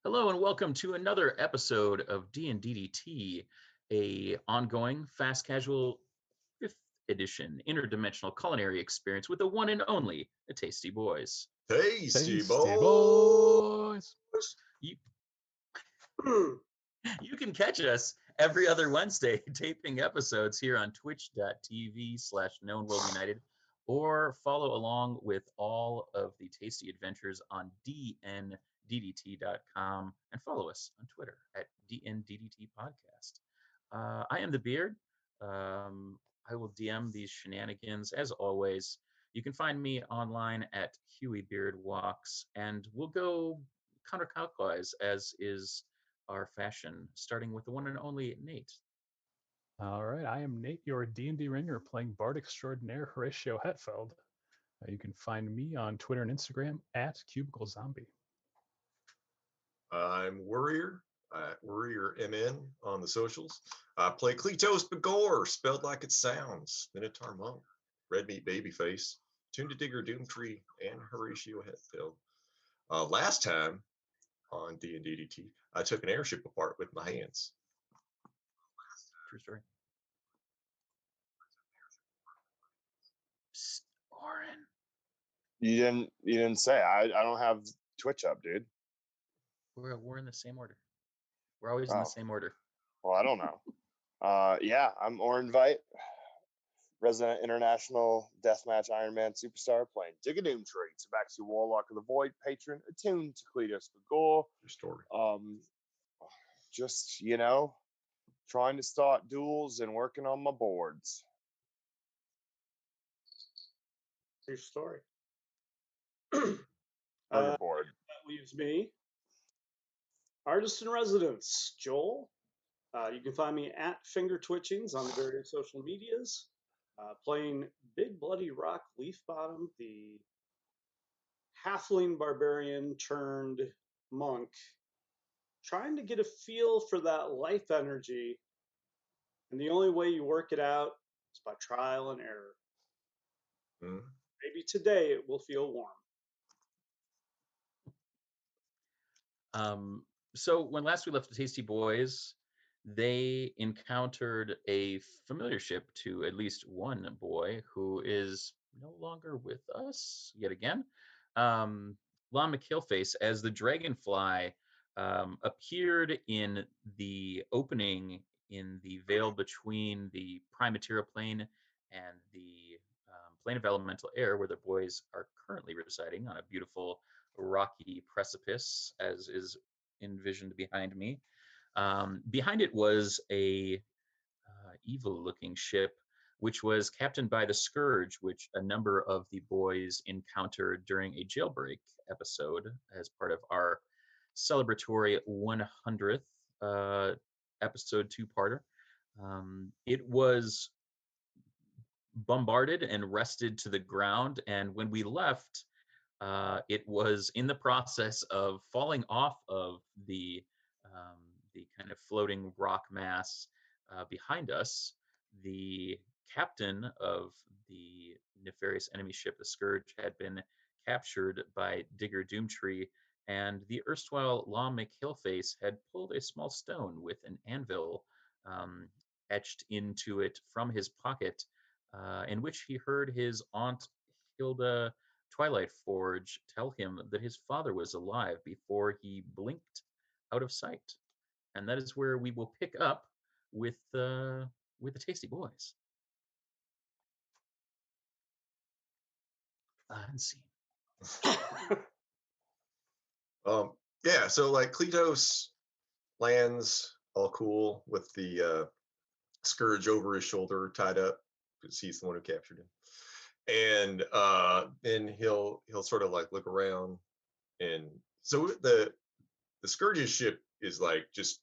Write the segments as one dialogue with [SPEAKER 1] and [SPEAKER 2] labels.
[SPEAKER 1] Hello and welcome to another episode of D&DDT, a ongoing fast casual 5th edition interdimensional culinary experience with the one and only the Tasty Boyz.
[SPEAKER 2] Tasty
[SPEAKER 3] Boyz.
[SPEAKER 1] You, you can catch us every other Wednesday taping episodes here on twitch.tv/knownworldunited or follow along with all of the tasty adventures on DNDDT.com and follow us on Twitter at DNDDT Podcast. I am the Beard. I will DM these shenanigans as always. You can find me online at Huey Beard Walks, and we'll go counterclockwise as is our fashion, starting with the one and only Nate.
[SPEAKER 3] All right, I am Nate, your D&D ringer, playing Bard Extraordinaire Horatio Hetfeld. You can find me on Twitter and Instagram at Cubicle Zombie.
[SPEAKER 2] I'm Worrier at WorrierMN on the socials. I play Kleatos B'Goar, spelled like it sounds. Minotaur Monk, Red Meat Babyface, tuned to Digger Doomtree, and Horatio Hetfeld. Last time on D&DDT, I took an airship apart with my hands.
[SPEAKER 1] True story. Psst, Oren.
[SPEAKER 4] You didn't say. I don't have Twitch up, dude.
[SPEAKER 1] We're in the same order. We're always in the same order.
[SPEAKER 4] Well, I don't know. Yeah, I'm Oren Veit, resident international deathmatch Iron Man superstar, playing Digger Doomtree, Tabaxi Warlock of the Void, patron attuned to Kleatos B'Goar.
[SPEAKER 2] Your story.
[SPEAKER 4] Just trying to start duels and working on my boards.
[SPEAKER 5] Your story.
[SPEAKER 4] Board.
[SPEAKER 5] That leaves me. Artist in residence, Joel. You can find me at Finger Twitchings on the various social medias, playing Big Bloody Rock Leafbottom, the halfling barbarian turned monk, trying to get a feel for that life energy, and the only way you work it out is by trial and error. Maybe today it will feel warm.
[SPEAKER 1] So when last we left the Tasty Boyz, they encountered a familiar ship to at least one boy who is no longer with us yet again. Lon McKillface, as the dragonfly appeared in the opening in the veil between the prime material plane and the plane of elemental air, where the boys are currently residing on a beautiful rocky precipice, as is envisioned behind me. Behind it was a evil-looking ship, which was captained by the Scourge, which a number of the boys encountered during a jailbreak episode as part of our celebratory 100th episode two-parter. It was bombarded and wrested to the ground, and when we left, it was in the process of falling off of the kind of floating rock mass behind us. The captain of the nefarious enemy ship, the Scourge, had been captured by Digger Doomtree, and the erstwhile Lon McKillface had pulled a small stone with an anvil etched into it from his pocket, in which he heard his aunt Hilda Twilight Forge tell him that his father was alive before he blinked out of sight. And that is where we will pick up with the Tasty Boyz. Unseen.
[SPEAKER 2] Yeah, so like Kleatos lands all cool with the Scourge over his shoulder tied up because he's the one who captured him. And then he'll sort of like look around, and so the Scourge's ship is like just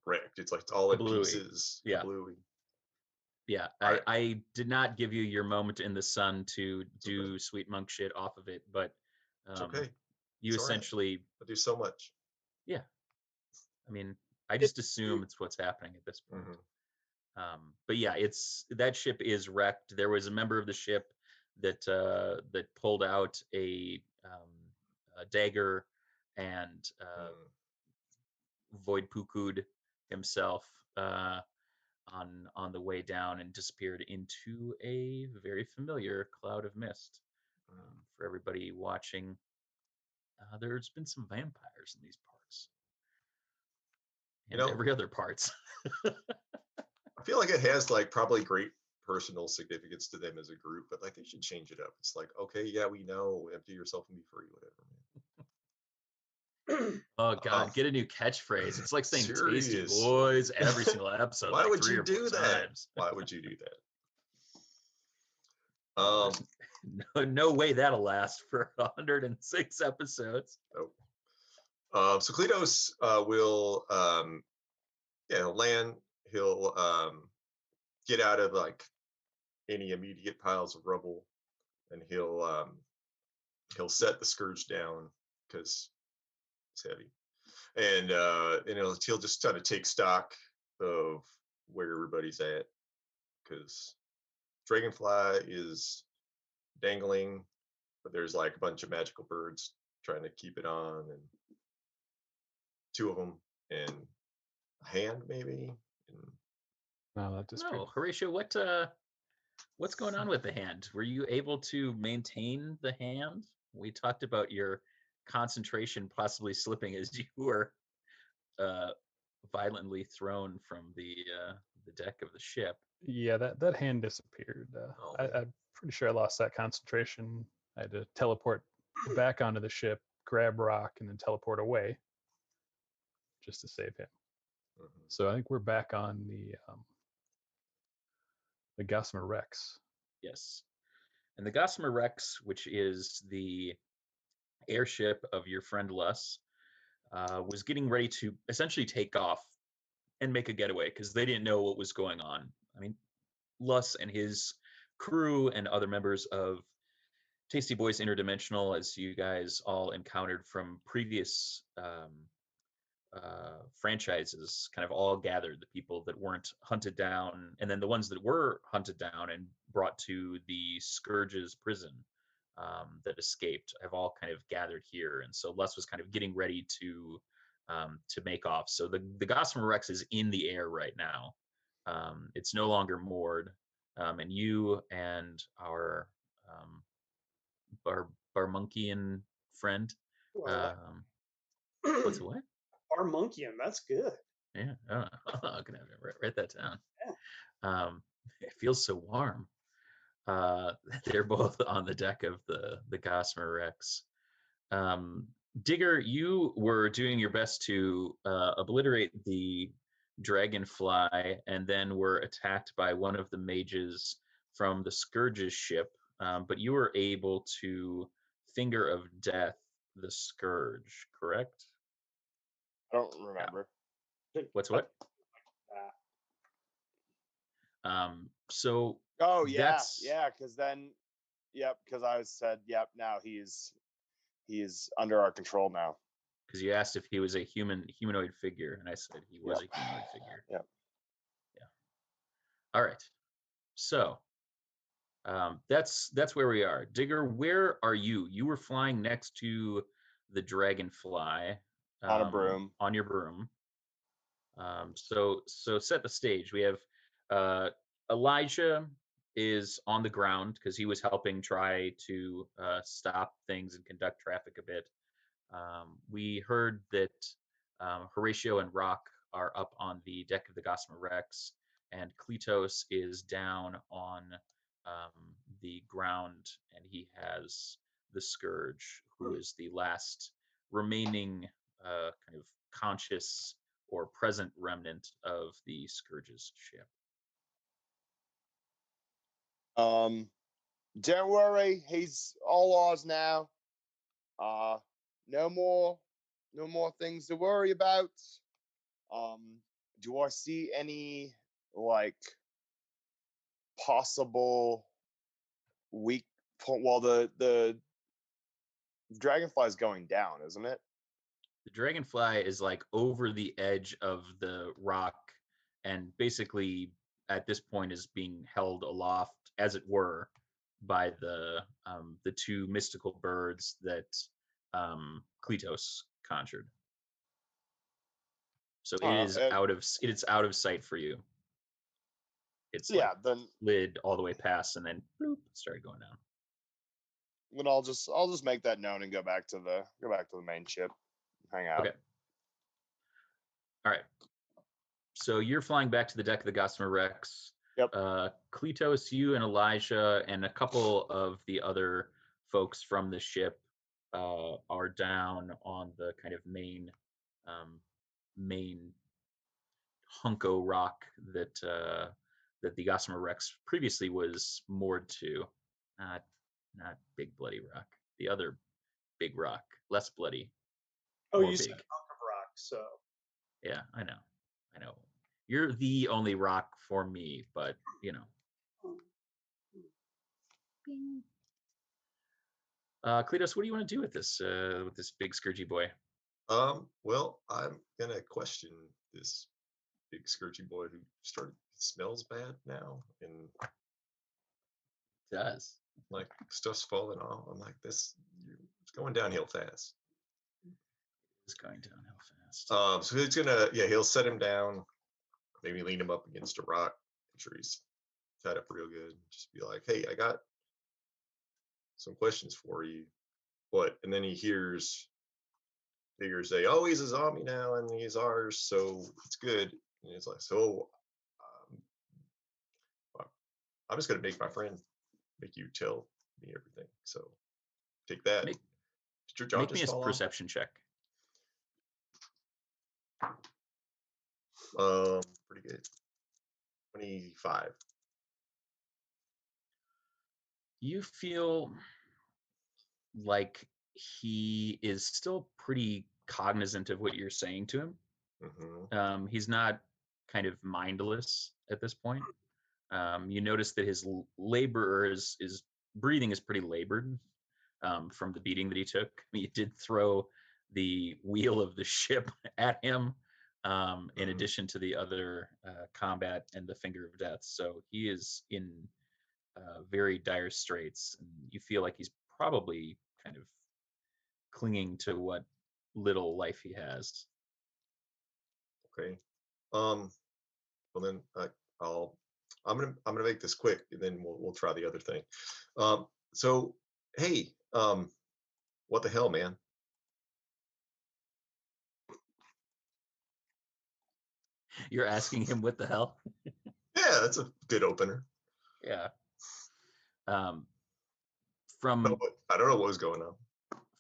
[SPEAKER 2] wrecked. It's like all in pieces.
[SPEAKER 1] Yeah.
[SPEAKER 2] Bluey.
[SPEAKER 1] Yeah.
[SPEAKER 2] Right.
[SPEAKER 1] I did not give you your moment in the sun to do sweet monk shit off of it, but
[SPEAKER 2] It's okay.
[SPEAKER 1] You
[SPEAKER 2] it's
[SPEAKER 1] essentially
[SPEAKER 2] I do so much.
[SPEAKER 1] Yeah. I mean, I just assume it's what's happening at this point. But yeah, that ship is wrecked. There was a member of the ship that pulled out a dagger and Void Pukud himself on the way down and disappeared into a very familiar cloud of mist. For everybody watching, there's been some vampires in these parts and every other parts.
[SPEAKER 2] I feel like it has like probably great personal significance to them as a group, but like they should change it up. It's like, okay, yeah, we know, empty yourself and be free, whatever, man.
[SPEAKER 1] Oh God, get a new catchphrase. It's like saying Tasty
[SPEAKER 2] Serious.
[SPEAKER 1] Boyz every single episode.
[SPEAKER 2] Why
[SPEAKER 1] like
[SPEAKER 2] would
[SPEAKER 1] 3
[SPEAKER 2] you
[SPEAKER 1] or 4
[SPEAKER 2] do that?
[SPEAKER 1] times.
[SPEAKER 2] Why would you do that?
[SPEAKER 1] No way that'll last for 106 episodes.
[SPEAKER 2] Nope. So Kleatos will land. He'll get out of like any immediate piles of rubble, and he'll set the scourge down because it's heavy, and he'll just try to take stock of where everybody's at, because Dragonfly is dangling, but there's like a bunch of magical birds trying to keep it on, and 2 of them, and a hand maybe.
[SPEAKER 3] No, that disappeared.
[SPEAKER 1] No, Horatio, what's going on with the hand? Were you able to maintain the hand? We talked about your concentration possibly slipping as you were violently thrown from the deck of the ship.
[SPEAKER 3] Yeah, that hand disappeared. I'm pretty sure I lost that concentration. I had to teleport back onto the ship, grab Rock, and then teleport away just to save him. So I think we're back on the Gossamer Rex.
[SPEAKER 1] Yes. And the Gossamer Rex, which is the airship of your friend Lus, was getting ready to essentially take off and make a getaway because they didn't know what was going on. I mean, Lus and his crew and other members of Tasty Boyz Interdimensional, as you guys all encountered from previous franchises, kind of all gathered, the people that weren't hunted down, and then the ones that were hunted down and brought to the Scourge's prison that escaped have all kind of gathered here. And so Les was kind of getting ready to make off. So the Gossamer Rex is in the air right now. It's no longer moored, and you and our Barmunkian friend. What's the what?
[SPEAKER 5] Barmunkian, that's good.
[SPEAKER 1] Yeah, I'm gonna have to write that down. Yeah. It feels so warm. They're both on the deck of the Gossamer Rex. Digger, you were doing your best to obliterate the Dragonfly, and then were attacked by one of the mages from the Scourge's ship. But you were able to Finger of Death the Scourge, correct?
[SPEAKER 4] I don't remember.
[SPEAKER 1] What's what? So.
[SPEAKER 4] Oh yeah, because then, because I said, now he's under our control now.
[SPEAKER 1] Because you asked if he was a humanoid figure, and I said he was a humanoid figure. Yeah. All right. So, that's where we are. Digger, where are you? You were flying next to the Dragonfly
[SPEAKER 4] on a broom.
[SPEAKER 1] On your broom. So set the stage. We have Elijah is on the ground because he was helping try to stop things and conduct traffic a bit. We heard that Horatio and Rock are up on the deck of the Gossamer Rex, and Kleatos is down on the ground, and he has the Scourge, who is the last remaining kind of conscious or present remnant of the Scourge's ship.
[SPEAKER 4] Don't worry, he's all ours now. No more things to worry about. Do I see any like possible weak point? Well, the Dragonfly's going down, isn't it?
[SPEAKER 1] The Dragonfly is like over the edge of the rock, and basically at this point is being held aloft, as it were, by the 2 mystical birds that Kleatos conjured. So it
[SPEAKER 4] Oh,
[SPEAKER 1] is out of sight for you. It's
[SPEAKER 4] yeah,
[SPEAKER 1] like
[SPEAKER 4] then
[SPEAKER 1] slid all the way past and then bloop, started going down.
[SPEAKER 4] I'll just make that known and go back to the main ship, hang out.
[SPEAKER 1] Okay. All right. So you're flying back to the deck of the Gossamer Rex.
[SPEAKER 4] Yep.
[SPEAKER 1] Kleatos, you and Elijah and a couple of the other folks from the ship are down on the kind of main hunko rock that the Gossamer Rex previously was moored to. Not Big Bloody Rock. The other big rock, less bloody.
[SPEAKER 5] Oh,
[SPEAKER 1] more
[SPEAKER 5] you
[SPEAKER 1] big.
[SPEAKER 5] said hunk of rock, so.
[SPEAKER 1] Yeah, I know. You're the only rock for me, but you know. Bing. Kleatos, what do you want to do with this big scourgy boy?
[SPEAKER 2] Well, I'm gonna question this big scourgy boy who smells bad now, and
[SPEAKER 1] Does
[SPEAKER 2] like stuff's falling off. I'm like, it's going downhill fast.
[SPEAKER 1] It's going downhill fast.
[SPEAKER 2] So he'll set him down, maybe lean him up against a rock, make sure he's tied up real good. Just be like, hey, I got some questions for you. What? And then he hears Digger say, oh, he's a zombie now and he's ours, so it's good. And he's like, so I'm just gonna make you tell me everything. So take that. Did your jaw
[SPEAKER 1] Make me
[SPEAKER 2] just
[SPEAKER 1] a
[SPEAKER 2] fall
[SPEAKER 1] perception check.
[SPEAKER 2] Pretty good. 25.
[SPEAKER 1] You feel like he is still pretty cognizant of what you're saying to him.
[SPEAKER 2] Mm-hmm.
[SPEAKER 1] He's not kind of mindless at this point. You notice that his his breathing is pretty labored from the beating that he took. He did throw the wheel of the ship at him, in addition to the other combat and the finger of death. So he is in very dire straits, and you feel like he's probably kind of clinging to what little life he has.
[SPEAKER 2] Okay. Well then I'm gonna make this quick, and then we'll try the other thing. So hey, what the hell, man?
[SPEAKER 1] You're asking him what the hell?
[SPEAKER 2] Yeah, that's a good opener.
[SPEAKER 1] Yeah.
[SPEAKER 2] I don't know what was going on.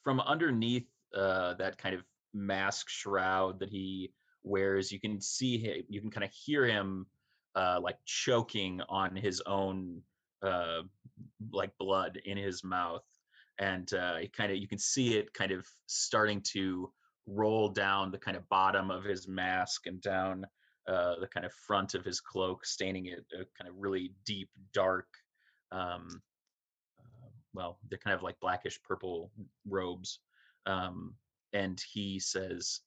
[SPEAKER 1] From underneath that kind of mask shroud that he wears, you can see him, you can kind of hear him like choking on his own like blood in his mouth, and you can see it kind of starting to roll down the kind of bottom of his mask and down the kind of front of his cloak, staining it a kind of really deep dark well, they're kind of like blackish purple robes. And he says,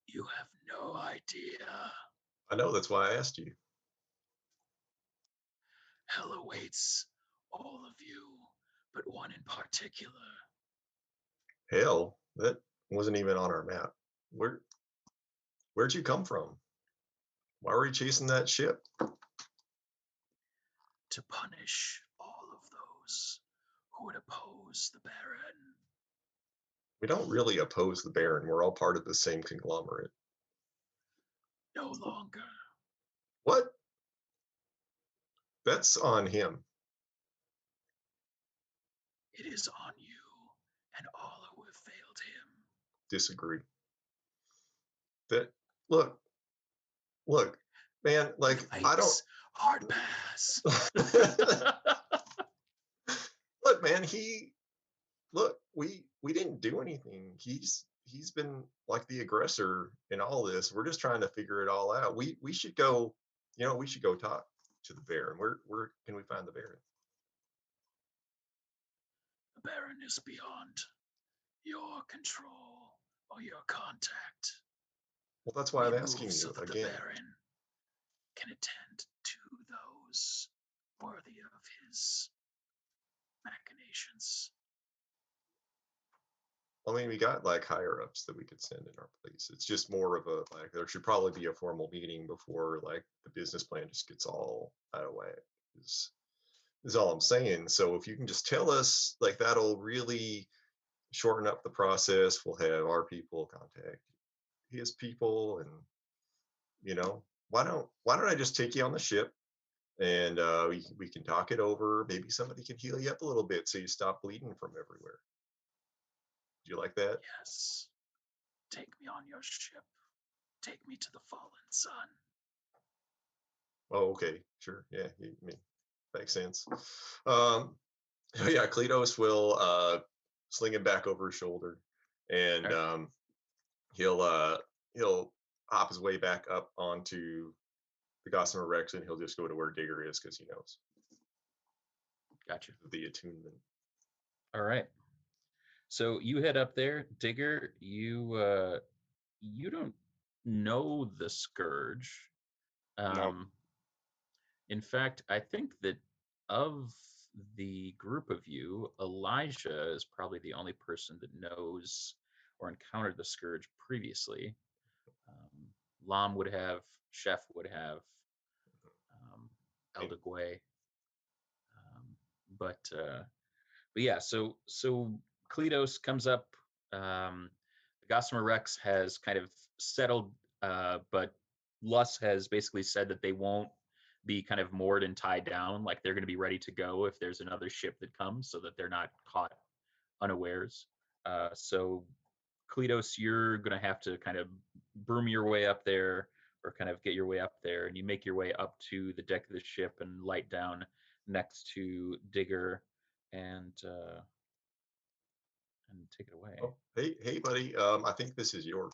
[SPEAKER 1] you have no idea.
[SPEAKER 2] I know, that's why I asked you.
[SPEAKER 1] Hell awaits all of you, but one in particular.
[SPEAKER 2] Hell, that wasn't even on our map. Where'd you come from? Why were you chasing that ship?
[SPEAKER 1] To punish all of those who would oppose the Baron.
[SPEAKER 2] We don't really oppose the Baron. We're all part of the same conglomerate.
[SPEAKER 1] No longer.
[SPEAKER 2] What? That's on him.
[SPEAKER 1] It is on you and all who have failed him.
[SPEAKER 2] Disagree. Look, man, like,
[SPEAKER 1] Yikes.
[SPEAKER 2] I don't...
[SPEAKER 1] Hard pass.
[SPEAKER 2] Look, man, we didn't do anything. He's been like the aggressor in all this. We're just trying to figure it all out. We should go, we should go talk to the Baron. Where can we find the Baron?
[SPEAKER 1] The Baron is beyond your control or your contact.
[SPEAKER 2] Well, that's why I'm asking you
[SPEAKER 1] so that
[SPEAKER 2] again.
[SPEAKER 1] The Baron can attend to those worthy of his machinations.
[SPEAKER 2] I mean, we got like higher ups that we could send in our place. It's just more of a like there should probably be a formal meeting before like the business plan just gets all out of whack. Is all I'm saying. So if you can just tell us, like that'll really shorten up the process. We'll have our people contact his people, and why don't I just take you on the ship and we can talk it over. Maybe somebody can heal you up a little bit so you stop bleeding from everywhere. Do you like that?
[SPEAKER 1] Yes. Take me on your ship. Take me to the fallen sun.
[SPEAKER 2] Oh, okay, sure, yeah, I mean, makes sense. Yeah, Kleatos will sling him back over his shoulder, and
[SPEAKER 1] Alright.
[SPEAKER 2] He'll hop his way back up onto the Gossamer Rex, and he'll just go to where Digger is because he knows
[SPEAKER 1] Gotcha.
[SPEAKER 2] the attunement.
[SPEAKER 1] All right. So you head up there, Digger. You don't know the Scourge.
[SPEAKER 4] Nope.
[SPEAKER 1] In fact, I think that of the group of you, Elijah is probably the only person that knows or encountered the Scourge previously. Lam would have, Chef would have, El Degüe. But yeah, so Kleatos comes up. The Gossamer Rex has kind of settled, but Lus has basically said that they won't be kind of moored and tied down. Like they're going to be ready to go if there's another ship that comes, so that they're not caught unawares. So Kleatos, you're going to have to kind of broom your way up there, or kind of get your way up there, and you make your way up to the deck of the ship and light down next to Digger, and take it away.
[SPEAKER 2] Oh, hey, buddy. I think this is yours.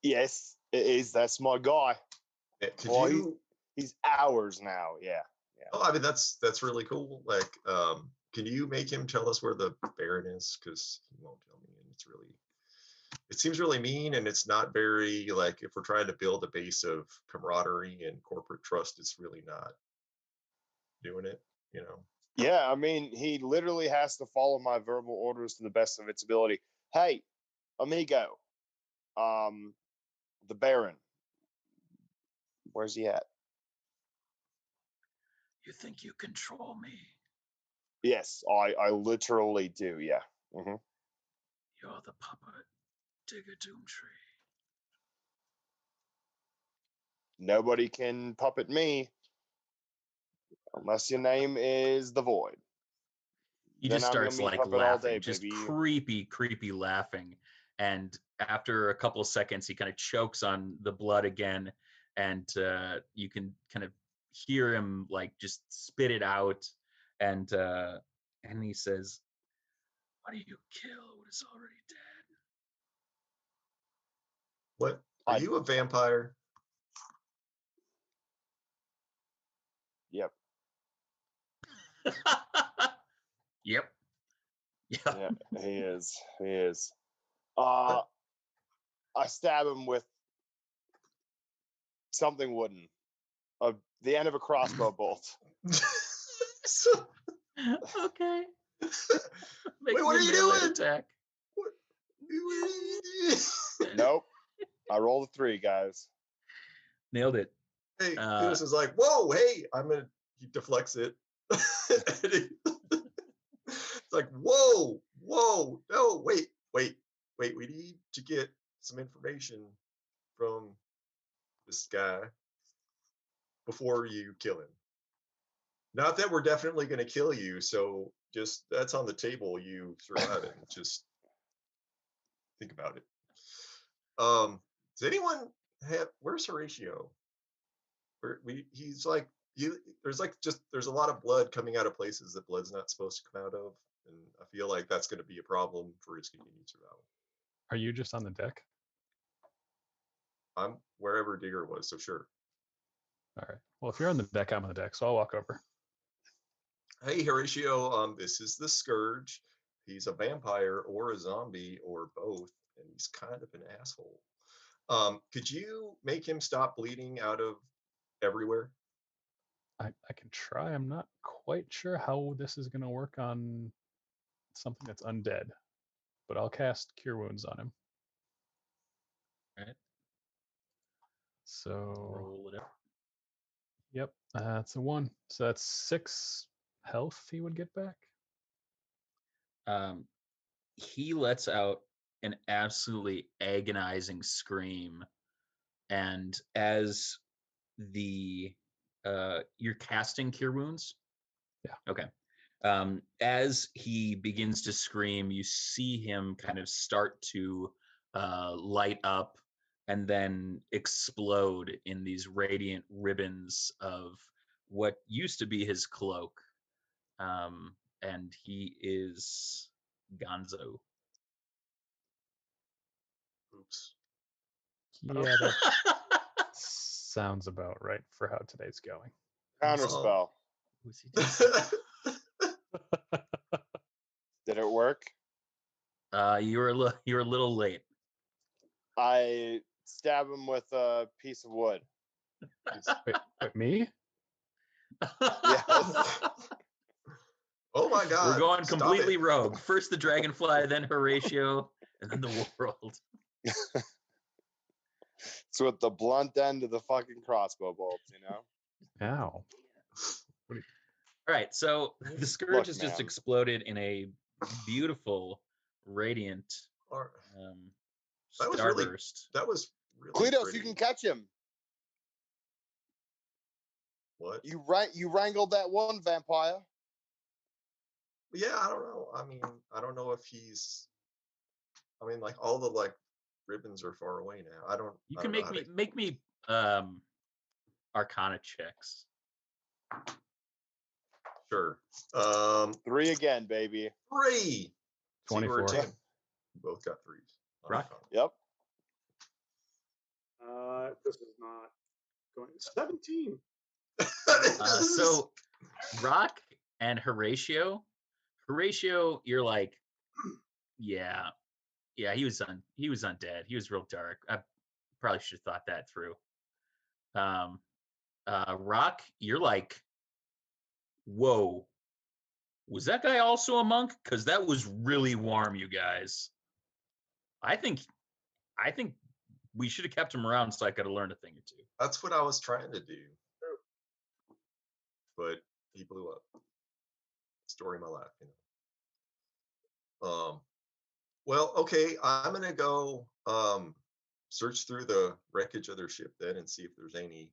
[SPEAKER 4] Yes, it is. That's my guy.
[SPEAKER 2] Could
[SPEAKER 4] Well,
[SPEAKER 2] you?
[SPEAKER 4] He's ours now. Yeah.
[SPEAKER 2] Oh, I mean that's really cool. Like, can you make him tell us where the Baron is? Because he won't tell me, and it seems really mean, and it's not very like if we're trying to build a base of camaraderie and corporate trust, it's really not doing it.
[SPEAKER 4] Yeah, I mean, he literally has to follow my verbal orders to the best of its ability. Hey, amigo, the Baron, where's he at?
[SPEAKER 1] You think you control me?
[SPEAKER 4] Yes, I literally do. Yeah. Mm-hmm.
[SPEAKER 1] You're the puppet, Digger Doomtree.
[SPEAKER 4] Nobody can puppet me unless your name is the Void.
[SPEAKER 1] He
[SPEAKER 4] Then
[SPEAKER 1] just
[SPEAKER 4] I'm gonna
[SPEAKER 1] starts
[SPEAKER 4] be
[SPEAKER 1] like
[SPEAKER 4] puppet all day,
[SPEAKER 1] laughing, just
[SPEAKER 4] baby.
[SPEAKER 1] creepy laughing. And after a couple of seconds, he kind of chokes on the blood again, and you can kind of hear him like just spit it out, and he says, "Why do you kill what is already dead?"
[SPEAKER 2] What? Are you a vampire?
[SPEAKER 4] Yep.
[SPEAKER 1] Yep.
[SPEAKER 4] Yeah, he is. He is. I stab him with something wooden. The end of a crossbow bolt.
[SPEAKER 1] Okay.
[SPEAKER 2] Wait, what are you doing?
[SPEAKER 1] Attack.
[SPEAKER 2] What are you doing?
[SPEAKER 4] Nope. I rolled a 3, guys.
[SPEAKER 1] Nailed it.
[SPEAKER 2] Hey, Kleatos is like, whoa, hey, he deflects it. It's like, whoa, no, wait, we need to get some information from this guy before you kill him. Not that we're definitely going to kill you, so just that's on the table. You survive it. Just think about it. Does anyone have? Where's Horatio? He's like there's a lot of blood coming out of places that blood's not supposed to come out of, and I feel like that's going to be a problem for his continued survival.
[SPEAKER 3] Are you just on the deck?
[SPEAKER 2] I'm wherever Digger was, so sure.
[SPEAKER 3] All right. Well, if you're on the deck, I'm on the deck, so I'll walk over.
[SPEAKER 2] Hey, Horatio, this is the Scourge. He's a vampire or a zombie or both, and he's kind of an asshole. Could you make him stop bleeding out of everywhere?
[SPEAKER 3] I can try. I'm not quite sure how this is going to work on something that's undead. but I'll cast Cure Wounds on him.
[SPEAKER 1] Right.
[SPEAKER 3] So
[SPEAKER 1] Roll it up.
[SPEAKER 3] yep, that's a 1. So that's 6 health he would get back.
[SPEAKER 1] He lets out an absolutely agonizing scream, and as the you're casting Cure Wounds?
[SPEAKER 3] Yeah.
[SPEAKER 1] Okay. As he begins to scream, you see him kind of start to light up and then explode in these radiant ribbons of what used to be his cloak. And he is Gonzo.
[SPEAKER 2] Oops.
[SPEAKER 3] Yeah, that sounds about right for how today's going.
[SPEAKER 4] Counterspell.
[SPEAKER 1] What's he doing?
[SPEAKER 4] Did it work?
[SPEAKER 1] You were a little late.
[SPEAKER 4] I stab him with a piece of wood.
[SPEAKER 3] Wait, me?
[SPEAKER 4] Yes.
[SPEAKER 2] Oh my God!
[SPEAKER 1] We're going
[SPEAKER 2] stop
[SPEAKER 1] completely
[SPEAKER 2] it.
[SPEAKER 1] rogue. First the dragonfly, then Horatio, and then the world.
[SPEAKER 4] It's with the blunt end of the fucking crossbow bolts, you know?
[SPEAKER 3] Ow.
[SPEAKER 1] All right, so the scourge
[SPEAKER 4] Look,
[SPEAKER 1] has just
[SPEAKER 4] man.
[SPEAKER 1] exploded in a beautiful, radiant
[SPEAKER 2] Or- That was
[SPEAKER 1] starburst.
[SPEAKER 2] That was really
[SPEAKER 4] Kleatos,
[SPEAKER 2] pretty.
[SPEAKER 4] you can catch him.
[SPEAKER 2] What?
[SPEAKER 4] You wrangled that one vampire.
[SPEAKER 2] Yeah, I don't know. I mean, I don't know if he's. I mean, like all the like ribbons are far away now. I don't.
[SPEAKER 1] You
[SPEAKER 2] I
[SPEAKER 1] can
[SPEAKER 2] don't know how to-
[SPEAKER 1] make me Arcana checks.
[SPEAKER 2] Sure.
[SPEAKER 4] 3 again, baby.
[SPEAKER 2] 3.
[SPEAKER 3] 24.
[SPEAKER 2] So you both got 3s.
[SPEAKER 1] Rock.
[SPEAKER 4] Yep.
[SPEAKER 5] This is not going. 17.
[SPEAKER 1] So Rock and Horatio, you're like, yeah, he was undead. He was real dark. I probably should have thought that through. Rock, you're like, whoa, was that guy also a monk? Because that was really warm, you guys. I think we should have kept him around so I could have learned a thing or two.
[SPEAKER 2] That's what I was trying to do, but he blew up. Story of my life, you know. Well, okay, I'm gonna go search through the wreckage of their ship then and see if there's any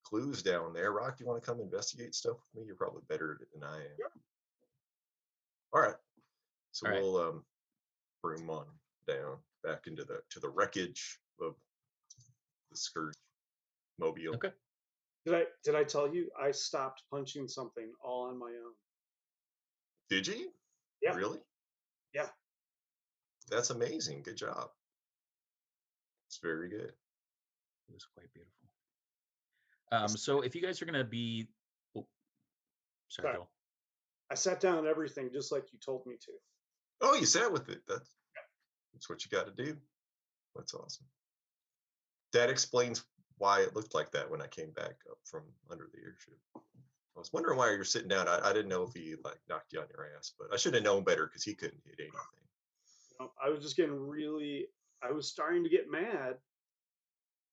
[SPEAKER 2] clues down there. Rock, you want to come investigate stuff with me? You're probably better at it than I am.
[SPEAKER 5] Yeah.
[SPEAKER 2] All right. So
[SPEAKER 1] All right.
[SPEAKER 2] we'll bring him on down back into the wreckage of the Scourge mobile.
[SPEAKER 1] Okay.
[SPEAKER 5] Did I tell you I stopped punching something all on my own?
[SPEAKER 2] Did you?
[SPEAKER 5] Yeah.
[SPEAKER 2] Really?
[SPEAKER 5] Yeah.
[SPEAKER 2] That's amazing. Good job. It's very good.
[SPEAKER 1] It was quite beautiful. So if you guys are gonna be, sorry, Joel.
[SPEAKER 5] I sat down on everything just like you told me to.
[SPEAKER 2] Oh, you sat with it. That's what you got to do. That's awesome. That explains why it looked like that when I came back up from under the airship. I was wondering why you're sitting down. I didn't know if he like knocked you on your ass, but I should have known better because he couldn't hit anything.
[SPEAKER 5] I was just I was starting to get mad.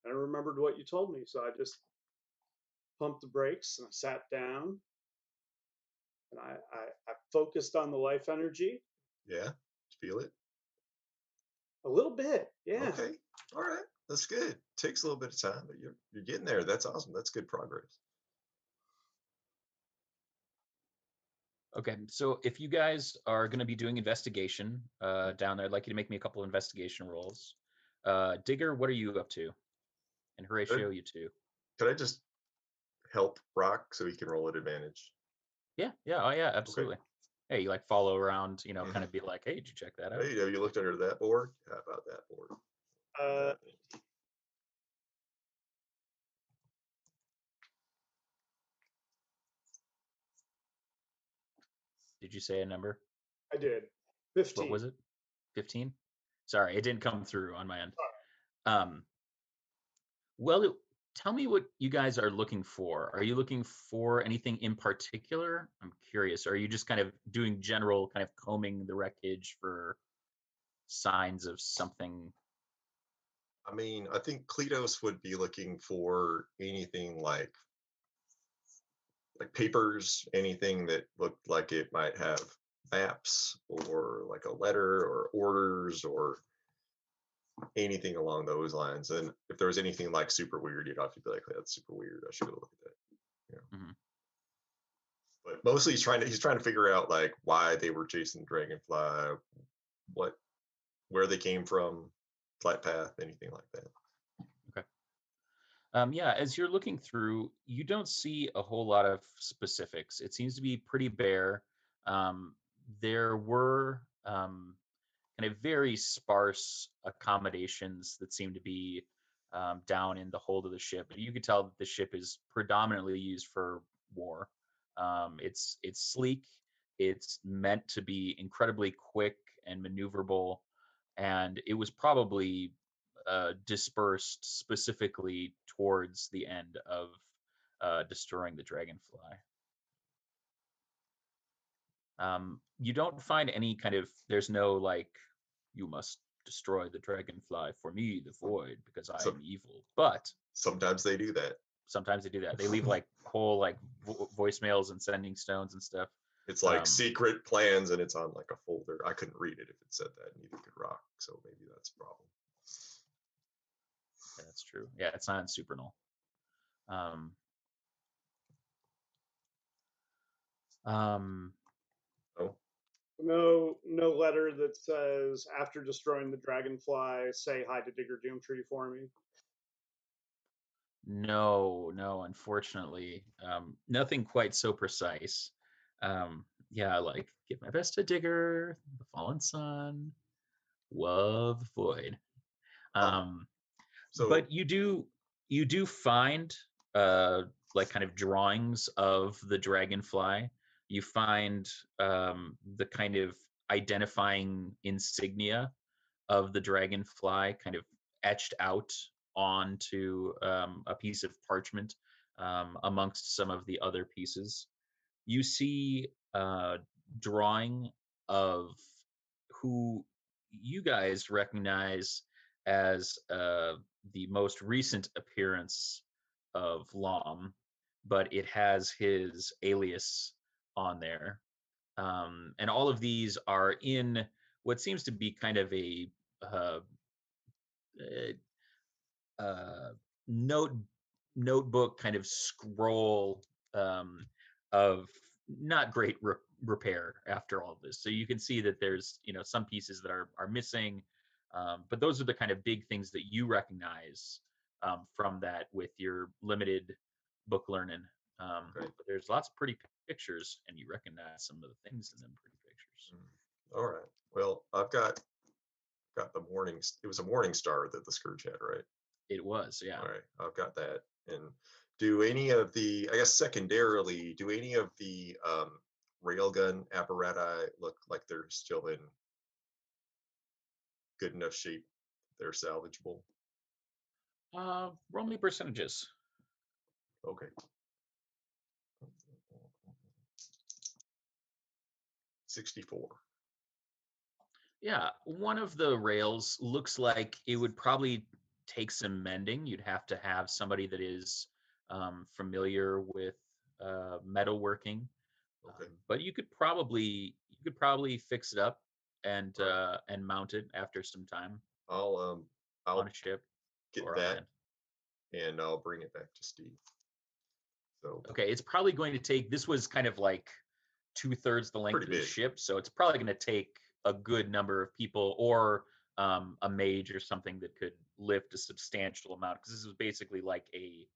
[SPEAKER 5] And I remembered what you told me, so I just pumped the brakes and I sat down and I focused on the life energy.
[SPEAKER 2] Yeah, feel it.
[SPEAKER 5] A little bit, yeah.
[SPEAKER 2] Okay, all right, that's good. Takes a little bit of time, but you're getting there. That's awesome. That's good progress.
[SPEAKER 1] Okay, so if you guys are going to be doing investigation down there, I'd like you to make me a couple of investigation rolls. Digger, what are you up to? And Horatio, you too.
[SPEAKER 2] Could I just help Rock so he can roll at advantage?
[SPEAKER 1] Yeah, oh yeah, absolutely. Okay. Hey, you like follow around, kind of be like, hey, did you check that out?
[SPEAKER 2] Hey, have you looked under that board? How about that board?
[SPEAKER 1] Did you say a number?
[SPEAKER 5] I did. 15.
[SPEAKER 1] What was it? 15? Sorry, it didn't come through on my end. Well, tell me what you guys are looking for. Are you looking for anything in particular? I'm curious. Or are you just kind of doing general kind of combing the wreckage for signs of something.
[SPEAKER 2] I mean, I think Kleatos would be looking for anything like papers, anything that looked like it might have maps or like a letter or orders or anything along those lines. And if there was anything like super weird, you'd have to be like, hey, that's super weird. I should go look at that. Yeah.
[SPEAKER 1] Mm-hmm.
[SPEAKER 2] But mostly he's trying to figure out like why they were chasing the dragonfly, where they came from, flight path, anything like that.
[SPEAKER 1] Yeah, as you're looking through, you don't see a whole lot of specifics. It seems to be pretty bare. There were kind of very sparse accommodations that seem to be down in the hold of the ship. But you could tell that the ship is predominantly used for war. It's sleek. It's meant to be incredibly quick and maneuverable, and it was probably dispersed specifically towards the end of destroying the dragonfly. You don't find any kind of, there's no like, you must destroy the dragonfly for me, the void, because I am evil. But
[SPEAKER 2] sometimes they do that.
[SPEAKER 1] Sometimes they do that. They leave like whole like voicemails and sending stones and stuff.
[SPEAKER 2] It's like secret plans, and it's on like a folder. I couldn't read it if it said that, neither could Rock, so maybe that's a problem.
[SPEAKER 1] Yeah, that's true. Yeah, it's not in Supernal.
[SPEAKER 5] No letter that says, after destroying the dragonfly, say hi to Digger Doomtree for me.
[SPEAKER 1] No, unfortunately. Nothing quite so precise. Yeah, like, give my best to Digger, the fallen sun, love the void. But you do find like kind of drawings of the dragonfly. You find the kind of identifying insignia of the dragonfly kind of etched out onto a piece of parchment amongst some of the other pieces. You see drawing of who you guys recognize as the most recent appearance of Lom, but it has his alias on there. And all of these are in what seems to be kind of a notebook kind of scroll of not great repair after all of this. So you can see that there's some pieces that are missing, but those are the kind of big things that you recognize from that with your limited book learning. But there's lots of pretty pictures, and you recognize some of the things in them pretty pictures.
[SPEAKER 2] All right. Well, I've got the morning. It was a morning star that the Scourge had, right?
[SPEAKER 1] It was, yeah.
[SPEAKER 2] All right, I've got that. And do any of the, I guess secondarily, do any of the railgun apparati look like they're still in good enough shape they're salvageable?
[SPEAKER 1] Roll me percentages.
[SPEAKER 2] Okay. 64.
[SPEAKER 1] Yeah, one of the rails looks like it would probably take some mending. You'd have to have somebody that is familiar with metalworking.
[SPEAKER 2] Okay.
[SPEAKER 1] But you could probably fix it up and mount it after some time.
[SPEAKER 2] I'll
[SPEAKER 1] on a ship
[SPEAKER 2] get
[SPEAKER 1] or on
[SPEAKER 2] that,
[SPEAKER 1] land.
[SPEAKER 2] and I'll bring it back to Steve. So
[SPEAKER 1] okay, it's probably going to take. This was kind of like 2/3 the length of the ship, so it's probably going to take a good number of people or a mage or something that could lift a substantial amount, because this is basically like a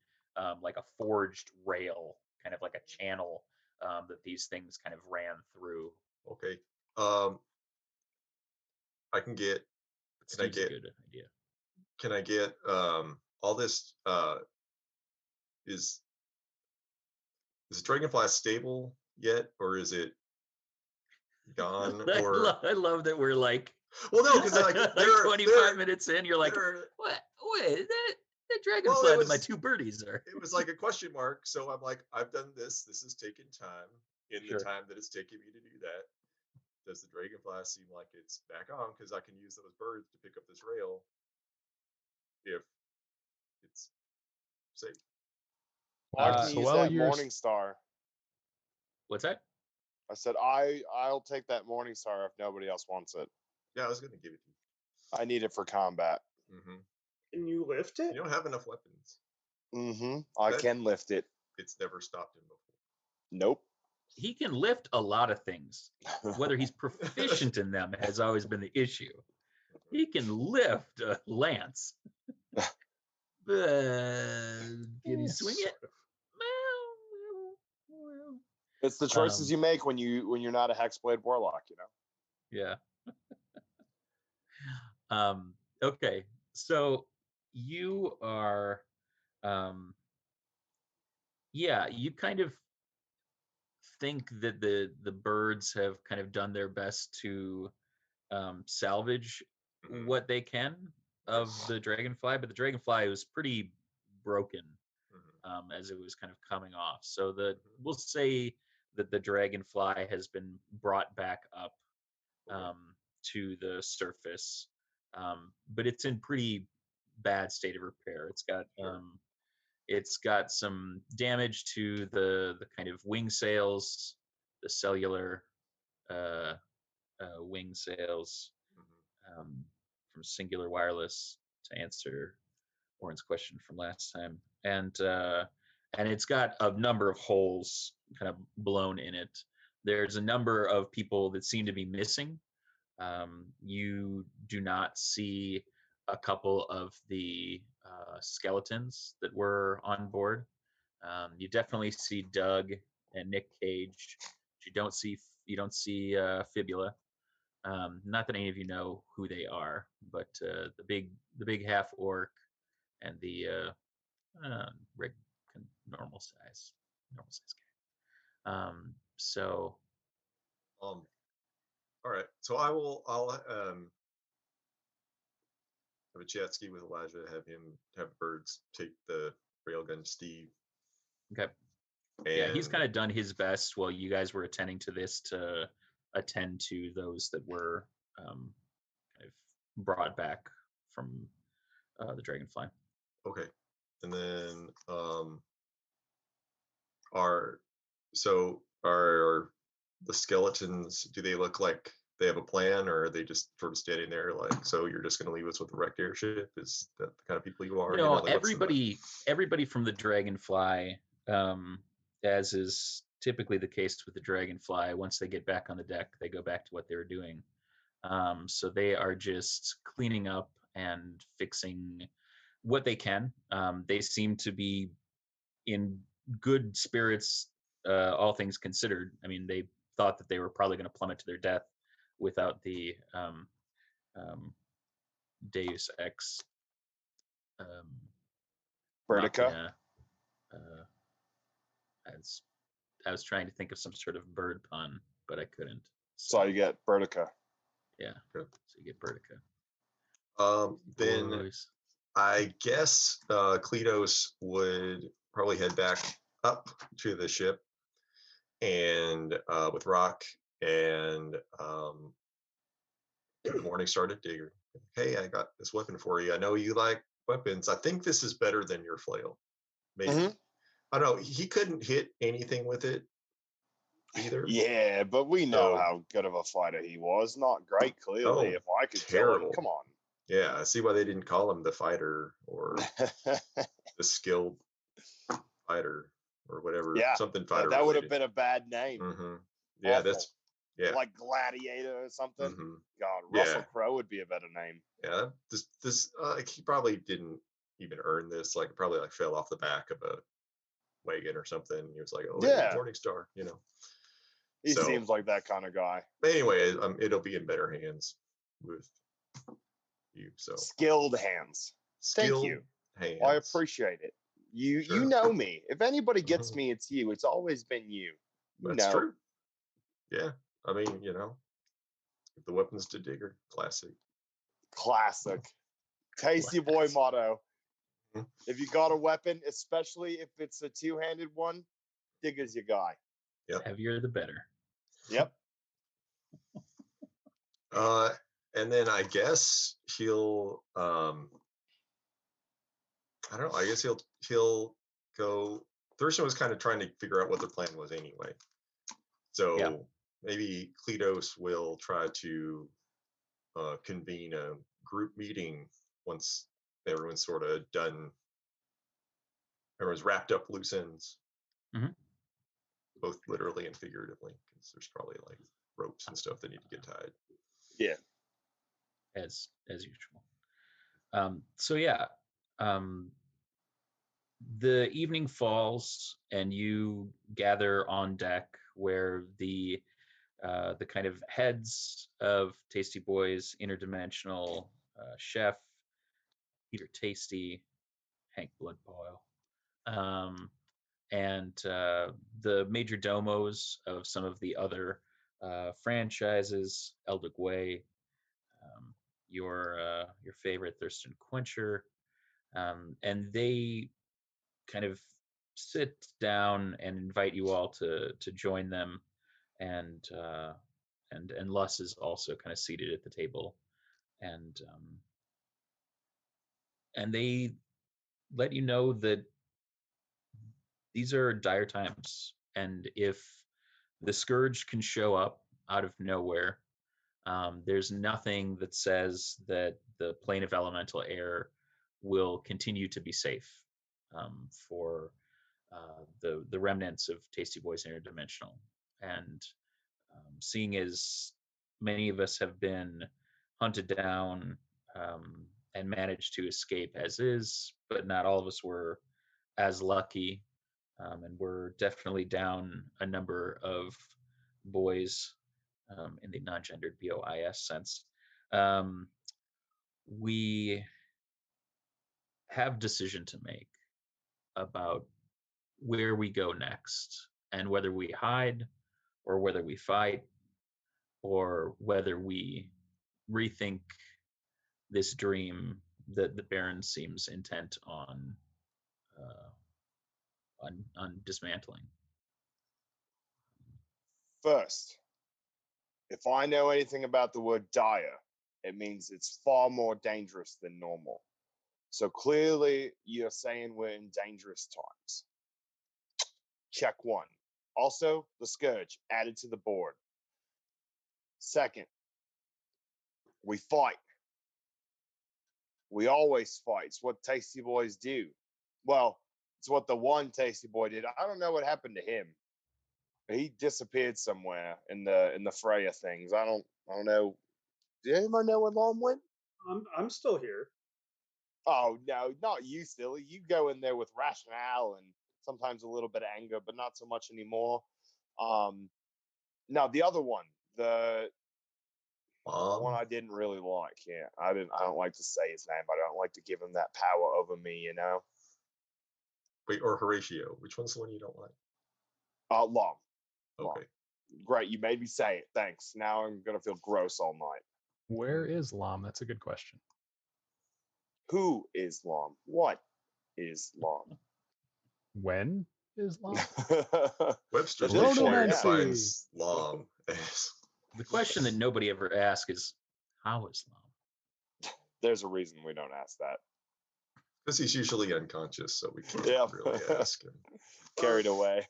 [SPEAKER 1] forged rail, kind of like a channel that these things kind of ran through.
[SPEAKER 2] Okay. I can get.
[SPEAKER 1] Steve's a good idea.
[SPEAKER 2] Can I get all this? Is the dragonfly stable yet, or is it gone?
[SPEAKER 1] I love that we're like.
[SPEAKER 2] Well, no, because like,
[SPEAKER 1] like 25 minutes in, you're like, what? Wait, that dragonfly that my two birdies are.
[SPEAKER 2] It was like a question mark. So I'm like, I've done this. This has taken time. In the time that it's taken me to do that, does the dragonfly seem like it's back on? Because I can use those birds to pick up this rail if it's safe.
[SPEAKER 4] Well, I can
[SPEAKER 3] so
[SPEAKER 4] use
[SPEAKER 3] while
[SPEAKER 4] that
[SPEAKER 3] you're
[SPEAKER 4] Morning Star.
[SPEAKER 1] What's that?
[SPEAKER 4] I said I'll take that Morning Star if nobody else wants it.
[SPEAKER 2] Yeah, I was going to give it to you.
[SPEAKER 4] I need it for combat.
[SPEAKER 2] Mm-hmm.
[SPEAKER 5] Can you lift it?
[SPEAKER 2] You don't have enough weapons.
[SPEAKER 4] Mm-hmm. I
[SPEAKER 2] That-
[SPEAKER 4] can lift it.
[SPEAKER 2] It's never stopped him before.
[SPEAKER 4] Nope.
[SPEAKER 1] He can lift a lot of things. Whether he's proficient in them has always been the issue. He can lift a lance. Can he swing it? Well.
[SPEAKER 4] It's the choices you make when you're not a Hexblade Warlock,
[SPEAKER 1] Yeah. Okay. So you are you kind of think that the birds have kind of done their best to salvage what they can of the dragonfly, but the dragonfly was pretty broken as it was kind of coming off. So we'll say that the dragonfly has been brought back up to the surface, but it's in pretty bad state of repair. It's got some damage to the kind of wing sails, the cellular wing sails from Singular Wireless, to answer Warren's question from last time, and it's got a number of holes kind of blown in it. There's a number of people that seem to be missing. You do not see a couple of the skeletons that were on board. You definitely see Doug and Nick Cage. You don't see Fibula. Not that any of you know who they are, but the big half orc and the normal size guy. So.
[SPEAKER 2] All right. So I'll have a chat ski with Elijah, have birds take the railgun to Steve.
[SPEAKER 1] Okay.
[SPEAKER 2] And
[SPEAKER 1] he's kind of done his best while you guys were attending to this to attend to those that were kind of brought back from the dragonfly.
[SPEAKER 2] Okay. And then are the skeletons, do they look like they have a plan, or are they just sort of standing there like, so you're just going to leave us with the wrecked airship? Is that the kind of people you are?
[SPEAKER 1] Like, everybody from the dragonfly, as is typically the case with the dragonfly, once they get back on the deck, they go back to what they were doing. So they are just cleaning up and fixing what they can. They seem to be in good spirits, all things considered. I mean, they thought that they were probably going to plummet to their death without the Deus Ex
[SPEAKER 4] Machina.
[SPEAKER 1] I was trying to think of some sort of bird pun, but I couldn't.
[SPEAKER 4] So you get Vertica.
[SPEAKER 1] Yeah. So you get Vertica.
[SPEAKER 2] Then
[SPEAKER 1] Boys.
[SPEAKER 2] I guess Kleatos would probably head back up to the ship and with Rock and the Morning Star to Digger. Hey, I got this weapon for you. I know you like weapons. I think this is better than your flail. Maybe. Mm-hmm. I don't know. He couldn't hit anything with it either.
[SPEAKER 4] Yeah, but we know how good of a fighter he was. Not great, clearly. If I could kill him, come on.
[SPEAKER 2] Yeah, I see why they didn't call him the fighter or the skilled fighter or whatever.
[SPEAKER 4] Yeah,
[SPEAKER 2] something fighter.
[SPEAKER 4] That would have been a bad name.
[SPEAKER 2] Mm-hmm. Yeah,
[SPEAKER 4] awful.
[SPEAKER 2] Yeah.
[SPEAKER 4] Like Gladiator or something.
[SPEAKER 2] Mm-hmm.
[SPEAKER 4] God, Russell Crowe would be a better name.
[SPEAKER 2] Yeah, this he probably didn't even earn this. Like, probably like fell off the back of a wagon or something. He was like, "Oh, yeah, Morning Star,"
[SPEAKER 4] He seems like that kind of guy.
[SPEAKER 2] Anyway, it'll be in better hands with you. So
[SPEAKER 4] skilled hands. Thank you.
[SPEAKER 2] Hands.
[SPEAKER 4] I appreciate it. You know me. If anybody gets me, it's you. It's always been you.
[SPEAKER 2] That's true. Yeah, I mean, the weapons to Digger, classic.
[SPEAKER 4] Tasty Boy motto. If you got a weapon, especially if it's a two-handed one, Digger's your guy.
[SPEAKER 2] Yep.
[SPEAKER 1] Heavier the better.
[SPEAKER 4] Yep.
[SPEAKER 2] And then I guess he'll I don't know. I guess he'll go. Thurston was kind of trying to figure out what the plan was anyway. So maybe Kleatos will try to convene a group meeting once everyone's sort of done. Everyone's wrapped up loose ends, both literally and figuratively, because there's probably like ropes and stuff that need to get tied.
[SPEAKER 4] Yeah,
[SPEAKER 1] as usual. So yeah, the evening falls and you gather on deck where the kind of heads of Tasty Boyz, Interdimensional, Chef, Peter Tasty, Hank Bloodboil, and the major domos of some of the other franchises, Eldrick Way, your favorite Thurston Quencher, and they kind of sit down and invite you all to join them, and Luss is also kind of seated at the table, and they let you know that these are dire times, and if the scourge can show up out of nowhere, there's nothing that says that the plane of elemental air will continue to be safe for the remnants of Tasty Boyz Interdimensional. And seeing as many of us have been hunted down and managed to escape as is, but not all of us were as lucky, and we're definitely down a number of boys in the non-gendered BOOYZ sense. We have decision to make about where we go next, and whether we hide or whether we fight, or whether we rethink this dream that the Baron seems intent on dismantling.
[SPEAKER 4] First, if I know anything about the word dire, it means it's far more dangerous than normal. So clearly you're saying we're in dangerous times. Check one. Also, the scourge added to the board. Second, we fight. We always fight. It's what Tasty Boyz do. Well, it's what the one Tasty Boy did. I don't know what happened to him. He disappeared somewhere in the fray of things. I don't know. Did anyone know where Lom went?
[SPEAKER 5] I'm still here.
[SPEAKER 4] Oh no, not you, silly. You go in there with rationale and sometimes a little bit of anger, but not so much anymore. Now the other one, the one I didn't really like. Yeah, I don't like to say his name. I don't like to give him that power over me. You know.
[SPEAKER 2] Wait, or Horatio? Which one's the one you don't like?
[SPEAKER 4] Lom.
[SPEAKER 2] Okay.
[SPEAKER 4] Great, you made me say it. Thanks. Now I'm gonna feel gross all night.
[SPEAKER 3] Where is Lom? That's a good question.
[SPEAKER 4] Who is Lom? What is Lom?
[SPEAKER 3] When is Lom?
[SPEAKER 2] Webster's
[SPEAKER 4] Good
[SPEAKER 2] dictionary
[SPEAKER 4] point,
[SPEAKER 2] defines Lom as.
[SPEAKER 1] The question that nobody ever asks is, how is Lom?
[SPEAKER 4] There's a reason we don't ask that.
[SPEAKER 2] Because he's usually unconscious, so we can't really ask him.
[SPEAKER 4] Carried away.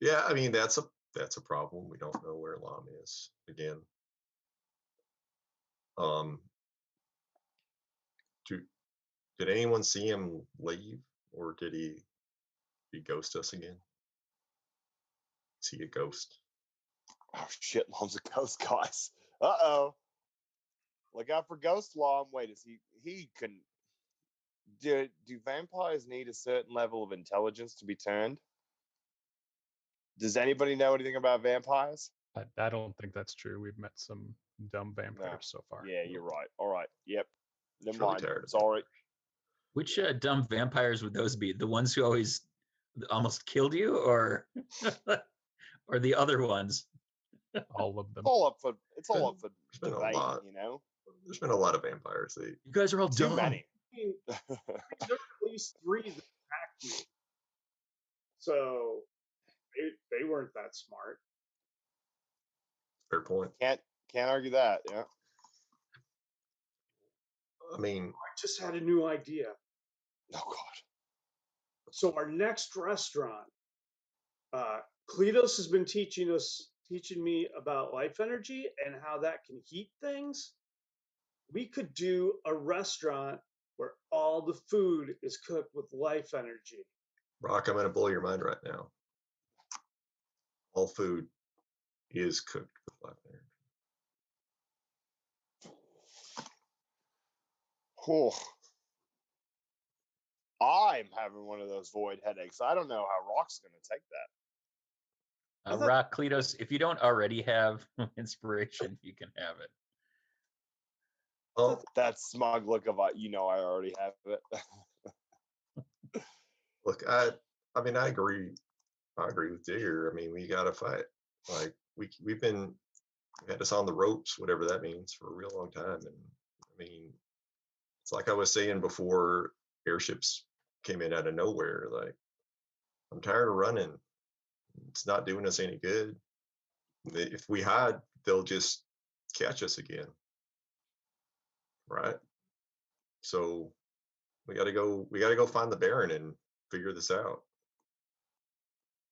[SPEAKER 2] Yeah, I mean that's a problem. We don't know where Lom is again. Did anyone see him leave, or did he ghost us again? Is he a ghost?
[SPEAKER 4] Oh shit, Lom's a ghost, guys. Uh-oh. Look out for Ghost Lom. Wait, is he can do vampires need a certain level of intelligence to be turned? Does anybody know anything about vampires?
[SPEAKER 3] I don't think that's true. We've met some dumb vampires so far.
[SPEAKER 4] Yeah, you're right. All right. Yep. Never
[SPEAKER 2] Really
[SPEAKER 4] mind.
[SPEAKER 2] tired.
[SPEAKER 4] Sorry.
[SPEAKER 1] Which dumb vampires would those be? The ones who always almost killed you, or or the other ones?
[SPEAKER 3] All of them.
[SPEAKER 4] It's all up for
[SPEAKER 2] been a
[SPEAKER 4] debate,
[SPEAKER 2] lot.
[SPEAKER 4] you know.
[SPEAKER 2] There's been a lot of vampires.
[SPEAKER 1] You guys are all
[SPEAKER 4] Too
[SPEAKER 1] dumb.
[SPEAKER 4] many.
[SPEAKER 5] I mean, there were at least 3 that attacked me. So they weren't that smart.
[SPEAKER 2] Fair point.
[SPEAKER 4] Can't argue that. Yeah.
[SPEAKER 2] I mean,
[SPEAKER 5] I just had a new idea.
[SPEAKER 4] Oh God.
[SPEAKER 5] So our next restaurant, Kleatos has been teaching me about life energy and how that can heat things. We could do a restaurant where all the food is cooked with life energy.
[SPEAKER 2] Rock, I'm going to blow your mind right now. All food is cooked with live energy.
[SPEAKER 4] Oh. I'm having one of those void headaches. I don't know how Rock's going to take that.
[SPEAKER 1] Rock, Kleatos, if you don't already have inspiration, you can have it.
[SPEAKER 2] Oh,
[SPEAKER 4] That smug look of I already have it.
[SPEAKER 2] look, I mean, I agree with Digger. I mean, we got to fight. Like we had us on the ropes, whatever that means, for a real long time. And I mean, it's like I was saying before, airships came in out of nowhere. Like, I'm tired of running. It's not doing us any good. If we hide, they'll just catch us again. Right? So we gotta go find the Baron and figure this out.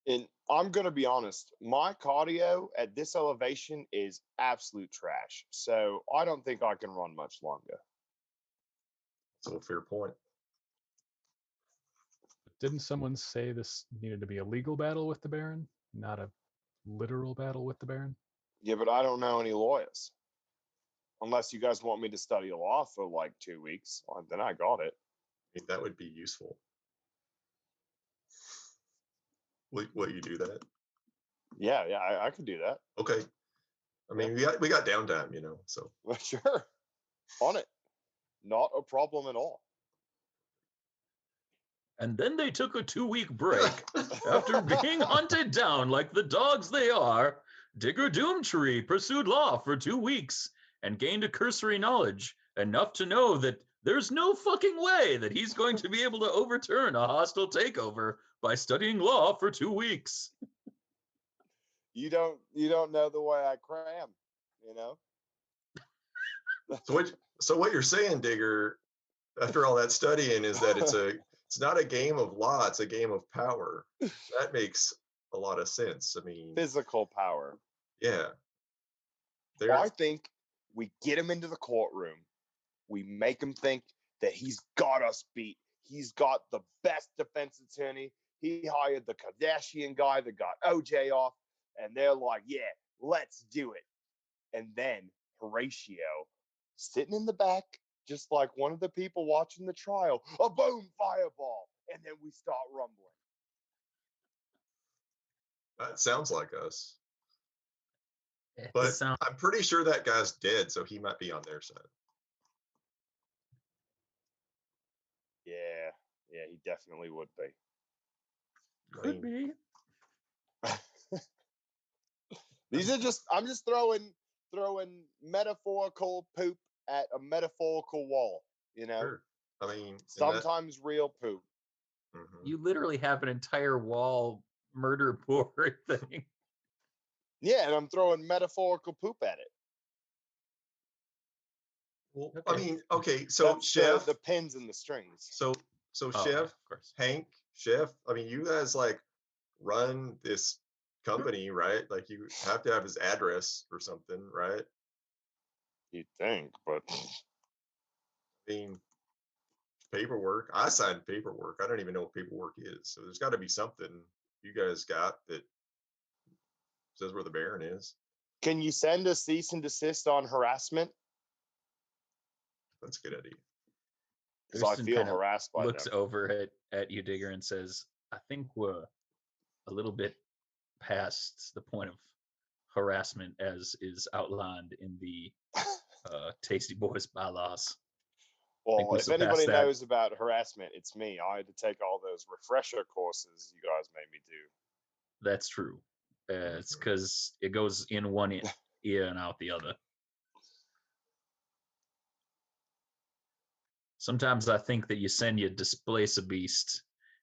[SPEAKER 4] And I'm going to be honest, my cardio at this elevation is absolute trash. So I don't think I can run much longer.
[SPEAKER 2] So fair point.
[SPEAKER 3] Didn't someone say this needed to be a legal battle with the Baron, not a literal battle with the Baron?
[SPEAKER 4] Yeah, but I don't know any lawyers. Unless you guys want me to study law for like 2 weeks, then I got it.
[SPEAKER 2] I mean, that would be useful. Will you do that?
[SPEAKER 4] Yeah, I could do that.
[SPEAKER 2] Okay. I mean, we got downtime, so.
[SPEAKER 4] Sure. On it. Not a problem at all.
[SPEAKER 1] And then they took a 2-week break. After being hunted down like the dogs they are, Digger Doomtree pursued law for 2 weeks and gained a cursory knowledge, enough to know that there's no fucking way that he's going to be able to overturn a hostile takeover by studying law for 2 weeks.
[SPEAKER 4] You don't know the way I cram,
[SPEAKER 2] So what you're saying, Digger, after all that studying, is that it's not a game of law, it's a game of power. That makes a lot of sense. I mean,
[SPEAKER 4] Physical power.
[SPEAKER 2] yeah.
[SPEAKER 4] I think we get him into the courtroom. We make him think that he's got us beat. He's got the best defense attorney. He hired the Kardashian guy that got OJ off. And they're like, yeah, let's do it. And then Horatio, sitting in the back, just like one of the people watching the trial, a boom, fireball. And then we start rumbling.
[SPEAKER 2] That sounds like us. But I'm pretty sure that guy's dead, so he might be on their side.
[SPEAKER 4] Yeah, he definitely would be.
[SPEAKER 1] Could be.
[SPEAKER 4] These are I'm just throwing metaphorical poop at a metaphorical wall,
[SPEAKER 2] Sure. I mean,
[SPEAKER 4] sometimes real poop.
[SPEAKER 2] Mm-hmm.
[SPEAKER 1] You literally have an entire wall murder board thing.
[SPEAKER 4] Yeah, and I'm throwing metaphorical poop at it.
[SPEAKER 2] Well, okay. I mean, okay, so
[SPEAKER 4] that's
[SPEAKER 2] Chef,
[SPEAKER 4] the pins and the strings.
[SPEAKER 2] So Chef, Hank, Chef. I mean, you guys like run this company, right? Like you have to have his address or something, right?
[SPEAKER 4] You'd think, but
[SPEAKER 2] I mean, paperwork. I signed paperwork. I don't even know what paperwork is. So there's got to be something you guys got that says where the Baron is.
[SPEAKER 4] Can you send a cease and desist on harassment?
[SPEAKER 2] That's a good idea.
[SPEAKER 4] Because I feel harassed by
[SPEAKER 1] looks
[SPEAKER 4] them.
[SPEAKER 1] over at you, Digger, and says, I think we're a little bit past the point of harassment as is outlined in the Tasty Boyz bylaws.
[SPEAKER 4] Well, if anybody knows about harassment, it's me. I had to take all those refresher courses you guys made me do.
[SPEAKER 1] That's true. It's because it goes in one ear and out the other. Sometimes I think that you send you displace a beast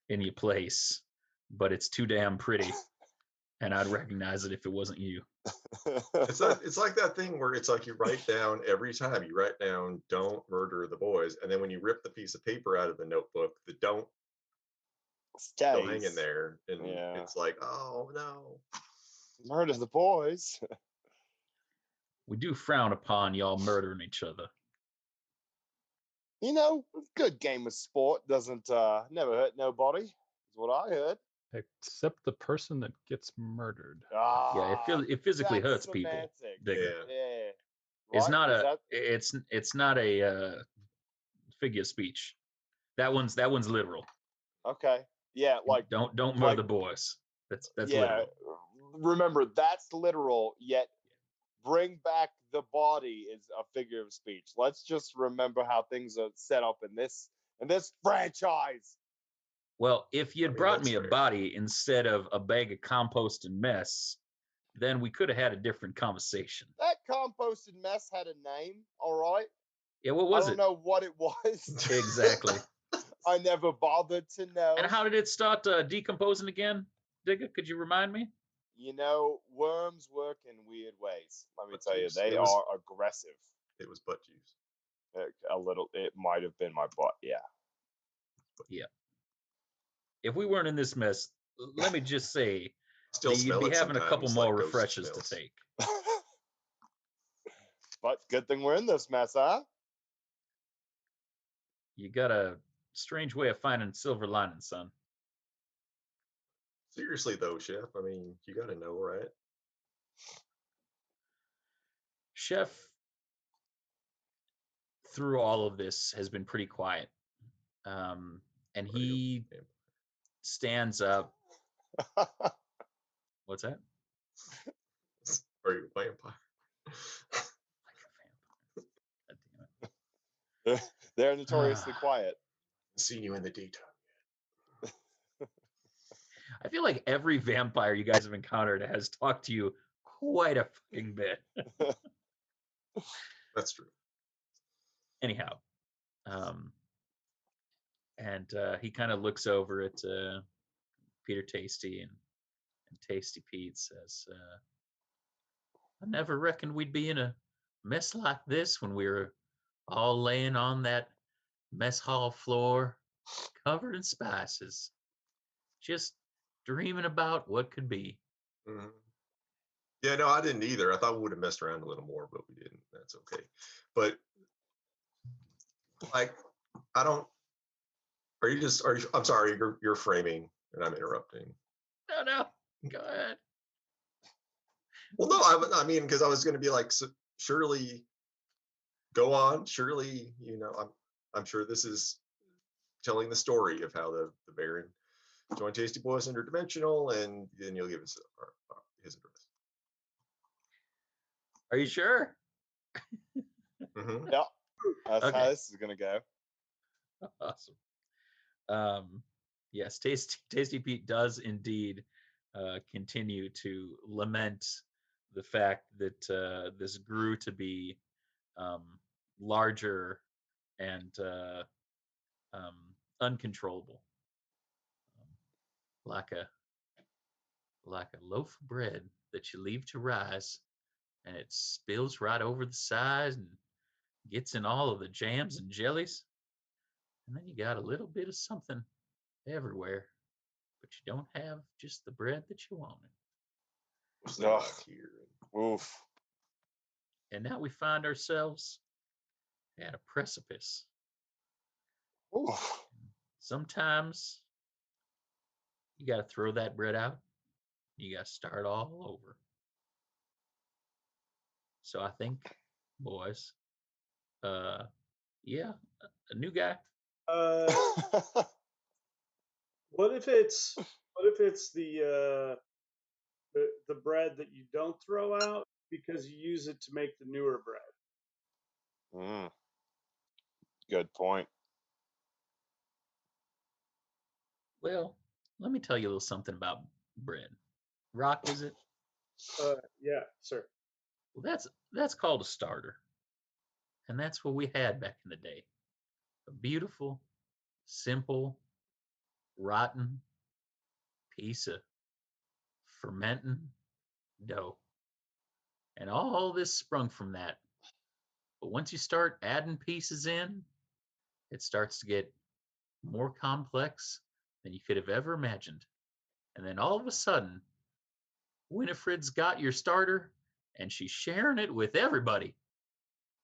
[SPEAKER 1] in your place, but it's too damn pretty. and I'd recognize it if it wasn't you.
[SPEAKER 2] It's like that thing where it's like you write down every time you write down "don't murder the boys," and then when you rip the piece of paper out of the notebook, the "don't" still hanging there, and it's like, oh no,
[SPEAKER 4] murder the boys.
[SPEAKER 1] We do frown upon y'all murdering each other.
[SPEAKER 4] You know, good game of sport doesn't never hurt nobody. Is what I heard.
[SPEAKER 3] Except the person that gets murdered.
[SPEAKER 1] Yeah, it physically hurts people. Digger.
[SPEAKER 4] Yeah.
[SPEAKER 1] It's not it's not a figure of speech. That one's literal.
[SPEAKER 4] Okay. Yeah, like
[SPEAKER 1] don't murder the boys. That's literal.
[SPEAKER 4] Remember, that's literal, yet bring back the body is a figure of speech. Let's just remember how things are set up in this franchise.
[SPEAKER 1] Well, if you'd brought me a body instead of a bag of compost and mess, then we could have had a different conversation.
[SPEAKER 4] That composted mess had a name, all right?
[SPEAKER 1] Yeah, what was it?
[SPEAKER 4] I don't know what it was.
[SPEAKER 1] Exactly.
[SPEAKER 4] I never bothered to know.
[SPEAKER 1] And how did it start decomposing again, Digger? Could you remind me?
[SPEAKER 4] You know, worms work in weird ways. Let me tell you, they are aggressive.
[SPEAKER 2] It was butt juice.
[SPEAKER 4] A little. It might have been my butt. Yeah.
[SPEAKER 1] Yeah. If we weren't in this mess, let me just say, you'd be having a couple more refreshers to take.
[SPEAKER 4] But good thing we're in this mess, huh?
[SPEAKER 1] You got a strange way of finding silver lining, son.
[SPEAKER 2] Seriously though, Chef, I mean, you got to know, right?
[SPEAKER 1] Chef, through all of this, has been pretty quiet. And he stands up. What's that?
[SPEAKER 2] Are you a vampire?
[SPEAKER 1] Like a vampire. God damn it.
[SPEAKER 4] They're notoriously quiet.
[SPEAKER 2] Seen you in the daytime.
[SPEAKER 1] I feel like every vampire you guys have encountered has talked to you quite a fucking bit.
[SPEAKER 2] That's true.
[SPEAKER 1] Anyhow, and he kind of looks over at Peter Tasty, and Tasty Pete says, I never reckoned we'd be in a mess like this when we were all laying on that mess hall floor covered in spices, just dreaming about what could be.
[SPEAKER 2] Mm-hmm. Yeah, no, I didn't either. I thought we would have messed around a little more, but we didn't. That's okay. But like, I don't. Are you? I'm sorry. You're framing, and I'm interrupting.
[SPEAKER 1] No, go ahead.
[SPEAKER 2] Well, no, I mean, because I was going to be like, so surely, go on. Surely, you know, I'm sure this is telling the story of how the Baron joined Tasty Boyz Interdimensional, and then you'll give us his address.
[SPEAKER 1] Are you sure?
[SPEAKER 2] Mm-hmm.
[SPEAKER 4] Yeah, that's how this is gonna go.
[SPEAKER 1] Awesome. Yes, Tasty Pete does indeed continue to lament the fact that this grew to be larger and uncontrollable, like a loaf of bread that you leave to rise, and it spills right over the sides and gets in all of the jams and jellies, and then you got a little bit of something everywhere, but you don't have just the bread that you wanted.
[SPEAKER 4] Oof.
[SPEAKER 1] And now we find ourselves at a precipice.
[SPEAKER 4] Oof.
[SPEAKER 1] Sometimes you got to throw that bread out. You got to start all over. So I think, boys, yeah, a new guy.
[SPEAKER 5] What if it's the bread that you don't throw out because you use it to make the newer bread?
[SPEAKER 4] Good point.
[SPEAKER 1] Well, let me tell you a little something about bread. Rock, is it?
[SPEAKER 5] Yeah, sir.
[SPEAKER 1] Well, that's called a starter. And that's what we had back in the day. A beautiful, simple, rotten piece of fermenting dough. And all this sprung from that. But once you start adding pieces in, it starts to get more complex than you could have ever imagined. And then all of a sudden, Winifred's got your starter and she's sharing it with everybody.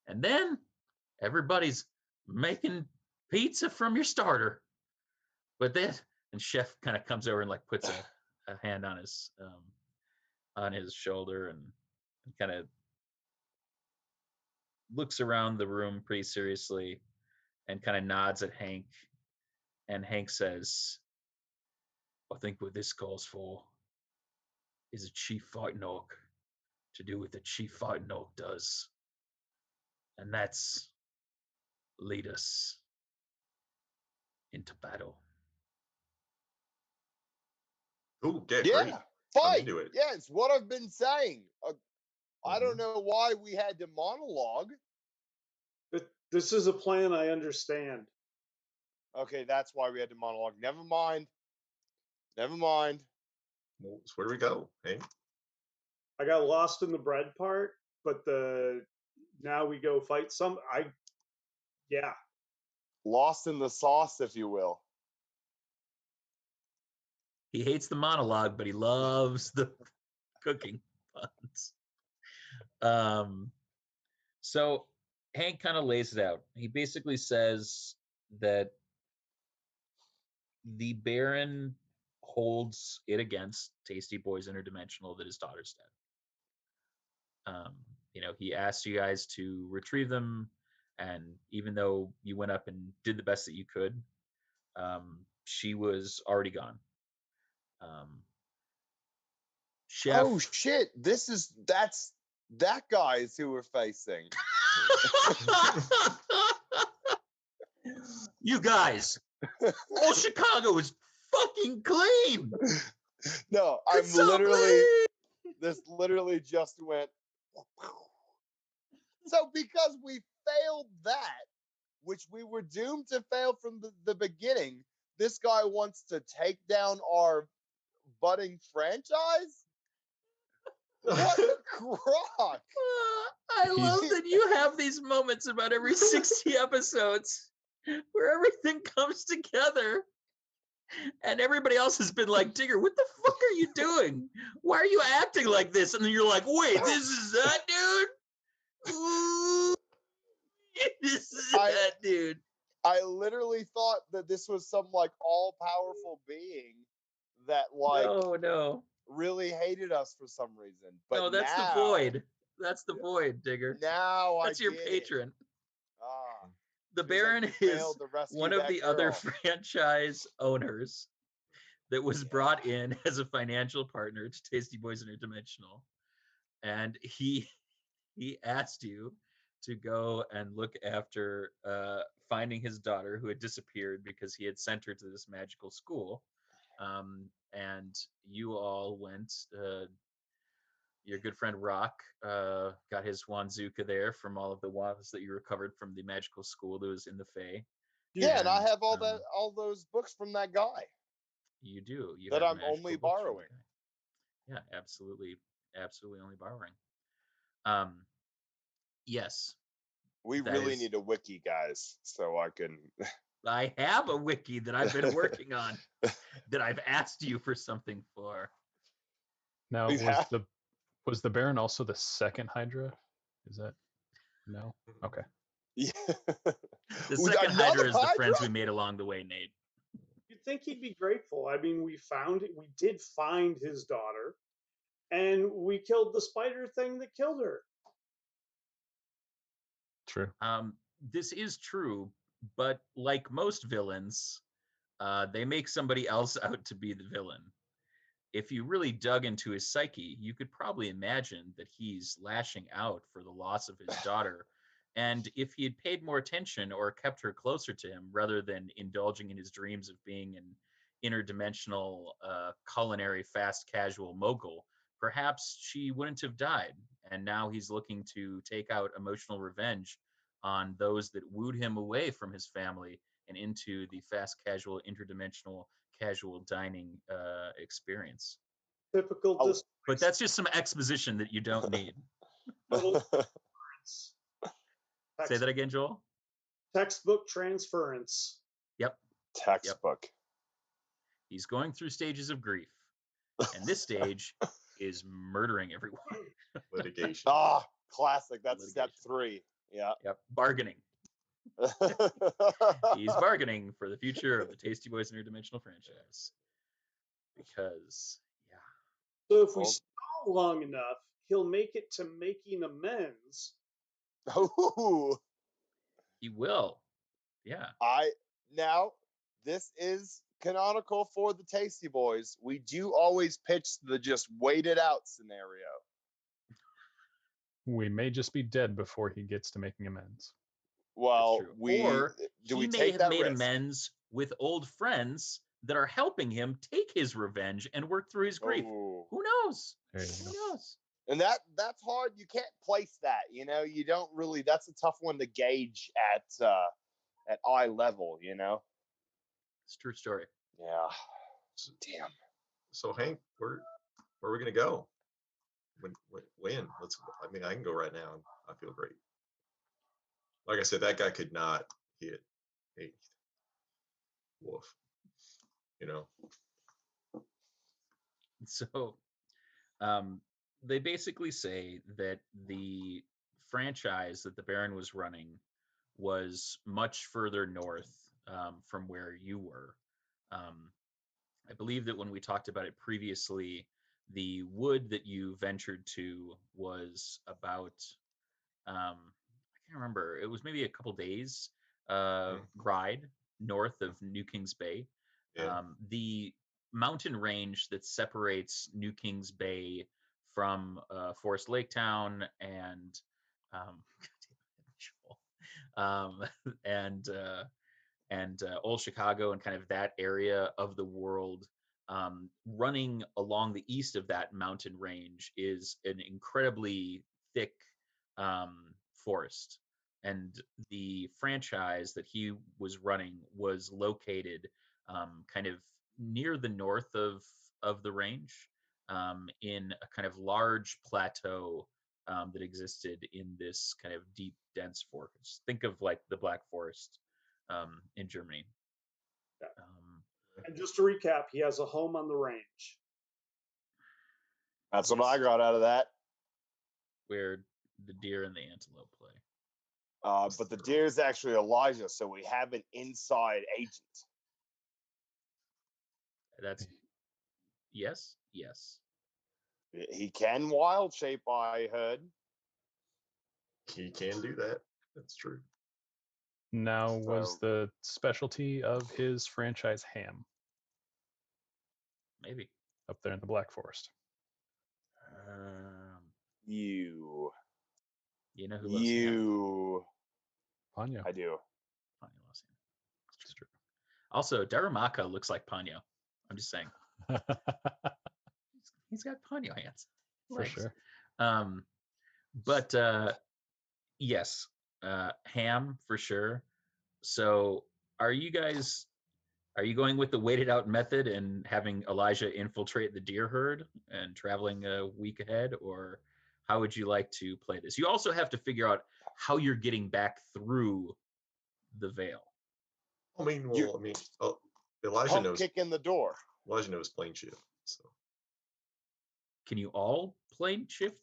[SPEAKER 1] And then everybody's making pizza from your starter. But then, and Chef kind of comes over and like puts a hand on his shoulder and kind of looks around the room pretty seriously and kind of nods at Hank. And Hank says, I think what this calls for is a chief fighting orc to do what the chief fighting orc does. And that's lead us into battle.
[SPEAKER 2] Ooh, great.
[SPEAKER 4] Yeah,
[SPEAKER 2] I'm
[SPEAKER 4] fight.
[SPEAKER 2] into it.
[SPEAKER 4] Yeah, it's what I've been saying. I don't
[SPEAKER 2] Mhm.
[SPEAKER 4] know why we had to monologue.
[SPEAKER 5] This is a plan I understand.
[SPEAKER 4] Okay, that's why we had to monologue. Never mind.
[SPEAKER 2] Well, so where do we go? Hey,
[SPEAKER 5] I got lost in the bread part, but now we go fight some. Yeah.
[SPEAKER 4] Lost in the sauce, if you will.
[SPEAKER 1] He hates the monologue, but he loves the cooking puns. So Hank kind of lays it out. He basically says that the Baron holds it against Tasty Boyz Interdimensional that his daughter's dead. He asked you guys to retrieve them, and even though you went up and did the best that you could, she was already gone. Chef.
[SPEAKER 4] Oh shit! That guy is who we're facing.
[SPEAKER 1] You guys, all Chicago is fucking clean.
[SPEAKER 4] No,
[SPEAKER 1] It's so clean.
[SPEAKER 4] This literally just went. So because we failed that, which we were doomed to fail from the beginning, this guy wants to take down our budding franchise? What a crock!
[SPEAKER 1] I love that you have these moments about every 60 episodes where everything comes together and everybody else has been like, Digger, what the fuck are you doing? Why are you acting like this? And then you're like, wait, this is that dude? Ooh, this is that dude.
[SPEAKER 4] I literally thought that this was some like all-powerful being that like
[SPEAKER 1] no
[SPEAKER 4] really hated us for some reason. But
[SPEAKER 1] no, that's the void. That's the void, Digger.
[SPEAKER 4] Now
[SPEAKER 1] that's your patron. The
[SPEAKER 4] feels like
[SPEAKER 1] Baron
[SPEAKER 4] we
[SPEAKER 1] is
[SPEAKER 4] failed to rescue
[SPEAKER 1] one of
[SPEAKER 4] that
[SPEAKER 1] the
[SPEAKER 4] girl.
[SPEAKER 1] other franchise owners that was brought in as a financial partner to Tasty Boyz Interdimensional, and he asked you to go and look after finding his daughter who had disappeared because he had sent her to this magical school, and you all went. Your good friend Rock got his Wanzuka there from all of the wands that you recovered from the magical school that was in the Fae.
[SPEAKER 4] Yeah, and I have all those books from that guy.
[SPEAKER 1] You do. You
[SPEAKER 4] that
[SPEAKER 1] have
[SPEAKER 4] I'm only
[SPEAKER 1] magical books from
[SPEAKER 4] borrowing.
[SPEAKER 1] the guy. Yeah, absolutely only borrowing. Yes.
[SPEAKER 4] We really need a wiki, guys, so I can.
[SPEAKER 1] I have a wiki that I've been working on that I've asked you for something for.
[SPEAKER 3] Now, was the Baron also the second Hydra? Is that no? Okay.
[SPEAKER 4] Yeah.
[SPEAKER 1] The second Hydra is the friends we made along the way, Nate.
[SPEAKER 5] You'd think he'd be grateful. I mean, we did find his daughter, and we killed the spider thing that killed her.
[SPEAKER 3] True.
[SPEAKER 1] This is true, but like most villains, they make somebody else out to be the villain. If you really dug into his psyche, you could probably imagine that he's lashing out for the loss of his daughter. And if he had paid more attention or kept her closer to him rather than indulging in his dreams of being an interdimensional culinary fast casual mogul, perhaps she wouldn't have died. And now he's looking to take out emotional revenge on those that wooed him away from his family and into the fast casual interdimensional casual dining experience.
[SPEAKER 5] Typical
[SPEAKER 4] Oh.
[SPEAKER 5] disgrace.
[SPEAKER 1] But that's just some exposition that you don't need.
[SPEAKER 5] Total
[SPEAKER 1] Say that again, Joel.
[SPEAKER 5] Textbook transference.
[SPEAKER 1] Yep.
[SPEAKER 4] Textbook.
[SPEAKER 1] He's going through stages of grief. And this stage is murdering everyone.
[SPEAKER 2] Litigation.
[SPEAKER 4] Ah, classic. That's
[SPEAKER 1] Litigation.
[SPEAKER 4] step 3. Yeah.
[SPEAKER 1] Yep. Bargaining. He's bargaining for the future of the Tasty Boyz Interdimensional franchise. Because, yeah.
[SPEAKER 5] So if we stall long enough, he'll make it to making amends.
[SPEAKER 4] Ooh.
[SPEAKER 1] He will. Yeah.
[SPEAKER 4] Now, this is canonical for the Tasty Boyz. We do always pitch the just wait it out scenario.
[SPEAKER 3] We may just be dead before he gets to making amends.
[SPEAKER 4] Well,
[SPEAKER 1] Or
[SPEAKER 4] do
[SPEAKER 1] he
[SPEAKER 4] we
[SPEAKER 1] may
[SPEAKER 4] take
[SPEAKER 1] have
[SPEAKER 4] that
[SPEAKER 1] made
[SPEAKER 4] risk?
[SPEAKER 1] amends with old friends that are helping him take his revenge and work through his grief.
[SPEAKER 4] Ooh.
[SPEAKER 1] Who knows?
[SPEAKER 3] There you
[SPEAKER 1] Who
[SPEAKER 3] go.
[SPEAKER 1] knows?
[SPEAKER 4] And that's hard. You can't place that. You don't really. That's a tough one to gauge at eye level.
[SPEAKER 1] It's a true story.
[SPEAKER 4] Yeah. Damn.
[SPEAKER 2] So Hank, where are we gonna go? When? I can go right now. I feel great. Like I said, that guy could not hit 8th. Woof.
[SPEAKER 1] So, they basically say that the franchise that the Baron was running was much further north from where you were. I believe that when we talked about it previously, the wood that you ventured to was about, I can't remember, it was maybe a couple days ride north of New Kings Bay.
[SPEAKER 2] Yeah.
[SPEAKER 1] The mountain range that separates New Kings Bay from Forest Lake Town and and Old Chicago and kind of that area of the world, running along the east of that mountain range is an incredibly thick forest. And the franchise that he was running was located kind of near the north of the range, in a kind of large plateau that existed in this kind of deep, dense forest. Think of like the Black Forest in Germany.
[SPEAKER 5] Yeah. And just to recap, he has a home on the range.
[SPEAKER 4] That's what I got out of that.
[SPEAKER 1] Where the deer and the antelope play.
[SPEAKER 4] But the deer is actually Elijah, so we have an inside agent.
[SPEAKER 1] That's yes.
[SPEAKER 4] He can wild shape, I heard.
[SPEAKER 2] He can do that. That's true.
[SPEAKER 3] Now, was
[SPEAKER 4] So-
[SPEAKER 3] the specialty of his franchise ham
[SPEAKER 1] Maybe.
[SPEAKER 3] up there in the Black Forest?
[SPEAKER 4] You
[SPEAKER 1] know who loves him?
[SPEAKER 3] Ponyo.
[SPEAKER 4] I do.
[SPEAKER 1] Ponyo loves him. It's true. Also, Daramaka looks like Ponyo. I'm just saying. He's got Ponyo hands.
[SPEAKER 3] For sure.
[SPEAKER 1] But yes, ham for sure. So are you going with the waited out method and having Elijah infiltrate the deer herd and traveling a week ahead, or how would you like to play this? You also have to figure out how you're getting back through the veil.
[SPEAKER 2] Elijah
[SPEAKER 4] Pump
[SPEAKER 2] knows.
[SPEAKER 4] kick in the door.
[SPEAKER 2] Elijah knows plane shift. So
[SPEAKER 1] Can you all plane shift?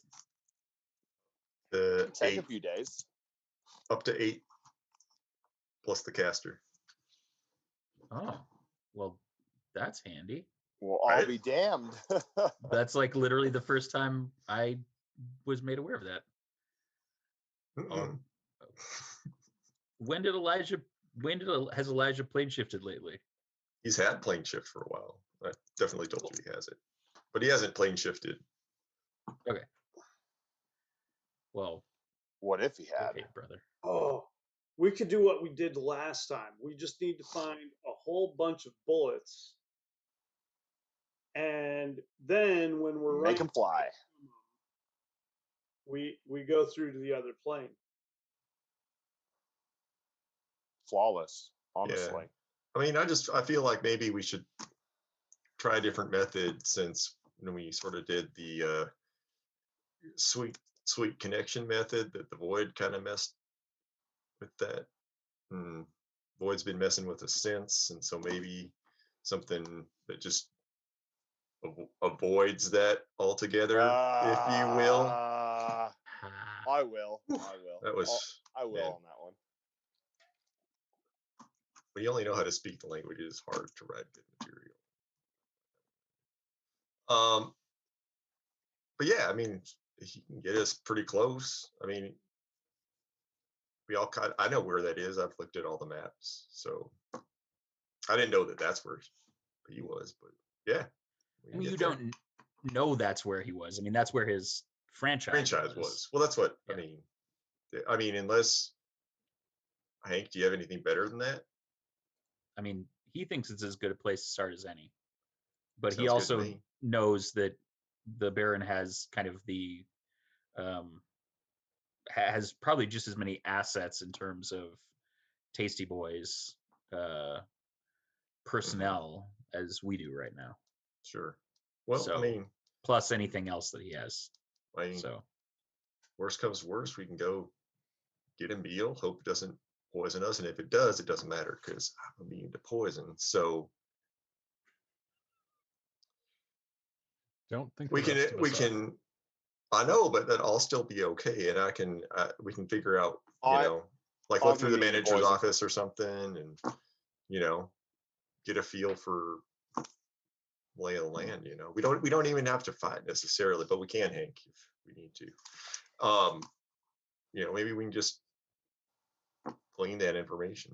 [SPEAKER 2] the
[SPEAKER 4] Take
[SPEAKER 2] 8,
[SPEAKER 4] a few days.
[SPEAKER 2] up to 8 plus the caster.
[SPEAKER 1] Oh, well, that's handy.
[SPEAKER 4] Well, I'll
[SPEAKER 2] Right?
[SPEAKER 4] be damned.
[SPEAKER 1] That's like literally the first time I was made aware of that.
[SPEAKER 2] Mm-mm.
[SPEAKER 1] Has Elijah plane shifted lately?
[SPEAKER 2] He's had plane shift for a while. I definitely told you he has it, but he hasn't plane shifted.
[SPEAKER 1] Okay. Well,
[SPEAKER 4] What if he had?
[SPEAKER 1] okay, brother.
[SPEAKER 5] Oh, we could do what we did last time. We just need to find a whole bunch of bullets. And then when we're
[SPEAKER 4] Make
[SPEAKER 5] running,
[SPEAKER 4] him fly.
[SPEAKER 5] we go through to the other plane.
[SPEAKER 4] Flawless, honestly.
[SPEAKER 2] I feel like maybe we should try a different method, since when we sort of did the sweet connection method, that the Void kind of messed with that. Void's been messing with us since, and so maybe something that just avoids that altogether, if you will.
[SPEAKER 4] I will.
[SPEAKER 2] That was.
[SPEAKER 4] I will
[SPEAKER 2] man.
[SPEAKER 4] on that one.
[SPEAKER 2] When you only know how to speak the language, it's hard to write good material. But yeah, I mean, he can get us pretty close. I mean, we all I know where that is. I've looked at all the maps, so I didn't know that that's where he was. But yeah,
[SPEAKER 1] I mean, you don't know that's where he was. I mean, that's where his franchise
[SPEAKER 2] was. Well, that's what
[SPEAKER 1] yeah.
[SPEAKER 2] I mean, unless Hank, do you have anything better than that?
[SPEAKER 1] I mean, he thinks it's as good a place to start as any, but
[SPEAKER 2] Sounds
[SPEAKER 1] he also
[SPEAKER 2] good to me.
[SPEAKER 1] knows that the Baron has kind of the has probably just as many assets in terms of Tasty Boyz personnel as we do right now.
[SPEAKER 2] Sure. Well,
[SPEAKER 1] so,
[SPEAKER 2] I mean,
[SPEAKER 1] plus anything else that he has.
[SPEAKER 2] I mean,
[SPEAKER 1] so
[SPEAKER 2] worst comes worst, we can go get him Beal. Hope it doesn't poison us, and if it does, it doesn't matter because I'm immune to poison. So
[SPEAKER 3] Don't think
[SPEAKER 2] we can. I know, but that I'll still be okay, and I can. We can figure out, like look through the manager's office or something, and get a feel for lay of the land. We don't even have to fight necessarily, but we can, Hank, if we need to. Maybe we can just glean that information.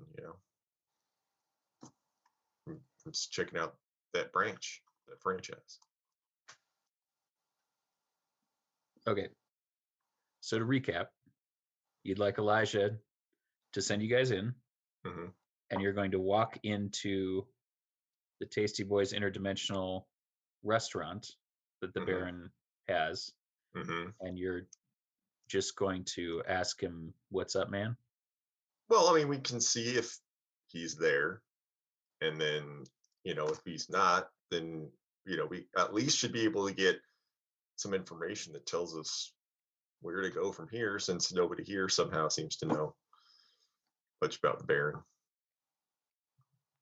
[SPEAKER 2] From just checking out that franchise.
[SPEAKER 1] Okay. So to recap, you'd like Elijah to send you guys in, and you're going to walk into the Tasty Boyz Interdimensional restaurant that the Baron has, and you're just going to ask him, "What's up, man?"
[SPEAKER 2] Well, I mean, we can see if he's there, and then if he's not, then we at least should be able to get some information that tells us where to go from here, since nobody here somehow seems to know much about the Baron.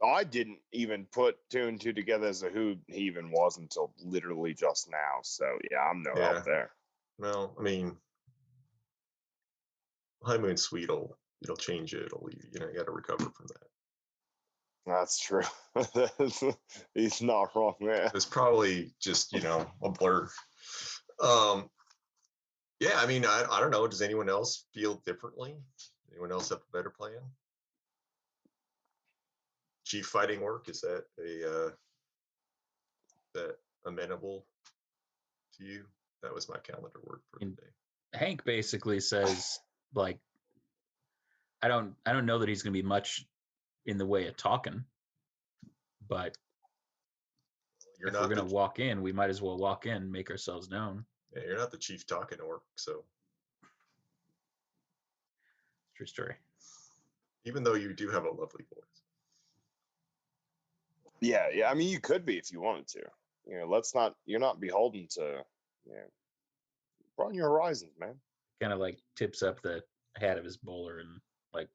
[SPEAKER 4] I didn't even put two and two together as to who he even was until literally just now. So yeah, I'm no help there.
[SPEAKER 2] Well, I mean, honeymoon suite it'll change it. It'll you got to recover from that.
[SPEAKER 4] That's true. He's not wrong there.
[SPEAKER 2] It's probably just a blur. Yeah, I mean, I don't know. Does anyone else feel differently? Anyone else have a better plan? Chief fighting work, is that that amenable to you? That was my calendar word for the day.
[SPEAKER 1] Hank basically says, like, I don't know that he's going to be much in the way of talking, but if we're going to walk in, we might as well walk in, make ourselves known.
[SPEAKER 2] Yeah, you're not the chief talking orc, so.
[SPEAKER 1] True story.
[SPEAKER 2] Even though you do have a lovely voice.
[SPEAKER 4] Yeah. I mean, you could be if you wanted to. You're not beholden to, broaden your horizons, man.
[SPEAKER 1] Kind of like tips up the hat of his bowler and like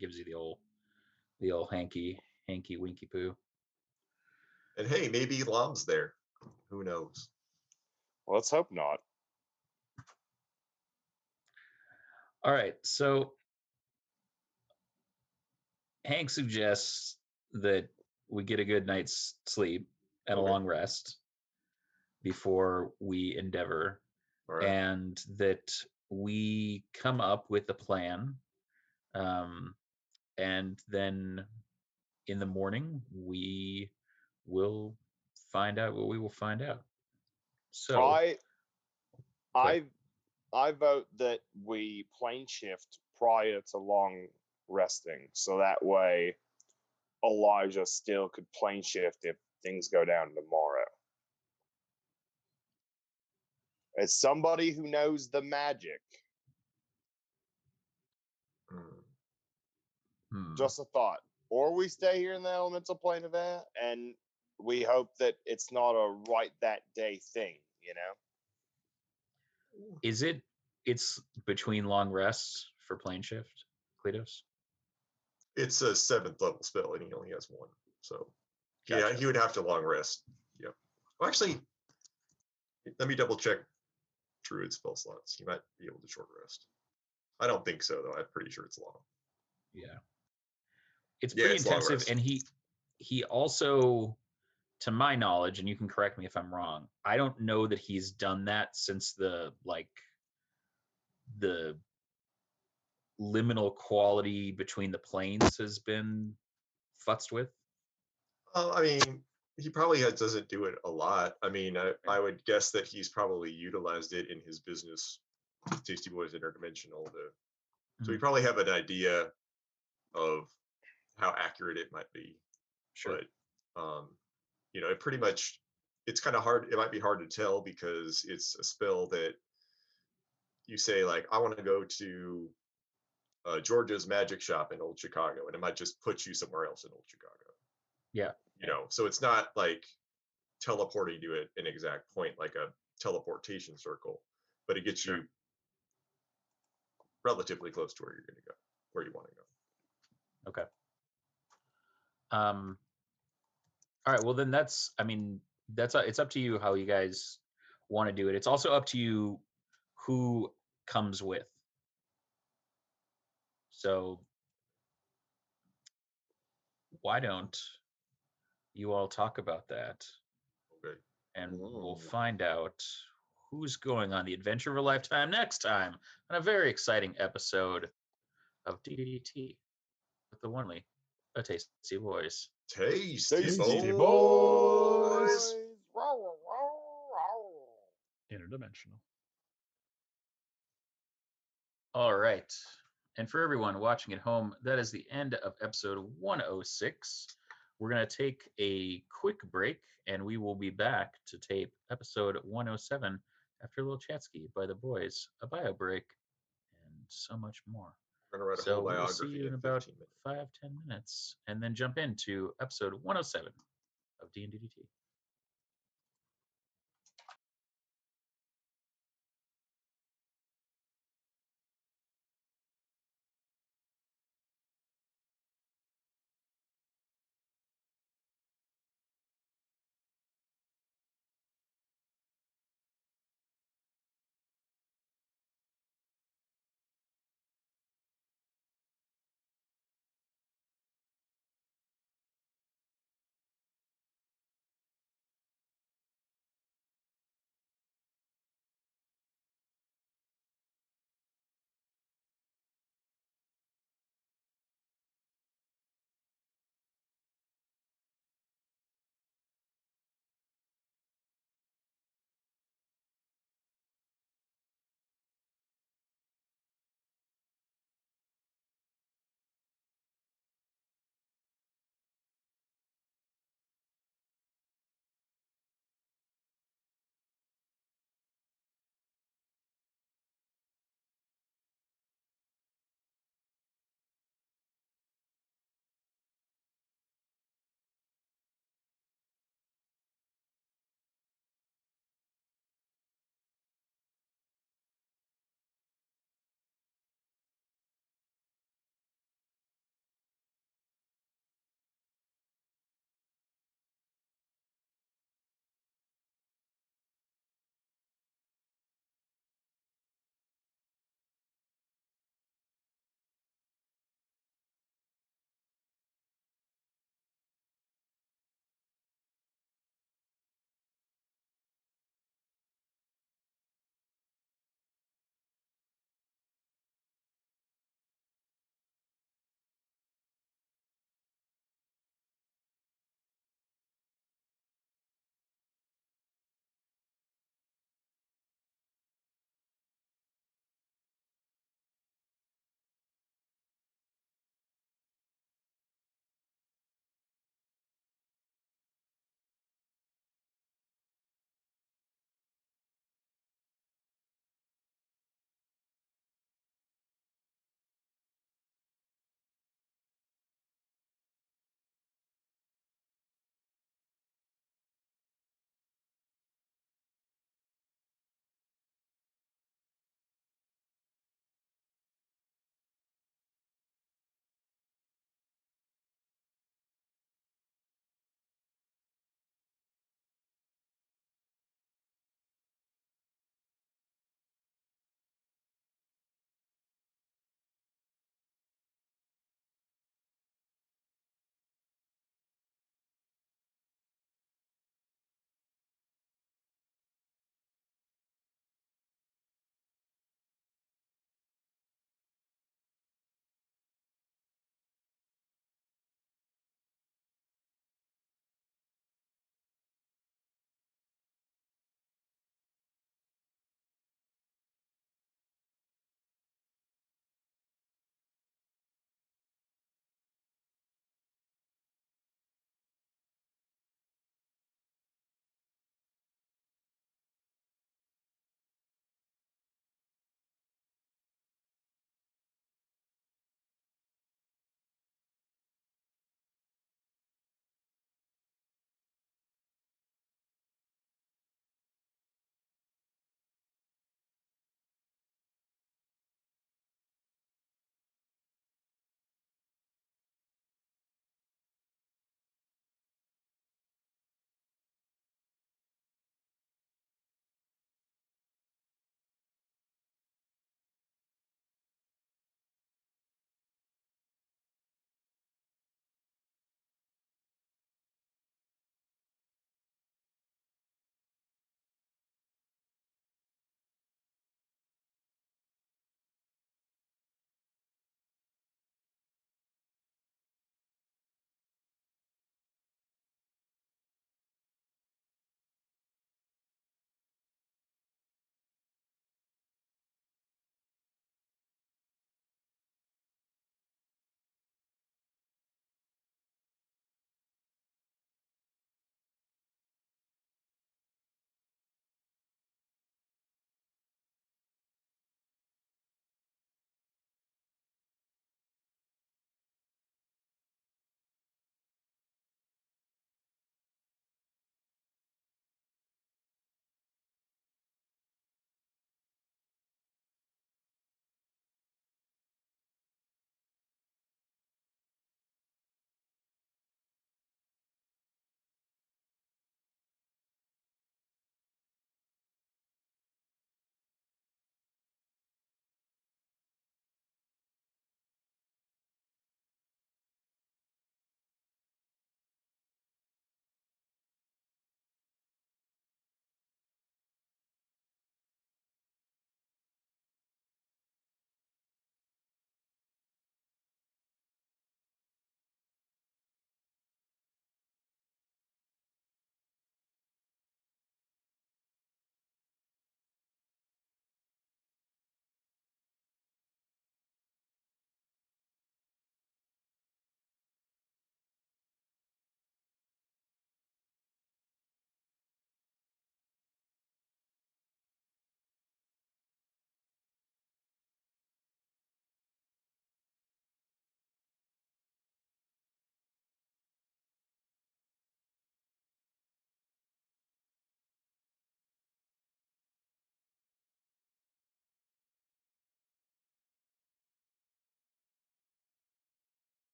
[SPEAKER 1] gives you the old hanky winky poo.
[SPEAKER 2] And hey, maybe Lom's there. Who knows?
[SPEAKER 4] Well, let's hope not.
[SPEAKER 1] All right, so Hank suggests that we get a good night's sleep and a long rest before we endeavor, and that we come up with a plan, and then in the morning we will find out what we will find out. So
[SPEAKER 4] I vote that we plane shift prior to long resting, so that way Elijah still could plane shift if things go down tomorrow. As somebody who knows the magic, just a thought. Or we stay here in the elemental plane of air and we hope that it's not a right that day thing, you know?
[SPEAKER 1] Is it? It's between long rests for plane shift, Kleatos?
[SPEAKER 2] It's a 7th level spell, and he only has 1. So, yeah,
[SPEAKER 1] Gotcha.
[SPEAKER 2] he would have to long rest. Yep. Well, actually, let me double check Druid spell slots. He might be able to short rest. I don't think so, though. I'm pretty sure it's long.
[SPEAKER 1] Yeah. It's
[SPEAKER 2] Yeah,
[SPEAKER 1] pretty
[SPEAKER 2] it's long
[SPEAKER 1] intensive,
[SPEAKER 2] rest.
[SPEAKER 1] and he also, to my knowledge, and you can correct me if I'm wrong, I don't know that he's done that since the liminal quality between the planes has been futzed with.
[SPEAKER 2] I mean, he probably doesn't do it a lot. I mean, I would guess that he's probably utilized it in his business, Tasty Boyz Interdimensional. So we probably have an idea of how accurate it might be.
[SPEAKER 1] Sure.
[SPEAKER 2] But, it pretty much, it's kind of hard. It might be hard to tell because it's a spell that you say, like, I want to go to Georgia's Magic Shop in Old Chicago, and it might just put you somewhere else in Old Chicago.
[SPEAKER 1] Yeah.
[SPEAKER 2] So it's not like teleporting to an exact point like a teleportation circle, but it gets you relatively close to where you're going to go, where you want to go.
[SPEAKER 1] Okay. All right. Well, then it's up to you how you guys want to do it. It's also up to you who comes with. So why don't you all talk about that?
[SPEAKER 2] Okay.
[SPEAKER 1] And we'll find out who's going on the adventure of a lifetime next time on a very exciting episode of D&DDT with the one only, a Tasty Boyz.
[SPEAKER 2] Tasty
[SPEAKER 3] Tasty
[SPEAKER 2] Boyz.
[SPEAKER 3] Interdimensional.
[SPEAKER 1] All right. And for everyone watching at home, that is the end of episode 106. We're going to take a quick break, and we will be back to tape episode 107 after a little chatski by the boys, a bio break, and so much more.
[SPEAKER 2] We're going to write a
[SPEAKER 1] So
[SPEAKER 2] whole
[SPEAKER 1] we'll
[SPEAKER 2] biography
[SPEAKER 1] see you in
[SPEAKER 2] in
[SPEAKER 1] about
[SPEAKER 2] 15 minutes.
[SPEAKER 1] 5-10 minutes, and then jump into episode 107 of D&DDT.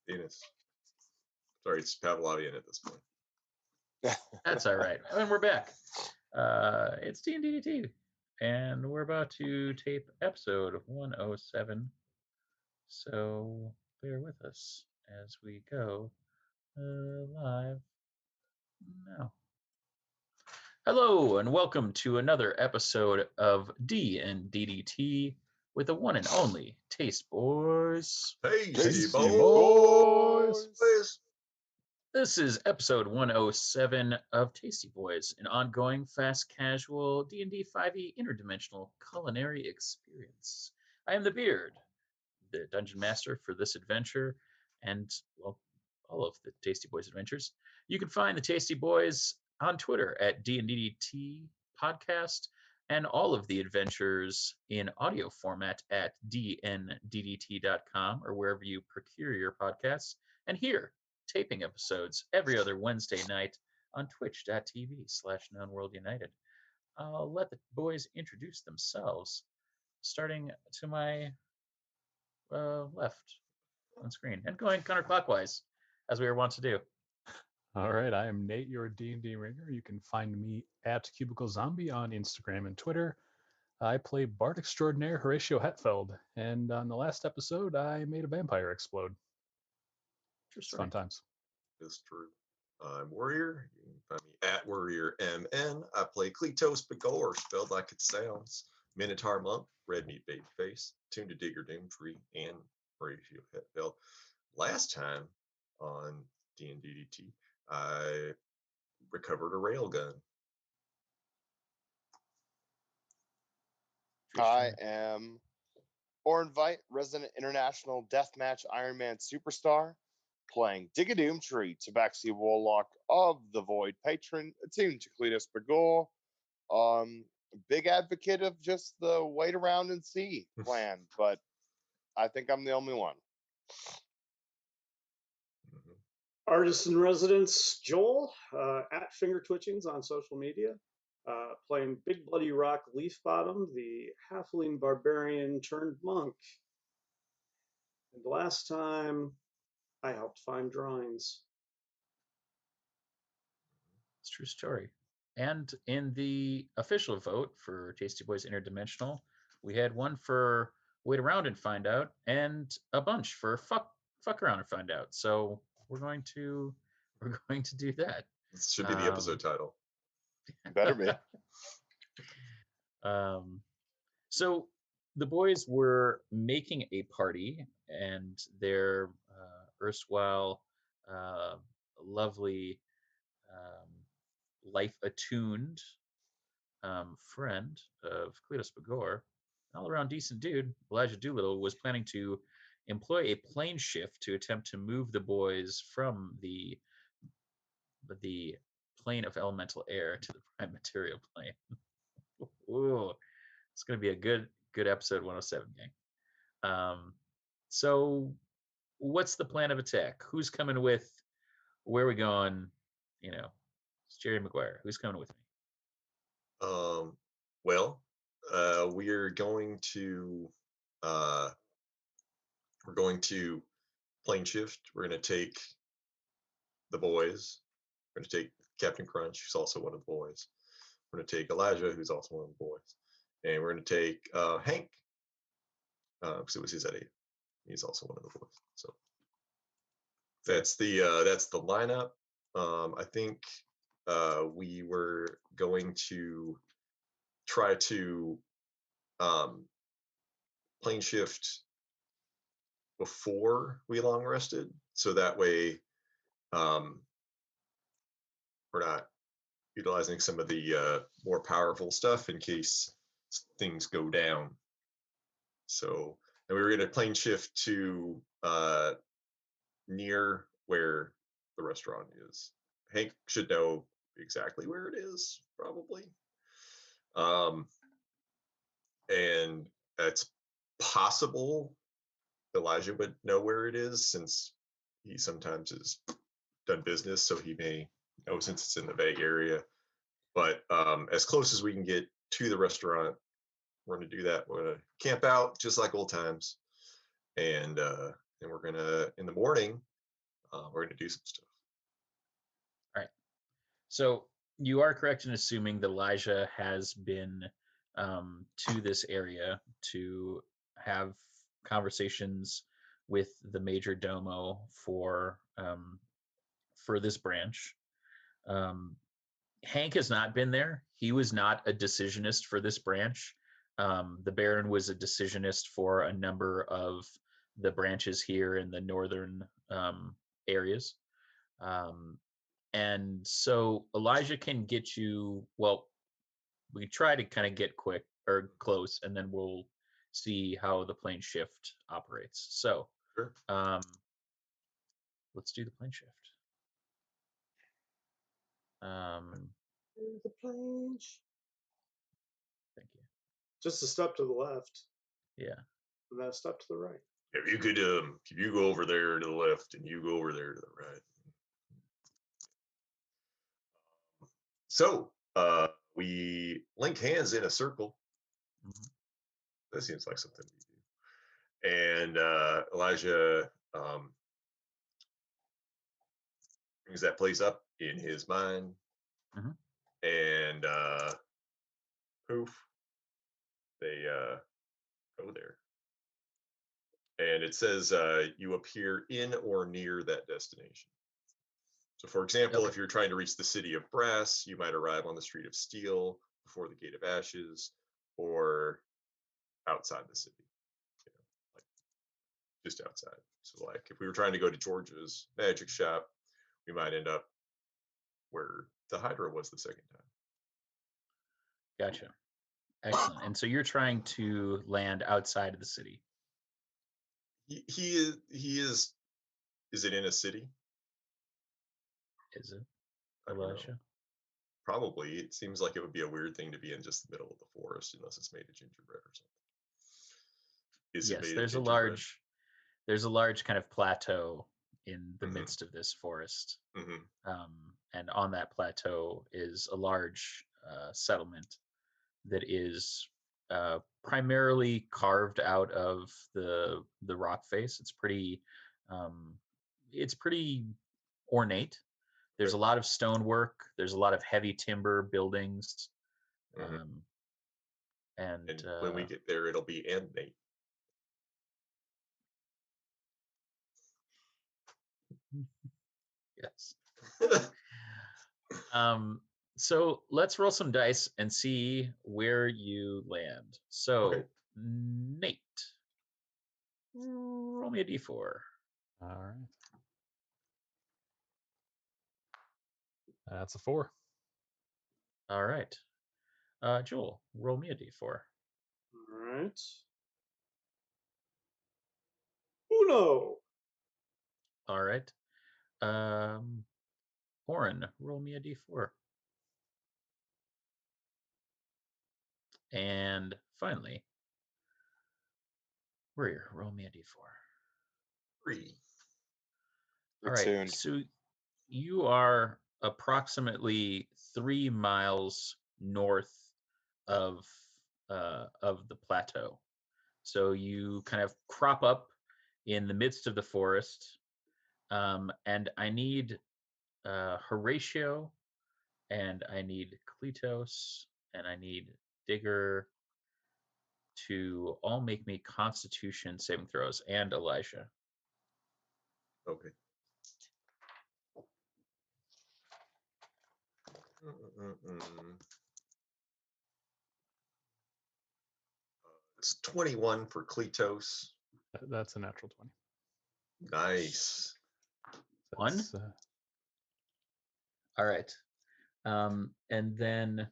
[SPEAKER 2] Dennis. Sorry, it's Pavlovian at this point.
[SPEAKER 1] That's all right. And we're back. It's D&DDT, and we're about to tape episode 107. So bear with us as we go live now. Hello, and welcome to another episode of D&DDT with the one and only Tasty Boyz.
[SPEAKER 2] Tasty Boyz.
[SPEAKER 1] This is episode 107 of Tasty Boyz, an ongoing, fast casual D&D 5e interdimensional culinary experience. I am the Beard, the dungeon master for this adventure, and, well, all of the Tasty Boyz adventures. You can find the Tasty Boyz on Twitter at D&DDT Podcast, and all of the adventures in audio format at dnddt.com or wherever you procure your podcasts. And here, taping episodes every other Wednesday night on twitch.tv/knownworldunited. I'll let the boys introduce themselves, starting to my left on screen and going counterclockwise, as we are wont to do.
[SPEAKER 3] All right, I am Nate, your D&D ringer. You can find me at Cubicle Zombie on Instagram and Twitter. I play Bard Extraordinaire Horatio Hetfeld, and on the last episode, I made a vampire explode. It's fun times.
[SPEAKER 2] It's true. I'm Warrior. You can find me at Warrior MN. I play Kleatos B'Goar, spelled like it sounds. Minotaur Monk, Red Meat Babyface, tuned to Digger Doomtree, and Horatio Hetfeld. Last time on D&DDT, I recovered a railgun.
[SPEAKER 4] I am Orenvite, resident international deathmatch Iron Man superstar, playing Digger Doomtree, Tabaxi Warlock of the Void patron, attuned to Kleatos B'Goar. Big advocate of just the wait around and see plan, but I think I'm the only one.
[SPEAKER 5] Artist in residence, Joel, at Finger Twitchings on social media, playing Big Bloody Rock Leafbottom, the halfling barbarian turned monk. And last time, I helped find drawings.
[SPEAKER 1] It's a true story. And in the official vote for Tasty Boyz Interdimensional, we had one for wait around and find out, and a bunch for fuck around and find out. So we're going to do that.
[SPEAKER 2] This should be the episode title.
[SPEAKER 4] Better be.
[SPEAKER 1] So the boys were making a party, and their erstwhile lovely life-attuned friend of Kleatos B'Goar, all-around decent dude, Elijah Doolittle, was planning to employ a plane shift to attempt to move the boys from the plane of elemental air to the prime material plane. Ooh, it's going to be a good episode 107, gang. So what's the plan of attack? Who's coming with? Where are we going? It's Jerry Maguire. Who's coming with me?
[SPEAKER 2] Well, we're going to plane shift. We're going to take the boys. We're going to take Captain Crunch, who's also one of the boys. We're going to take Elijah, who's also one of the boys, and we're going to take Hank, because it was his idea. He's also one of the boys. So that's the lineup. I think we were going to try to plane shift before we long rested, so that way we're not utilizing some of the more powerful stuff in case things go down. So, and we were going to plane shift to near where the restaurant is. Hank should know exactly where it is, probably. And it's possible Elijah would know where it is, since he sometimes has done business, so he may know since it's in the Bay Area. But as close as we can get to the restaurant, we're going to do that. We're going to camp out just like old times, and we're going to, in the morning, we're going to do some stuff.
[SPEAKER 1] All right. So you are correct in assuming that Elijah has been to this area to have conversations with the major domo for this branch. Hank has not been there. He was not a decisionist for this branch. The Baron was a decisionist for a number of the branches here in the northern areas. And so Elijah can get you, well, we try to kind of get quick or close, and then we'll see how the plane shift operates. So
[SPEAKER 2] Sure.
[SPEAKER 1] let's do the plane shift.
[SPEAKER 5] The plane.
[SPEAKER 1] Thank you.
[SPEAKER 5] Just a step to the left.
[SPEAKER 1] Yeah.
[SPEAKER 5] And then a step to the right.
[SPEAKER 2] If you could, if you go over there to the left and you go over there to the right. So we link hands in a circle.
[SPEAKER 1] Mhm.
[SPEAKER 2] That seems like something we do. And Elijah brings that place up in his mind.
[SPEAKER 1] Mhm.
[SPEAKER 2] And poof, they go there. And it says you appear in or near that destination. So, for example,
[SPEAKER 1] Okay.
[SPEAKER 2] if you're trying to reach the city of brass, you might arrive on the street of steel before the gate of ashes, or outside the city, like just outside. So, like if we were trying to go to George's magic shop, we might end up where the Hydra was the second time.
[SPEAKER 1] Gotcha. Excellent. And so you're trying to land outside of the city.
[SPEAKER 2] He is. Is it in a city?
[SPEAKER 1] Is it,
[SPEAKER 2] I don't know.
[SPEAKER 1] Elijah?
[SPEAKER 2] Probably. It seems like it would be a weird thing to be in just the middle of the forest unless it's made of gingerbread or something. Is it
[SPEAKER 1] Yes,
[SPEAKER 2] made
[SPEAKER 1] there's
[SPEAKER 2] of
[SPEAKER 1] a
[SPEAKER 2] gingerbread?
[SPEAKER 1] there's a large kind of plateau in the
[SPEAKER 2] Mhm.
[SPEAKER 1] midst of this forest.
[SPEAKER 2] Mm-hmm.
[SPEAKER 1] And on that plateau is a large settlement that is primarily carved out of the rock face. It's pretty ornate. There's a lot of stonework. There's a lot of heavy timber buildings.
[SPEAKER 2] Mhm.
[SPEAKER 1] And
[SPEAKER 2] And when we get there, it'll be Nate.
[SPEAKER 1] yes. So let's roll some dice and see where you land. So
[SPEAKER 2] Okay.
[SPEAKER 1] Nate, roll me a d4.
[SPEAKER 3] All right. That's a 4.
[SPEAKER 1] All right. Joel, roll me a d4.
[SPEAKER 5] All right. Uno.
[SPEAKER 1] All right. Oren, roll me a d4. And finally, Warrior, roll me a d4.
[SPEAKER 2] 3.
[SPEAKER 1] All right.
[SPEAKER 4] Attuned.
[SPEAKER 1] So you are approximately 3 miles north of the plateau. So you kind of crop up in the midst of the forest, and I need Horatio, and I need Kleatos, and I need Digger to all make me Constitution saving throws, and Elijah.
[SPEAKER 2] Okay. It's 21 for Kleatos.
[SPEAKER 3] That's a natural 20.
[SPEAKER 2] Nice.
[SPEAKER 1] One?
[SPEAKER 3] That's,
[SPEAKER 1] All right. And then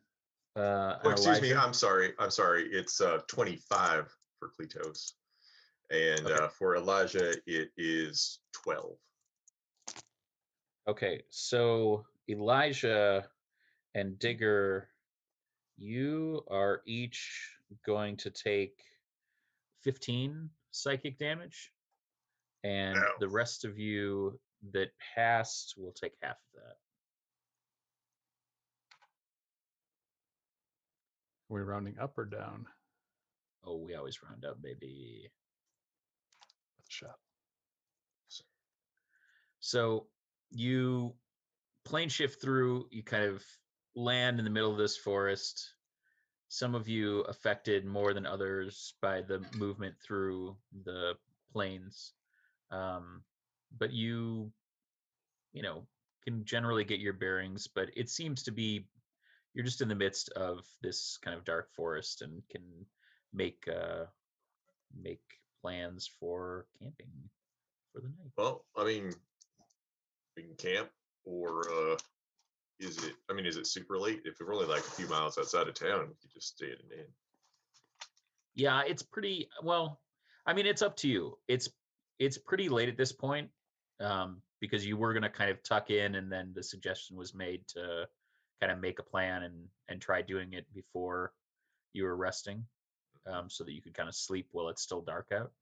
[SPEAKER 2] Oh,
[SPEAKER 1] and
[SPEAKER 2] excuse me.
[SPEAKER 1] Elijah.
[SPEAKER 2] I'm sorry. It's 25 for Kleatos. And
[SPEAKER 1] Okay.
[SPEAKER 2] for Elijah, it is 12.
[SPEAKER 1] Okay, so Elijah and Digger, you are each going to take 15 psychic damage, and
[SPEAKER 2] No.
[SPEAKER 1] the rest of you that passed will take half of that.
[SPEAKER 3] Are we rounding up or down?
[SPEAKER 1] Oh, we always round up, baby.
[SPEAKER 3] Shot.
[SPEAKER 1] So you plane shift through. You kind of land in the middle of this forest. Some of you affected more than others by the movement through the plains, but you can generally get your bearings. But it seems to be you're just in the midst of this kind of dark forest and can make make plans for camping for the night.
[SPEAKER 2] Well, I mean, we can camp, or is it super late? If we're only like a few miles outside of town, we could just stay at an inn.
[SPEAKER 1] Yeah, it's pretty well. I mean, it's up to you. It's pretty late at this point, because you were gonna kind of tuck in, and then the suggestion was made to kind of make a plan and try doing it before you were resting, so that you could kind of sleep while it's still dark out.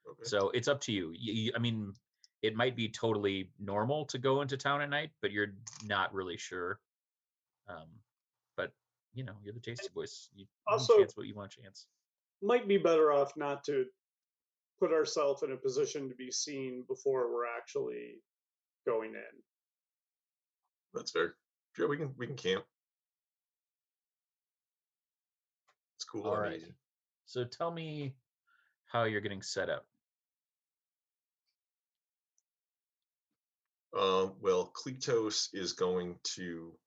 [SPEAKER 2] Okay.
[SPEAKER 1] So it's up to you. I mean, it might be totally normal to go into town at night, but you're not really sure. But you're the Tasty Boys. You
[SPEAKER 5] Also,
[SPEAKER 1] chance what you want to chance.
[SPEAKER 5] might be better off not to put ourselves in a position to be seen before we're actually going in.
[SPEAKER 2] That's fair. Sure, we can camp. It's cool.
[SPEAKER 1] All
[SPEAKER 2] and
[SPEAKER 1] right.
[SPEAKER 2] easy.
[SPEAKER 1] So tell me how you're getting set up.
[SPEAKER 2] Well, Kleatos is going to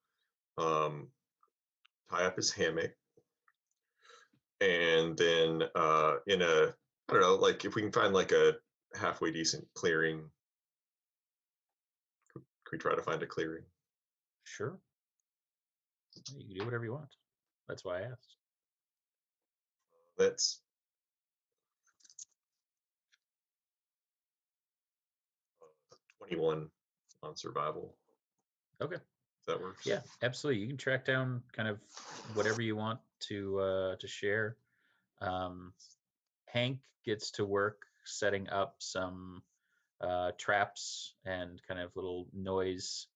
[SPEAKER 2] tie up his hammock, and then in a, I don't know, like if we can find like a halfway decent clearing, can we try to find a clearing?
[SPEAKER 1] Sure. You can do whatever you want. That's why I asked.
[SPEAKER 2] That's 21 on survival.
[SPEAKER 1] Okay.
[SPEAKER 2] That works.
[SPEAKER 1] Yeah, absolutely. You can track down kind of whatever you want to share. Hank gets to work setting up some traps and kind of little noise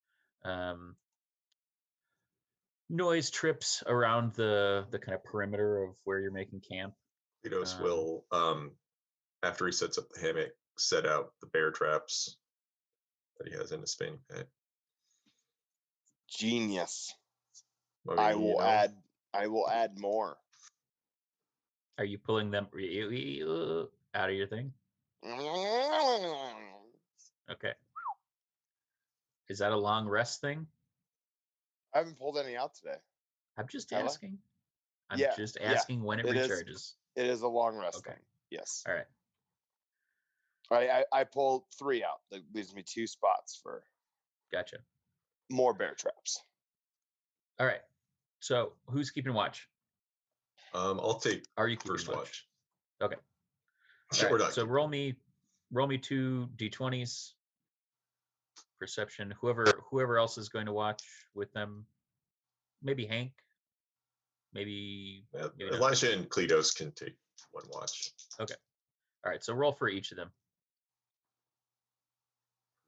[SPEAKER 1] trips around the kind of perimeter of where you're making camp.
[SPEAKER 2] Kleatos will, after he sets up the hammock, set out the bear traps that he has in his fanny pack.
[SPEAKER 4] Genius.
[SPEAKER 2] I mean,
[SPEAKER 4] I will add more.
[SPEAKER 1] Are you pulling them out of your thing? Okay. Is that a long rest thing?
[SPEAKER 4] I haven't pulled any out today.
[SPEAKER 1] I'm just
[SPEAKER 4] Have I?
[SPEAKER 1] asking. I'm
[SPEAKER 4] Yeah,
[SPEAKER 1] just asking when it recharges.
[SPEAKER 4] It is a long rest
[SPEAKER 1] Okay.
[SPEAKER 4] thing. Yes.
[SPEAKER 1] All right.
[SPEAKER 4] I pulled 3 out. That leaves me 2 spots for
[SPEAKER 1] Gotcha.
[SPEAKER 4] more bear traps.
[SPEAKER 1] All right. So who's keeping watch?
[SPEAKER 2] I'll take
[SPEAKER 1] Are you keeping
[SPEAKER 2] first watch.
[SPEAKER 1] Okay.
[SPEAKER 2] Sure,
[SPEAKER 1] All right. So roll me 2 d20s. Perception. Whoever else is going to watch with them. Maybe Hank. Maybe
[SPEAKER 2] Elijah and Kleatos can take 1 watch.
[SPEAKER 1] Okay. All right. So roll for each of them.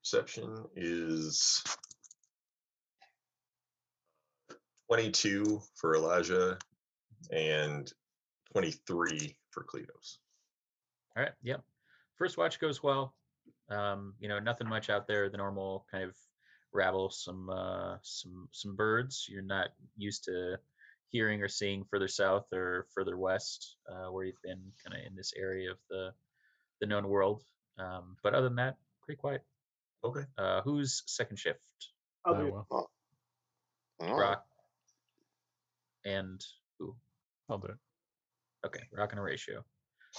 [SPEAKER 2] Perception is 22 for Elijah and 23 for Kleatos.
[SPEAKER 1] All right. Yep. First watch goes well. Nothing much out there. The normal kind of rabble, some birds. You're not used to hearing or seeing further south or further west, where you've been kind of in this area of the known world. But other than that, pretty quiet.
[SPEAKER 2] Okay.
[SPEAKER 1] Who's second shift?
[SPEAKER 5] I'll
[SPEAKER 3] I
[SPEAKER 5] do
[SPEAKER 3] will.
[SPEAKER 1] Rock and who?
[SPEAKER 3] I'll do it.
[SPEAKER 1] Okay, Rock and Horatio.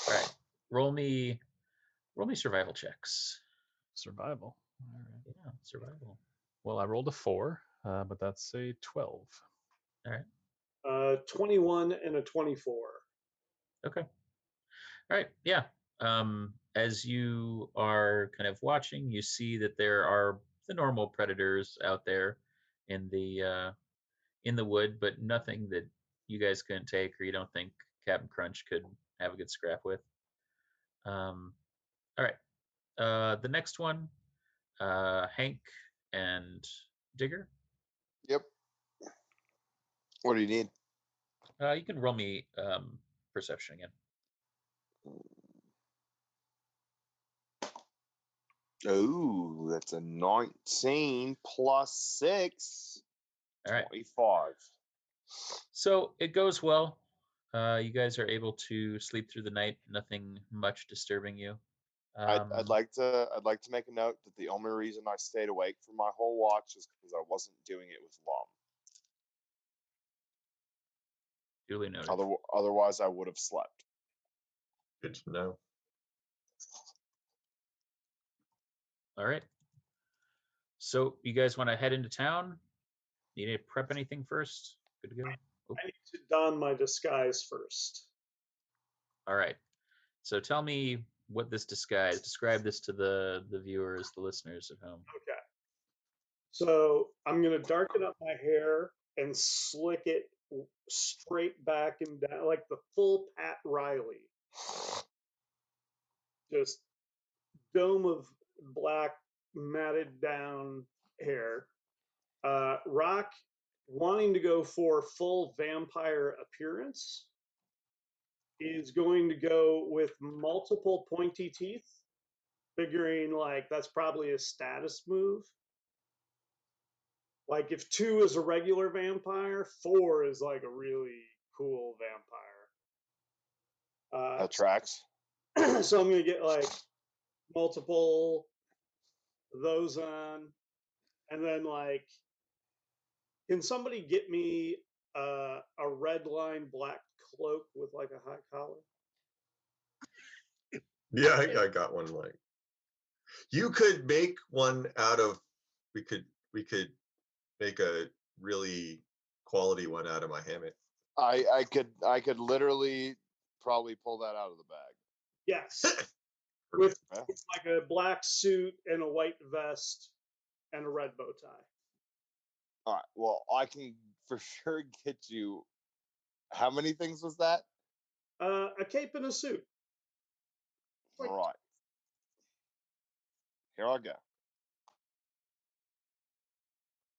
[SPEAKER 1] All right. Roll me survival checks.
[SPEAKER 3] Survival. All right.
[SPEAKER 1] Yeah, survival.
[SPEAKER 3] Well, I rolled a 4, but that's a 12.
[SPEAKER 1] All right.
[SPEAKER 5] 21 and a 24.
[SPEAKER 1] Okay. All right. Yeah. As you are kind of watching, you see that there are the normal predators out there in the wood, but nothing that you guys couldn't take or you don't think Captain Crunch could have a good scrap with. All right. The next one, Hank and Digger.
[SPEAKER 4] Yep. What do you need?
[SPEAKER 1] You can roll me perception again.
[SPEAKER 4] Ooh, that's a 19 plus 6.
[SPEAKER 1] All right.
[SPEAKER 4] 25.
[SPEAKER 1] So it goes well. You guys are able to sleep through the night. Nothing much disturbing you.
[SPEAKER 4] I'd like to make a note that the only reason I stayed awake for my whole watch is because I wasn't doing it with Lum.
[SPEAKER 1] Duly noted.
[SPEAKER 4] Otherwise, I would have slept.
[SPEAKER 2] Good to know.
[SPEAKER 1] All right. So you guys want to head into town? Need to prep anything first? Good to go.
[SPEAKER 5] I need to don my disguise first.
[SPEAKER 1] All right. So tell me what this disguise. Describe this to the viewers, the listeners at home.
[SPEAKER 5] Okay. So I'm going to darken up my hair and slick it straight back and down, like the full Pat Riley. Just dome of black matted down hair. Rock wanting to go for full vampire appearance is going to go with multiple pointy teeth, figuring like that's probably a status move. Like if 2 is a regular vampire, 4 is like a really cool vampire.
[SPEAKER 4] That tracks.
[SPEAKER 5] So I'm gonna get like multiple of those on, and then like, can somebody get me a red line black cloak with like a high collar?
[SPEAKER 2] Yeah, I got one. Like, you could make one out of. We could make a really quality one out of my hammock.
[SPEAKER 4] I could literally probably pull that out of the bag.
[SPEAKER 5] Yes. with like a black suit and a white vest and a red bow tie.
[SPEAKER 4] All right. Well, I can for sure get you. How many things was that?
[SPEAKER 5] A cape and a suit.
[SPEAKER 4] All right. Here I go.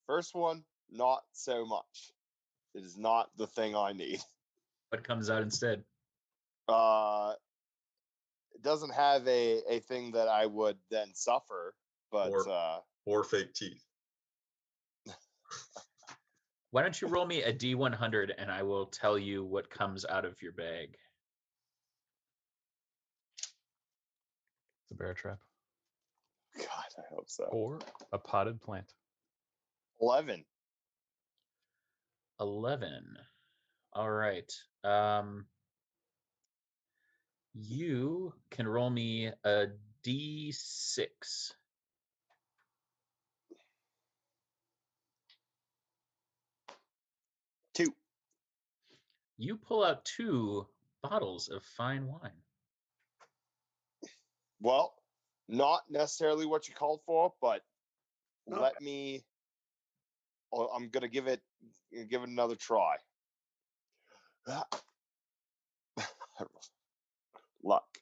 [SPEAKER 4] First one, not so much. It is not the thing I need.
[SPEAKER 1] What comes out instead?
[SPEAKER 4] It doesn't have a thing that I would then suffer, but
[SPEAKER 2] or fake teeth.
[SPEAKER 1] Why don't you roll me a D100 and I will tell you what comes out of your bag.
[SPEAKER 3] It's a bear trap.
[SPEAKER 4] God, I hope so.
[SPEAKER 3] Or a potted plant.
[SPEAKER 4] 11.
[SPEAKER 1] 11. All right. You can roll me a D6.
[SPEAKER 4] 2.
[SPEAKER 1] You pull out 2 bottles of fine wine.
[SPEAKER 4] Well, not necessarily what you called for, but
[SPEAKER 5] Okay.
[SPEAKER 4] let me. I'm gonna give it another try. Luck.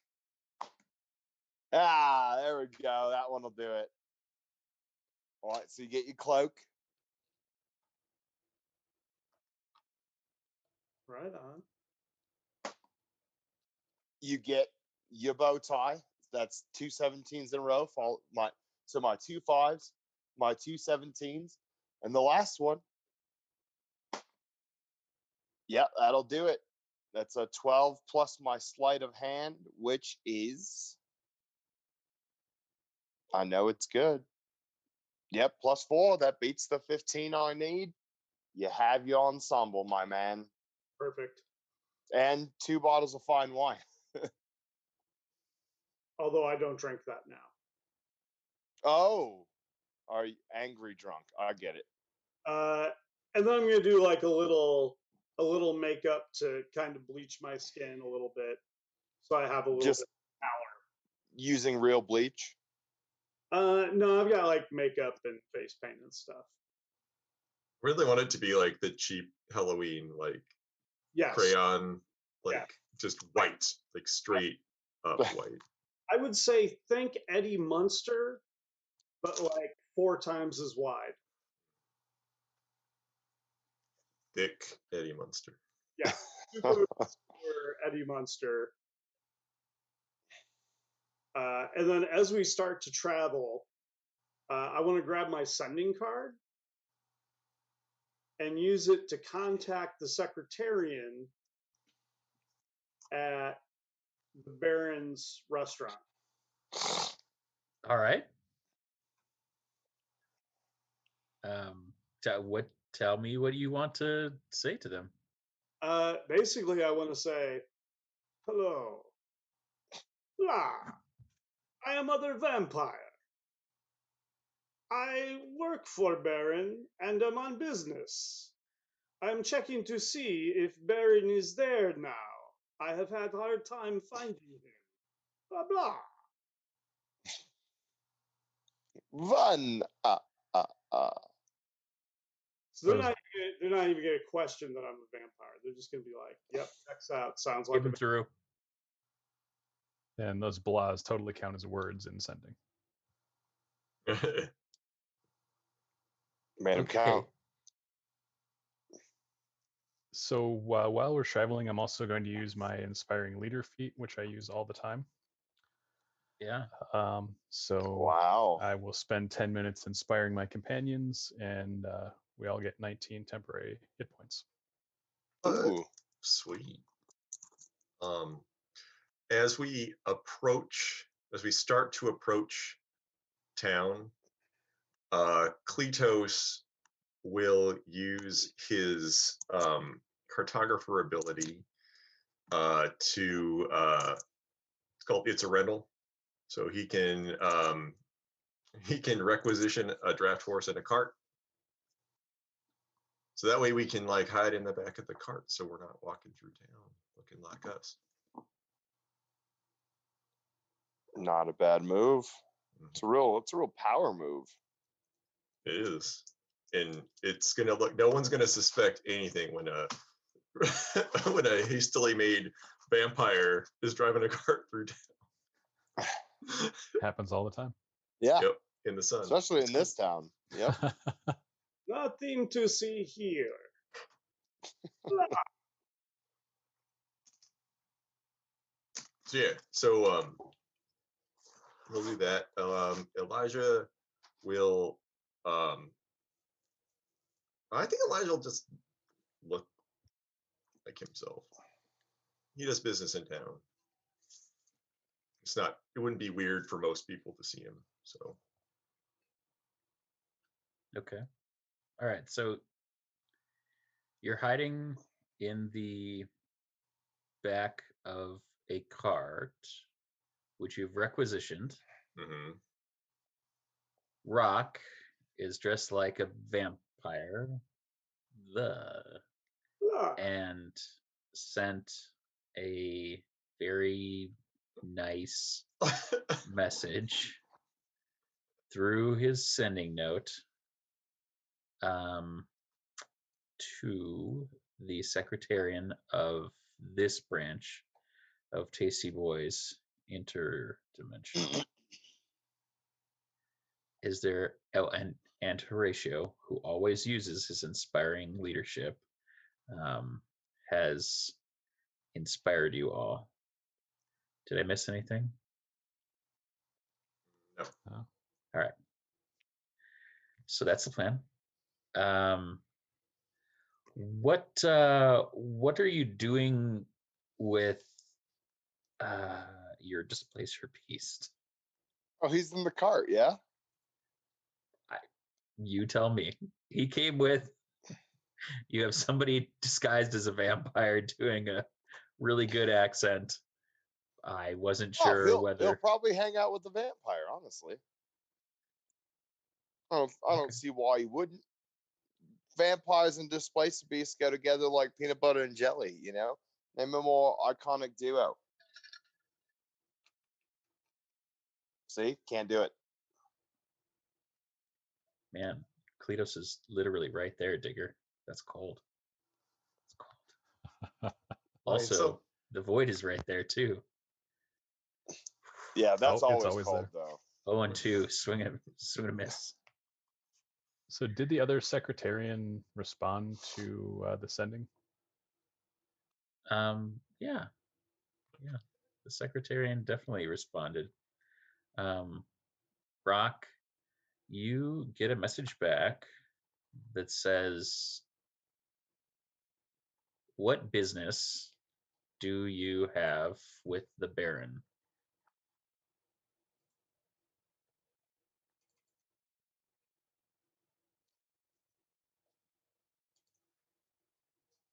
[SPEAKER 4] There we go. That one will do it. All right, so you get your cloak.
[SPEAKER 5] Right on.
[SPEAKER 4] You get your bow tie. That's 2 17s in a row. So my 2 5s, my 2 17s, and the last one. Yep, that'll do it. That's a 12 plus my sleight of hand, which is. I know it's good. Yep, plus 4. That beats the 15 I need. You have your ensemble, my man.
[SPEAKER 5] Perfect.
[SPEAKER 4] And 2 bottles of fine wine.
[SPEAKER 5] Although I don't drink that now.
[SPEAKER 4] Oh, are you angry drunk? I get it.
[SPEAKER 5] And then I'm gonna do like a little makeup to kind of bleach my skin a little bit, so I have a little
[SPEAKER 4] Just
[SPEAKER 5] bit of power.
[SPEAKER 4] Using real bleach.
[SPEAKER 5] No, I've got like makeup and face paint and stuff.
[SPEAKER 2] Really want it to be like the cheap Halloween, like crayon, like just white, like straight up white.
[SPEAKER 5] I would say think Eddie Munster, but like 4 times as wide.
[SPEAKER 2] Thick Eddie Munster.
[SPEAKER 5] Yeah, super Eddie Munster. And then as we start to travel, I want to grab my sending card and use it to contact the secretarian at the Baron's restaurant.
[SPEAKER 1] All right. Tell me what you want to say to them.
[SPEAKER 5] Basically, I want to say, hello. I am Mother Vampire. I work for Baron and am on business. I am checking to see if Baron is there now. I have had a hard time finding him. Blah blah.
[SPEAKER 4] Run.
[SPEAKER 5] So they're not even gonna question that I'm a vampire. They're just gonna be like, "Yep, checks out. Sounds like
[SPEAKER 1] Give them through.
[SPEAKER 3] And those blahs totally count as words in sending.
[SPEAKER 4] Made him count.
[SPEAKER 3] So while we're traveling, I'm also going to use my inspiring leader feat, which I use all the time.
[SPEAKER 1] Yeah.
[SPEAKER 3] So
[SPEAKER 4] Wow.
[SPEAKER 3] I will spend 10 minutes inspiring my companions, and we all get 19 temporary hit points.
[SPEAKER 4] Ooh.
[SPEAKER 2] Sweet. As we start to approach town, Kleatos will use his cartographer ability to it's a rental, so he can requisition a draft horse and a cart, so that way we can like hide in the back of the cart so we're not walking through town looking like us.
[SPEAKER 4] Not a bad move. It's a real power move.
[SPEAKER 2] It is, and it's gonna look. No one's gonna suspect anything when a when a hastily made vampire is driving a cart through town.
[SPEAKER 3] Happens all the time.
[SPEAKER 4] Yeah.
[SPEAKER 2] Yep, in the sun.
[SPEAKER 4] Especially in this town. Yep.
[SPEAKER 5] Nothing to see here.
[SPEAKER 2] So yeah, so we'll do that. Elijah will. I think Elijah will just look like himself. He does business in town. It wouldn't be weird for most people to see him. So.
[SPEAKER 1] Okay. All right. So you're hiding in the back of a cart, which you've requisitioned.
[SPEAKER 2] Mm-hmm.
[SPEAKER 1] Rock is dressed like a vampire. And sent a very nice message through his sending note to the secretarian of this branch of Tasty Boyz Interdimensional. Is there and Horatio, who always uses his inspiring leadership, has inspired you all. Did I miss anything?
[SPEAKER 2] No.
[SPEAKER 3] No.
[SPEAKER 1] All right. So that's the plan. What are you doing with your displacer beast?
[SPEAKER 4] Oh, he's in the cart, yeah?
[SPEAKER 1] You tell me. He came with. You have somebody disguised as a vampire doing a really good accent. I wasn't sure whether
[SPEAKER 4] he'll probably hang out with the vampire. Honestly, I don't see why he wouldn't. Vampires and displacer beasts go together like peanut butter and jelly. You know, name a more iconic duo. See, can't do it.
[SPEAKER 1] Man, Kleatos is literally right there, Digger. That's cold. It's cold. Also, the void is right there too.
[SPEAKER 4] Yeah, that's always cold
[SPEAKER 3] there.
[SPEAKER 4] though.
[SPEAKER 1] 0-2, swing and a miss.
[SPEAKER 3] So did the other secretarian respond to the sending?
[SPEAKER 1] Yeah. The secretarian definitely responded. Brock, you get a message back that says, "What business do you have with the Baron?"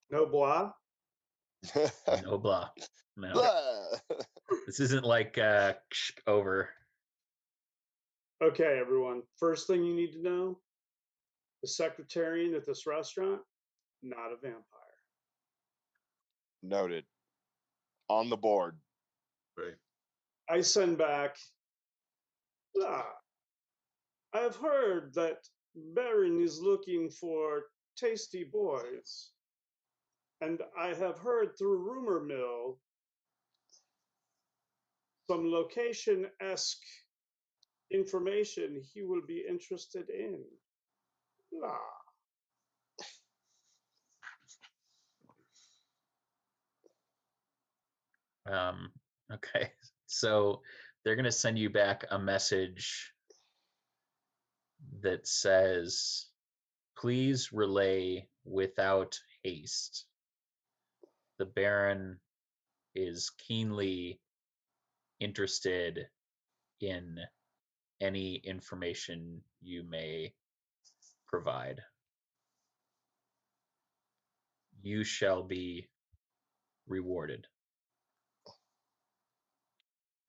[SPEAKER 5] No blah.
[SPEAKER 1] No blah. No.
[SPEAKER 4] Blah.
[SPEAKER 1] This isn't like over.
[SPEAKER 5] Okay, everyone. First thing you need to know: the secretarian at this restaurant, not a vampire.
[SPEAKER 4] Noted. On the board.
[SPEAKER 2] Right.
[SPEAKER 5] I send back. I have heard that Baron is looking for Tasty Boyz, and I have heard through rumor mill some location-esque information he will be interested in. Blah.
[SPEAKER 1] Okay. So they're going to send you back a message that says, "Please relay without haste. The Baron is keenly interested in any information you may provide. You shall be rewarded."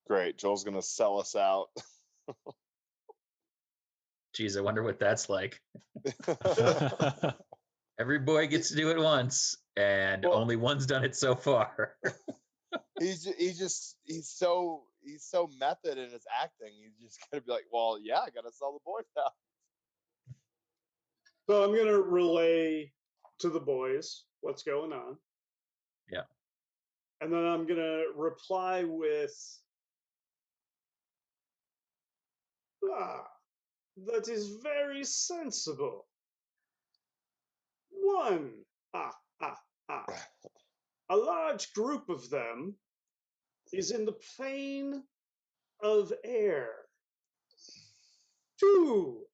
[SPEAKER 4] Great. Joel's going to sell us out.
[SPEAKER 1] Geez, I wonder what that's like. Every boy gets to do it once, and
[SPEAKER 4] Well-
[SPEAKER 1] only one's done it so far.
[SPEAKER 4] he's so method in his acting. He's just going to be like, well, yeah, I got to sell the boys now.
[SPEAKER 5] So I'm going to relay to the boys what's going on.
[SPEAKER 1] Yeah.
[SPEAKER 5] And then I'm going to reply with, that is very sensible. One, a large group of them is in the plane of air. Two,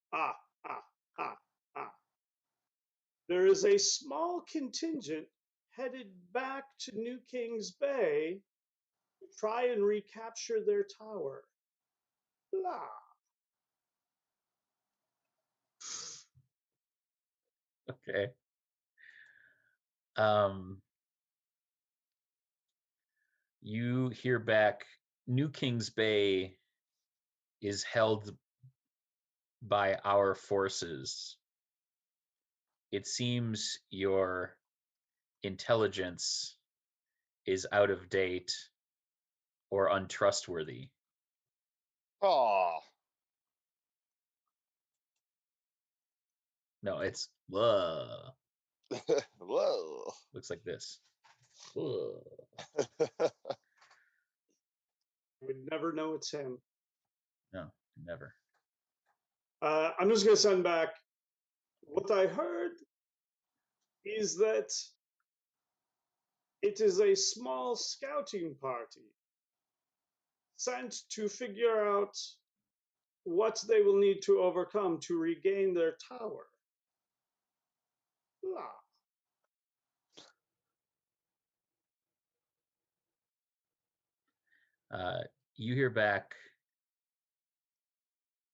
[SPEAKER 5] there is a small contingent headed back to New Kings Bay to try and recapture their tower. Blah.
[SPEAKER 1] Okay. You hear back, New Kings Bay is held by our forces. It seems your intelligence is out of date or untrustworthy.
[SPEAKER 4] Oh,
[SPEAKER 1] No, it's whoa.
[SPEAKER 4] whoa.
[SPEAKER 1] Looks like this. Whoa.
[SPEAKER 5] I would never know it's him.
[SPEAKER 1] No, never.
[SPEAKER 5] I'm just going to send back. What I heard is that it is a small scouting party sent to figure out what they will need to overcome to regain their tower. Blah.
[SPEAKER 1] You hear back,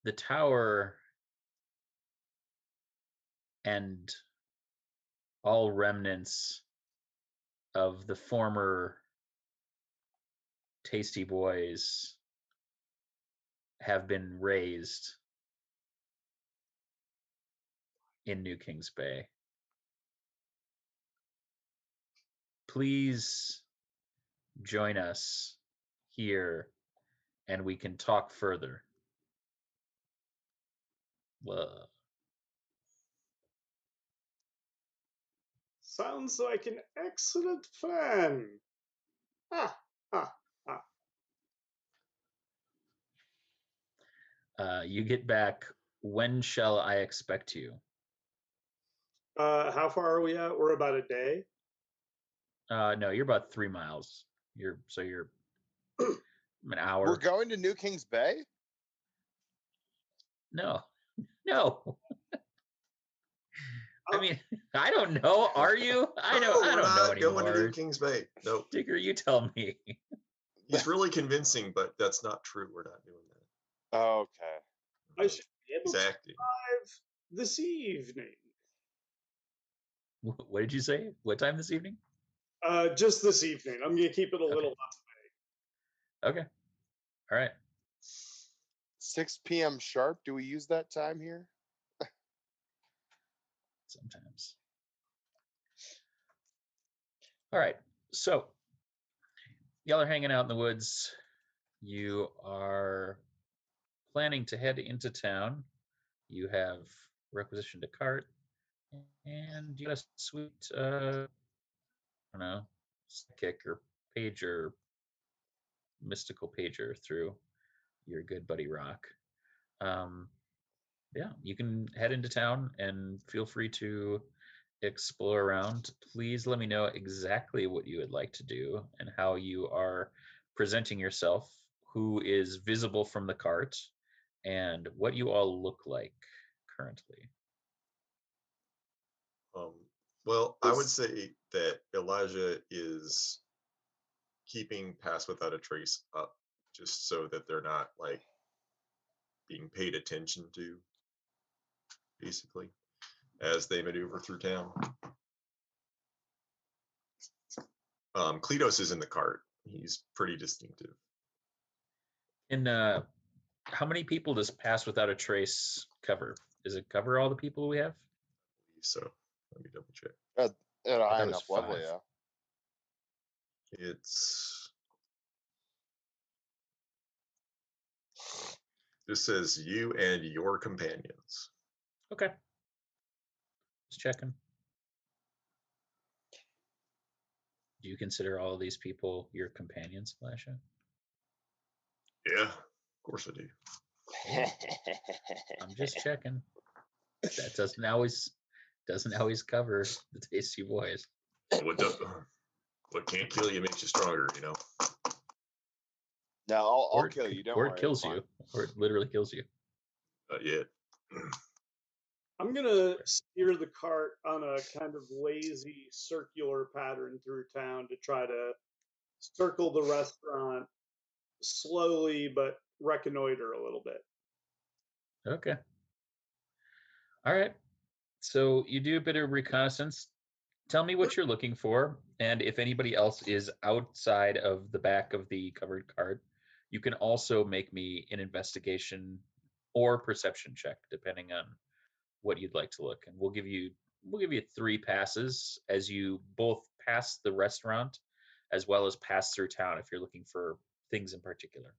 [SPEAKER 1] the tower and all remnants of the former Tasty Boyz have been raised in New Kings Bay. Please join us here and we can talk further.
[SPEAKER 5] Sounds like an excellent plan.
[SPEAKER 1] You get back, when shall I expect you?
[SPEAKER 5] How far are we at? We're about a day.
[SPEAKER 1] No, you're about 3 miles. You're an hour.
[SPEAKER 4] We're going to New Kings Bay?
[SPEAKER 1] No. No. I
[SPEAKER 5] Oh.
[SPEAKER 1] mean, I don't know. Are you? I
[SPEAKER 2] No, we're
[SPEAKER 1] don't know
[SPEAKER 2] not going to New
[SPEAKER 1] anymore.
[SPEAKER 2] Kings Bay. Nope.
[SPEAKER 1] Digger, you tell me.
[SPEAKER 2] He's really convincing, but that's not true. We're not doing that.
[SPEAKER 4] Okay.
[SPEAKER 5] I should be able
[SPEAKER 2] He's
[SPEAKER 5] to
[SPEAKER 2] acting.
[SPEAKER 5] arrive this evening.
[SPEAKER 1] What did you say? What time this evening?
[SPEAKER 5] Just this evening. I'm gonna keep it a little
[SPEAKER 1] Okay. All right.
[SPEAKER 4] 6 p.m. sharp. Do we use that time here?
[SPEAKER 1] Sometimes. All right. So y'all are hanging out in the woods. You are planning to head into town. You have requisitioned a cart, and you got a sweet, I don't know, kick or pager, mystical pager through your good buddy Rock. Yeah, you can head into town and feel free to explore around. Please let me know exactly what you would like to do and how you are presenting yourself, who is visible from the cart, and what you all look like currently.
[SPEAKER 2] Well, I would say that Elijah is keeping Pass Without a Trace up, just so that they're not like being paid attention to, basically, as they maneuver through town. Kleatos is in the cart. He's pretty distinctive.
[SPEAKER 1] And how many people does Pass Without a Trace cover? Does it cover all the people we have?
[SPEAKER 2] So let me double check.
[SPEAKER 4] At a
[SPEAKER 1] I
[SPEAKER 4] high
[SPEAKER 1] thought it was
[SPEAKER 4] enough level,
[SPEAKER 1] 5.
[SPEAKER 4] yeah.
[SPEAKER 2] This says you and your companions.
[SPEAKER 1] Okay. Just checking. Do you consider all of these people your companions, Lasha?
[SPEAKER 2] Yeah, of course I do.
[SPEAKER 1] I'm just checking. That doesn't always cover the Tasty Boyz.
[SPEAKER 2] What can't kill you makes you stronger, you know.
[SPEAKER 4] No, I'll kill you. Don't
[SPEAKER 1] or
[SPEAKER 4] worry.
[SPEAKER 1] it kills you, or it literally kills you.
[SPEAKER 2] Not yet.
[SPEAKER 5] I'm gonna steer the cart on a kind of lazy circular pattern through town to try to circle the restaurant slowly but reconnoiter a little bit.
[SPEAKER 1] Okay. All right. So you do a bit of reconnaissance. Tell me what you're looking for, and if anybody else is outside of the back of the covered cart, you can also make me an investigation or perception check, depending on what you'd like to look. And we'll give you 3 passes as you both pass the restaurant as well as pass through town if you're looking for things in particular.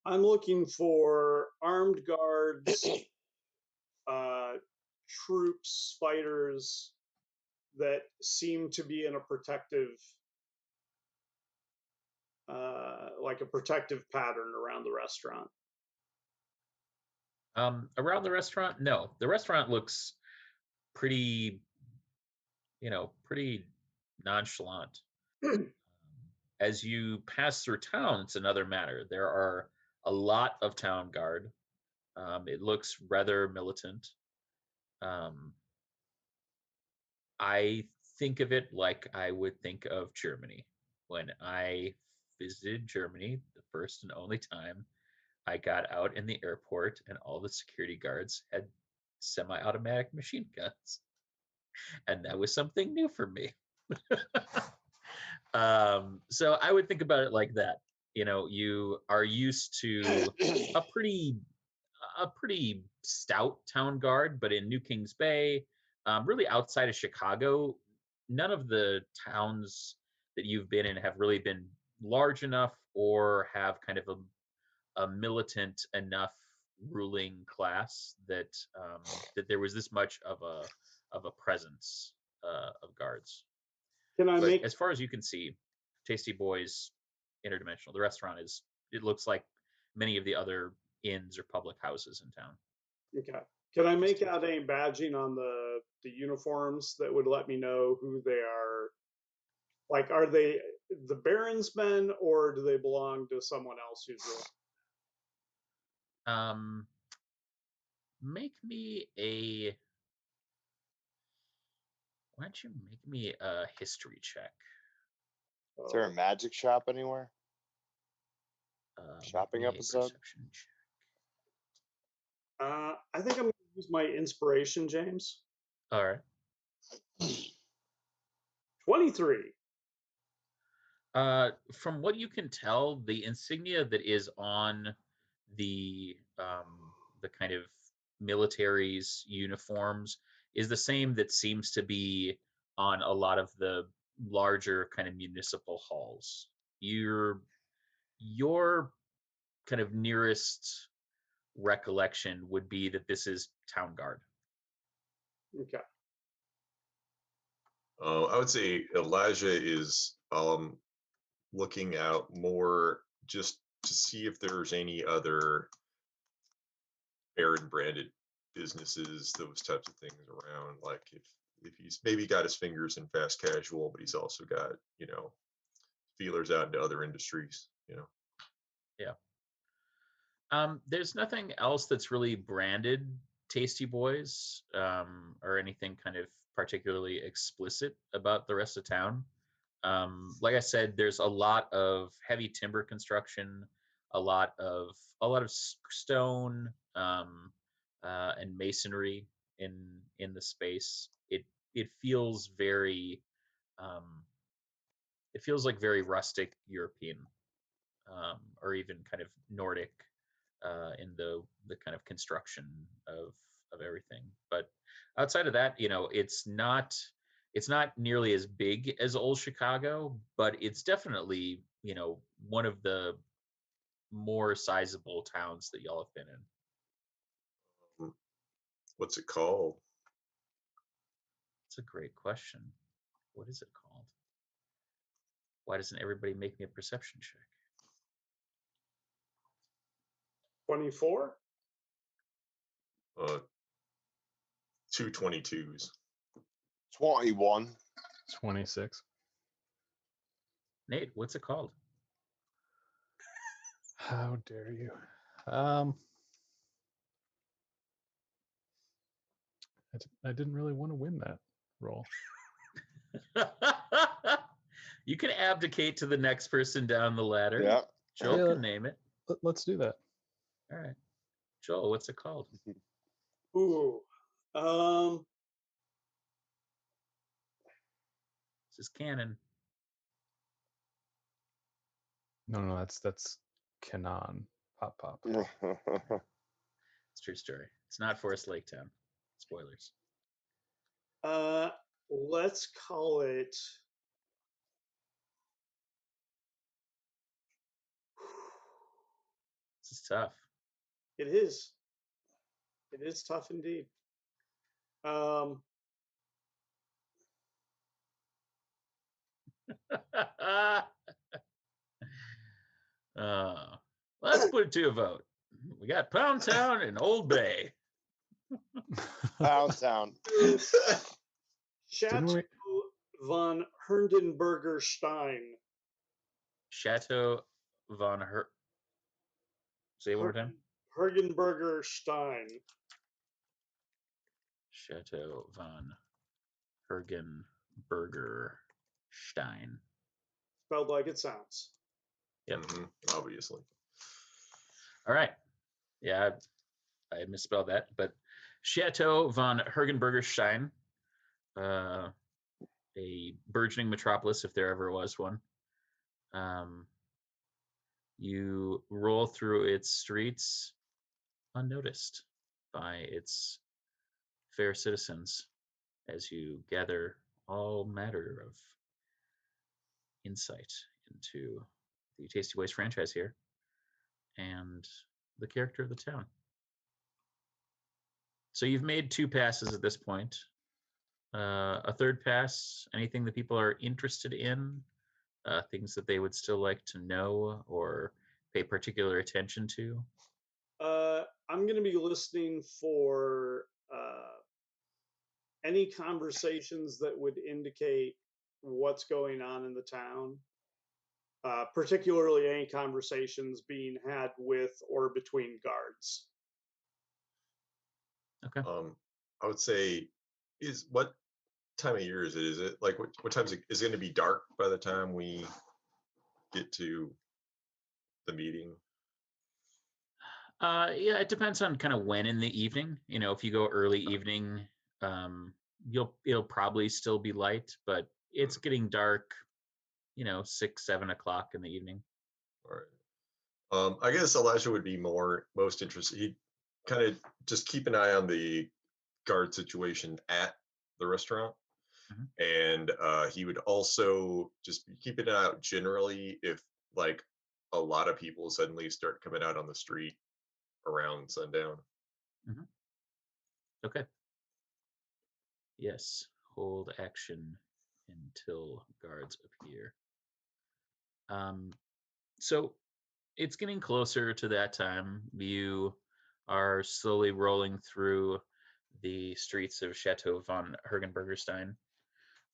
[SPEAKER 5] I'm looking for armed guards, troops, fighters that seem to be in a protective, like a protective pattern around the restaurant.
[SPEAKER 1] Around the restaurant, no. The restaurant looks pretty, pretty nonchalant. As you pass through town, it's another matter. There are a lot of town guard. It looks rather militant. I think of it like I would think of Germany. When I visited Germany, the first and only time, I got out in the airport and all the security guards had semi-automatic machine guns. And that was something new for me. So I would think about it like that. You are used to a pretty stout town guard, but in New Kings Bay, really outside of Chicago, none of the towns that you've been in have really been large enough or have kind of a militant enough ruling class that that there was this much of a presence of guards. But as far as you can see, Tasty Boyz Interdimensional, the restaurant it looks like many of the other inns or public houses in town.
[SPEAKER 5] Okay. Can I make out any badging on the uniforms that would let me know who they are? Like, are they the Baron's men, or do they belong to someone else who's really?
[SPEAKER 1] make me a. Why don't you make me a history check?
[SPEAKER 4] Is there a magic shop anywhere? Shopping
[SPEAKER 1] Make me a
[SPEAKER 4] episode?
[SPEAKER 1] perception check.
[SPEAKER 5] I think I'm going to use my inspiration, James.
[SPEAKER 1] All right.
[SPEAKER 5] 23.
[SPEAKER 1] From what you can tell, the insignia that is on the kind of military's uniforms is the same that seems to be on a lot of the larger kind of municipal halls. Your kind of nearest recollection would be that this is town guard.
[SPEAKER 5] Okay.
[SPEAKER 2] I would say Elijah is looking out more just to see if there's any other Baron branded businesses, those types of things around. Like if he's maybe got his fingers in fast casual, but he's also got, feelers out into other industries,
[SPEAKER 1] Yeah. There's nothing else that's really branded Tasty Boyz, or anything kind of particularly explicit about the rest of town. Like I said, there's a lot of heavy timber construction, a lot of stone, and masonry in the space. It feels very, it feels like very rustic European, or even kind of Nordic, in the kind of construction of everything. But outside of that, it's not nearly as big as old Chicago, but it's definitely, one of the more sizable towns that y'all have been in.
[SPEAKER 2] What's it called?
[SPEAKER 1] It's a great question. What is it called? Why doesn't everybody make me a perception check?
[SPEAKER 5] 24?
[SPEAKER 2] 2 22s.
[SPEAKER 4] 21.
[SPEAKER 3] 26.
[SPEAKER 1] Nate, what's it called?
[SPEAKER 3] How dare you? I didn't really want to win that roll.
[SPEAKER 1] You can abdicate to the next person down the ladder.
[SPEAKER 4] Yeah.
[SPEAKER 1] Joel can name it.
[SPEAKER 3] Let's do that.
[SPEAKER 1] All right. Joel, what's it called?
[SPEAKER 5] Ooh.
[SPEAKER 1] This is canon.
[SPEAKER 3] No, that's canon. Pop.
[SPEAKER 1] It's a true story. It's not Forest Lake Town. Spoilers.
[SPEAKER 5] Let's call it.
[SPEAKER 1] This is tough.
[SPEAKER 5] It is. It is tough indeed.
[SPEAKER 1] Let's put it to a vote. We got Pound Town and Old Bay.
[SPEAKER 4] Pound Town.
[SPEAKER 5] Chateau von Herdenberger Stein.
[SPEAKER 1] Chateau von Say it one more time.
[SPEAKER 5] Hergenberger Stein.
[SPEAKER 1] Chateau von Hergenberger Stein.
[SPEAKER 5] Spelled like it sounds.
[SPEAKER 1] Yep.
[SPEAKER 2] Obviously.
[SPEAKER 1] All right. Yeah, I misspelled that, but Chateau von Hergenberger Stein, a burgeoning metropolis if there ever was one. You roll through its streets unnoticed by its fair citizens as you gather all matter of insight into the Tasty Boyz franchise here and the character of the town. So you've made 2 passes at this point. A third pass, anything that people are interested in, things that they would still like to know or pay particular attention to?
[SPEAKER 5] I'm going to be listening for any conversations that would indicate what's going on in the town, particularly any conversations being had with or between guards.
[SPEAKER 1] Okay.
[SPEAKER 2] I would say, what time of year is it? Is it like what time is it going to be dark by the time we get to the meeting?
[SPEAKER 1] Yeah, it depends on kind of when in the evening. If you go early evening, it'll probably still be light, but it's getting dark, 6, 7 o'clock in the evening.
[SPEAKER 2] All right. I guess Elijah would be most interested. He'd kind of just keep an eye on the guard situation at the restaurant. And he would also just be keeping an eye out generally if like a lot of people suddenly start coming out on the street around sundown.
[SPEAKER 1] Okay. Yes. Hold action until guards appear. So it's getting closer to that time. You are slowly rolling through the streets of Chateau von Hergenbergerstein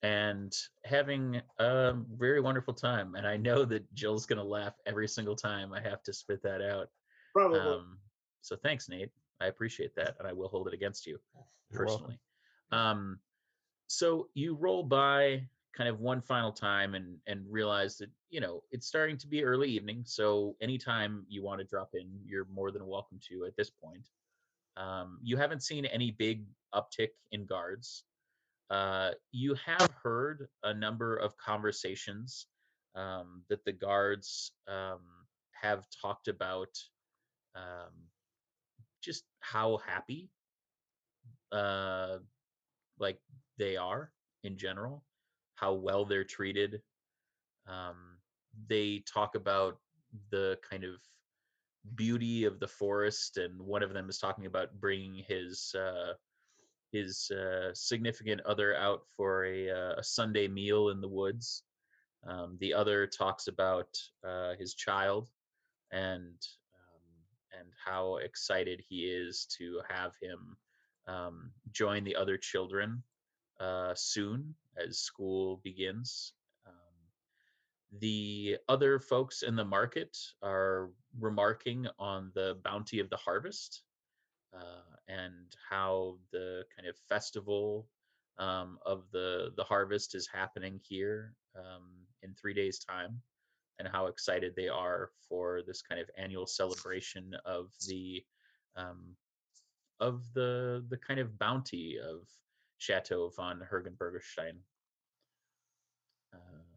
[SPEAKER 1] and having a very wonderful time. And I know that Jill's going to laugh every single time I have to spit that out.
[SPEAKER 5] Probably.
[SPEAKER 1] So thanks, Nate. I appreciate that, and I will hold it against you
[SPEAKER 3] You're
[SPEAKER 1] personally.
[SPEAKER 3] welcome.
[SPEAKER 1] So you roll by kind of one final time and realize that it's starting to be early evening. So anytime you want to drop in, you're more than welcome to at this point. You haven't seen any big uptick in guards. You have heard a number of conversations that the guards have talked about, just how happy like they are in general, how well they're treated. They talk about the kind of beauty of the forest, and one of them is talking about bringing his significant other out for a Sunday meal in the woods. The other talks about his child and how excited he is to have him join the other children soon as school begins. The other folks in the market are remarking on the bounty of the harvest and how the kind of festival of the harvest is happening here in 3 days' time, and how excited they are for this kind of annual celebration um, of the kind of bounty of Chateau von Hergenbergerstein.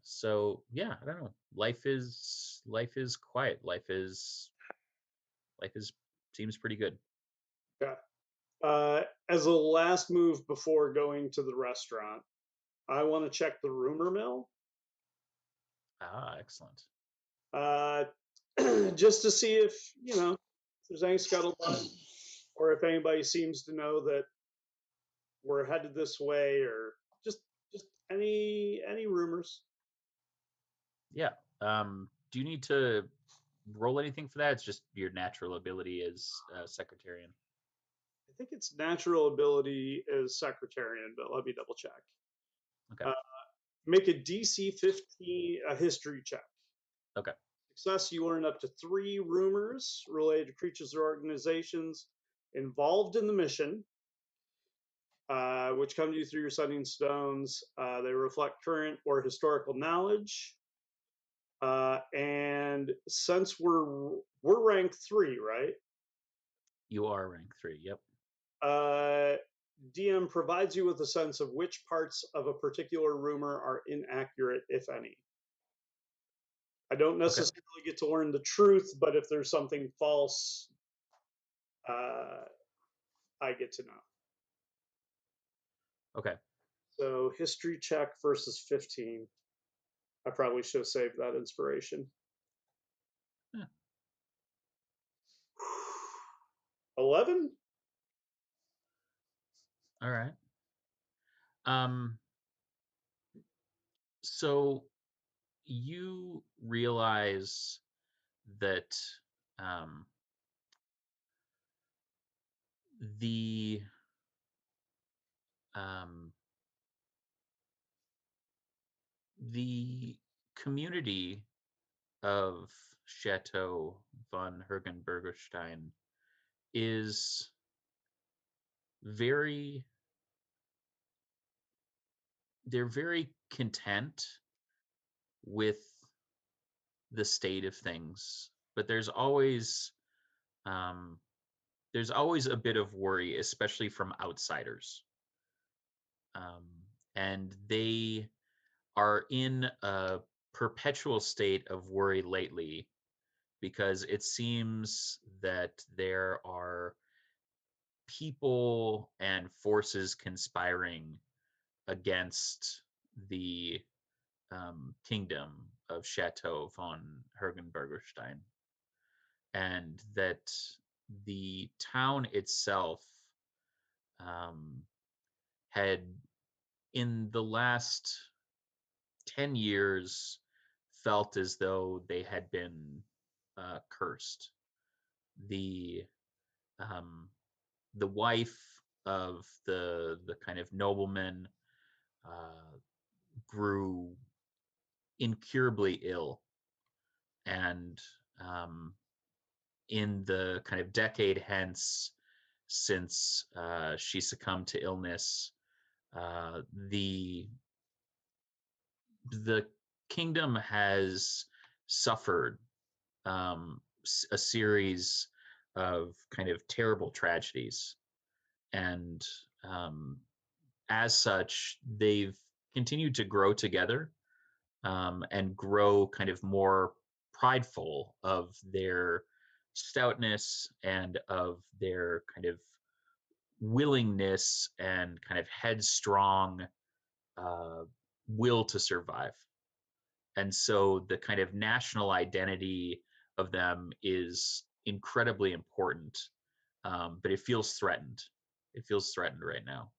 [SPEAKER 1] So yeah, I don't know. Life is quiet. Life is seems pretty good.
[SPEAKER 5] Okay. As a last move before going to the restaurant, I want to check the rumor mill.
[SPEAKER 1] Excellent.
[SPEAKER 5] Just to see if there's any scuttlebutt, or if anybody seems to know that we're headed this way, or just any rumors.
[SPEAKER 1] Yeah. Do you need to roll anything for that? It's just your natural ability as secretarian.
[SPEAKER 5] I think it's natural ability as secretarian, but let me double check.
[SPEAKER 1] Okay.
[SPEAKER 5] Make a DC 15 history check.
[SPEAKER 1] Okay.
[SPEAKER 5] Success, you learn up to 3 rumors related to creatures or organizations involved in the mission, which come to you through your sending stones. They reflect current or historical knowledge. And since we're ranked 3, right?
[SPEAKER 1] You are rank 3. Yep.
[SPEAKER 5] DM provides you with a sense of which parts of a particular rumor are inaccurate, if any. I don't necessarily get to learn the truth, but if there's something false, I get to know.
[SPEAKER 1] Okay.
[SPEAKER 5] So history check versus 15. I probably should have saved that inspiration.
[SPEAKER 1] Yeah.
[SPEAKER 5] 11?
[SPEAKER 1] All right. So you realize that the the community of Chateau von Hergenbergerstein is very they're very content with the state of things, but there's always a bit of worry, especially from outsiders, and they are in a perpetual state of worry lately because it seems that there are people and forces conspiring against the kingdom of Chateau von Hergenbergerstein, and that the town itself had, in the last 10 years, felt as though they had been cursed. The wife of the kind of nobleman grew incurably ill, and in the kind of decade hence since she succumbed to illness, the kingdom has suffered a series of kind of terrible tragedies, and as such, they've continued to grow together and grow kind of more prideful of their stoutness and of their kind of willingness and kind of headstrong will to survive. And so the kind of national identity of them is incredibly important, but it feels threatened. It feels threatened right now.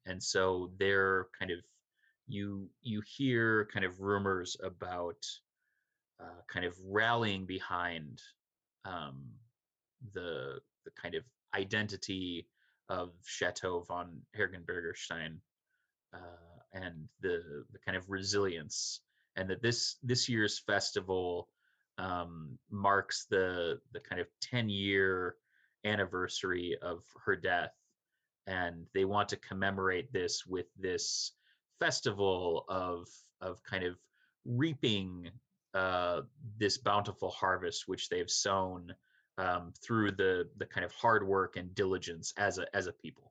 [SPEAKER 1] And so they're kind of, you hear kind of rumors about kind of rallying behind the kind of identity of Chateau von Hergenbergerstein, and the kind of resilience, and that this year's festival marks the kind of 10-year anniversary of her death, and they want to commemorate this with this festival of kind of reaping this bountiful harvest which they've sown through the kind of hard work and diligence as a people.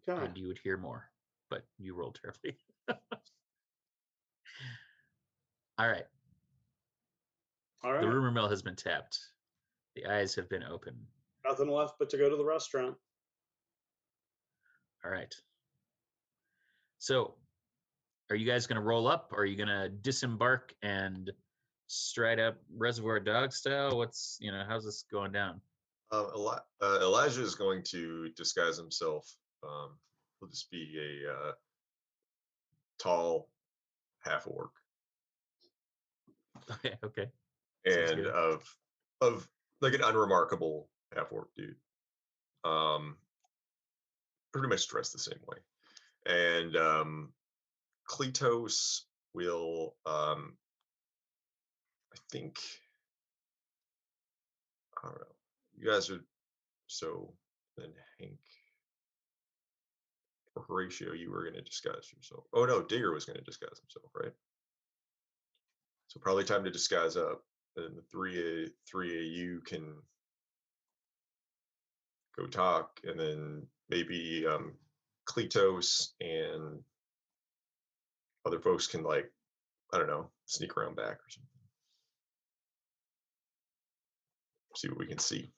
[SPEAKER 5] Okay.
[SPEAKER 1] And you would hear more, but you rolled terribly. All right.
[SPEAKER 5] All right.
[SPEAKER 1] The rumor mill has been tapped. The eyes have been opened.
[SPEAKER 5] Nothing left but to go to the restaurant.
[SPEAKER 1] All right. So, are you guys going to roll up? Or are you going to disembark and straight up Reservoir Dog style? What's, how's this going down?
[SPEAKER 2] Elijah is going to disguise himself. He'll just be a tall half orc.
[SPEAKER 1] Okay.
[SPEAKER 2] And of like an unremarkable half orc dude. Pretty much dressed the same way. And Kleatos will I think, I don't know. You guys are, so then Hank or Horatio, you were going to disguise yourself. Oh no, Digger was going to disguise himself, right? So probably time to disguise up. And the three of you can go talk, and then maybe Kleatos and other folks can, like, I don't know, sneak around back or something. See what we can see.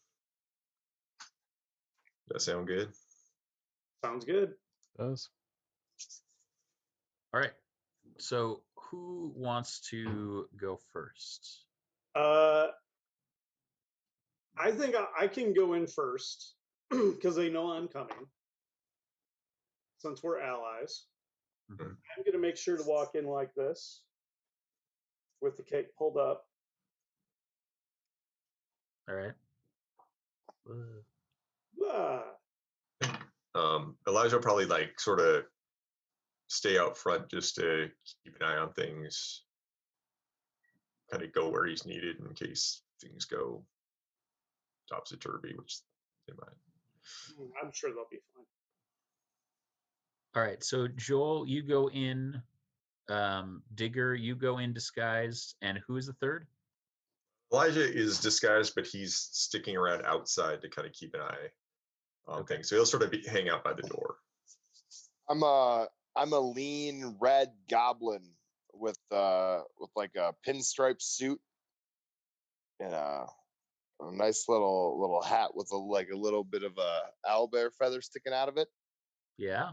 [SPEAKER 2] Does that sound good?
[SPEAKER 5] Sounds good.
[SPEAKER 3] Does.
[SPEAKER 1] All right. So who wants to go first?
[SPEAKER 5] I think I can go in first because they know I'm coming. Since we're allies,
[SPEAKER 1] Mm-hmm.
[SPEAKER 5] I'm going to make sure to walk in like this with the cake pulled up.
[SPEAKER 1] All right.
[SPEAKER 2] Elijah will probably, like, sort of stay out front just to keep an eye on things, kind of go where he's needed in case things go topsy-turvy, which they might.
[SPEAKER 5] I'm sure they'll be fine.
[SPEAKER 1] All right, so Joel, you go in. Digger, you go in disguised, and who is the third?
[SPEAKER 2] Elijah is disguised, but he's sticking around outside to kind of keep an eye on
[SPEAKER 1] Okay.
[SPEAKER 2] things. So he'll sort of hang out by the door.
[SPEAKER 4] I'm a lean red goblin with like a pinstripe suit and a nice little hat with a little bit of a owlbear feather sticking out of it.
[SPEAKER 1] Yeah.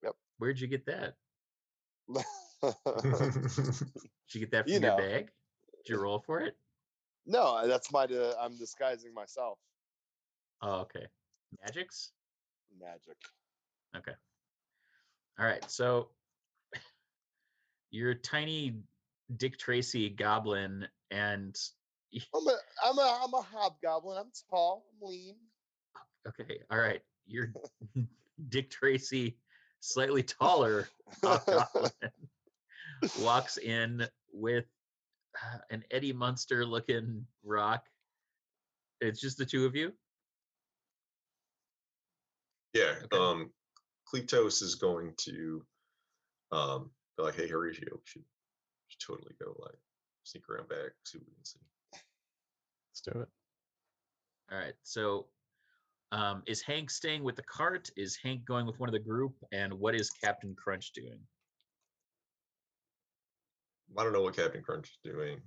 [SPEAKER 4] Yep.
[SPEAKER 1] Where'd you get that? Did you get that from
[SPEAKER 4] You
[SPEAKER 1] your
[SPEAKER 4] know.
[SPEAKER 1] bag? Did you roll for it?
[SPEAKER 4] No, that's I'm disguising myself.
[SPEAKER 1] Oh, okay. Magics?
[SPEAKER 4] Magic.
[SPEAKER 1] Okay. All right. So you're a tiny Dick Tracy goblin, and
[SPEAKER 4] I'm a hobgoblin. I'm tall. I'm lean.
[SPEAKER 1] okay. All right. You're Dick Tracy, slightly taller hobgoblin, walks in with an Eddie Munster looking rock. It's just the two of you?
[SPEAKER 2] Yeah.
[SPEAKER 1] Okay.
[SPEAKER 2] Kleatos is going to be like, hey, Horatio, we should totally go like sneak around back, see what we can see.
[SPEAKER 3] Let's do it.
[SPEAKER 1] All right. So is Hank staying with the cart? Is Hank going with one of the group? And what is Captain Crunch doing?
[SPEAKER 2] I don't know what Captain Crunch is doing.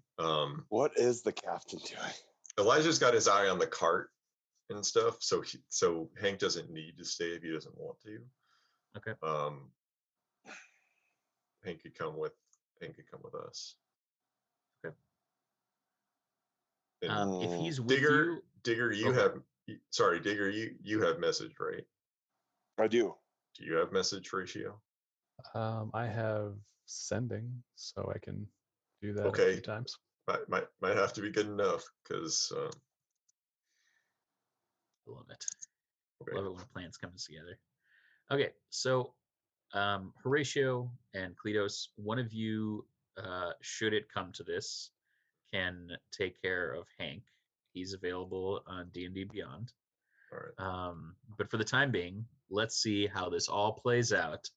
[SPEAKER 4] What is the captain doing?
[SPEAKER 2] Elijah's got his eye on the cart and stuff, so Hank doesn't need to stay if he doesn't want to.
[SPEAKER 1] Okay.
[SPEAKER 2] Hank could come with us.
[SPEAKER 1] Okay.
[SPEAKER 2] And
[SPEAKER 1] if he's with
[SPEAKER 2] Digger,
[SPEAKER 1] you,
[SPEAKER 2] Digger, you have message, right?
[SPEAKER 4] I do.
[SPEAKER 2] Do you have message ratio?
[SPEAKER 3] I have sending, so I can do that a
[SPEAKER 2] Okay.
[SPEAKER 3] few times.
[SPEAKER 2] Might have to be good enough because
[SPEAKER 1] I love it.
[SPEAKER 2] okay.
[SPEAKER 1] Love it when plans come together. Okay, so Horatio and Kleatos, one of you, should it come to this, can take care of Hank. He's available on D&D Beyond.
[SPEAKER 2] All right.
[SPEAKER 1] But for the time being, let's see how this all plays out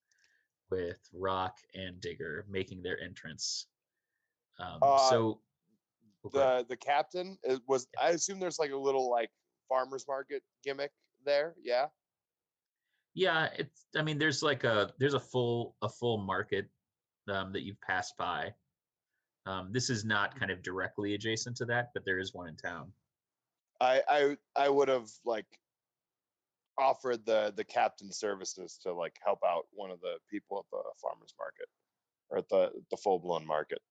[SPEAKER 1] with Rock and Digger making their entrance.
[SPEAKER 4] The captain was. I assume there's like a little like farmers market gimmick there. Yeah.
[SPEAKER 1] Yeah, it's. I mean, there's a full market that you've passed by. This is not kind of directly adjacent to that, but there is one in town.
[SPEAKER 4] I would have like offered the captain's services to like help out one of the people at the farmers market or at the full blown market.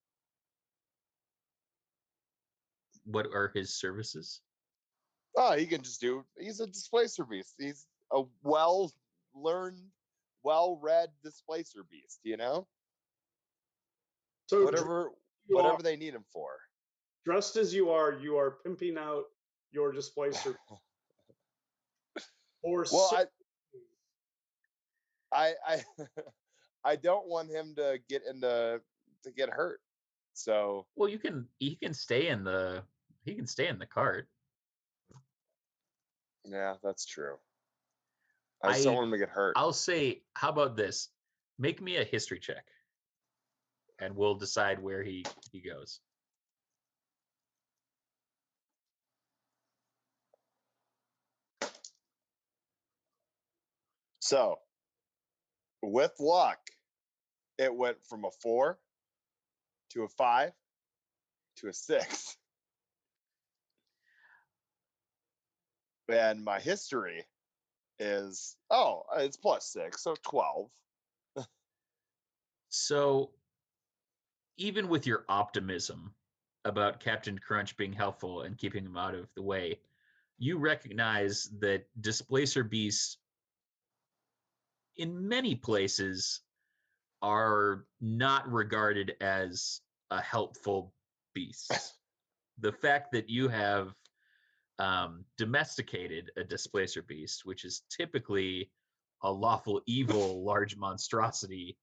[SPEAKER 1] What are his services?
[SPEAKER 4] Oh, he can just do. He's a displacer beast. He's a well-learned, well-read displacer beast. You know.
[SPEAKER 5] So
[SPEAKER 4] whatever they need him for.
[SPEAKER 5] Dressed as you are pimping out your displacer.
[SPEAKER 4] I don't want him to get hurt. So
[SPEAKER 1] well, he can stay in the cart.
[SPEAKER 4] Yeah, that's true. I just don't want him to get hurt.
[SPEAKER 1] I'll say, how about this? Make me a history check, and we'll decide where he goes.
[SPEAKER 4] So, with luck, it went from a 4 to a 5 to a 6. And my history is, it's +6, so 12.
[SPEAKER 1] So, even with your optimism about Captain Crunch being helpful and keeping him out of the way, you recognize that displacer beasts in many places are not regarded as a helpful beast. The fact that you have domesticated a displacer beast, which is typically a lawful evil large monstrosity,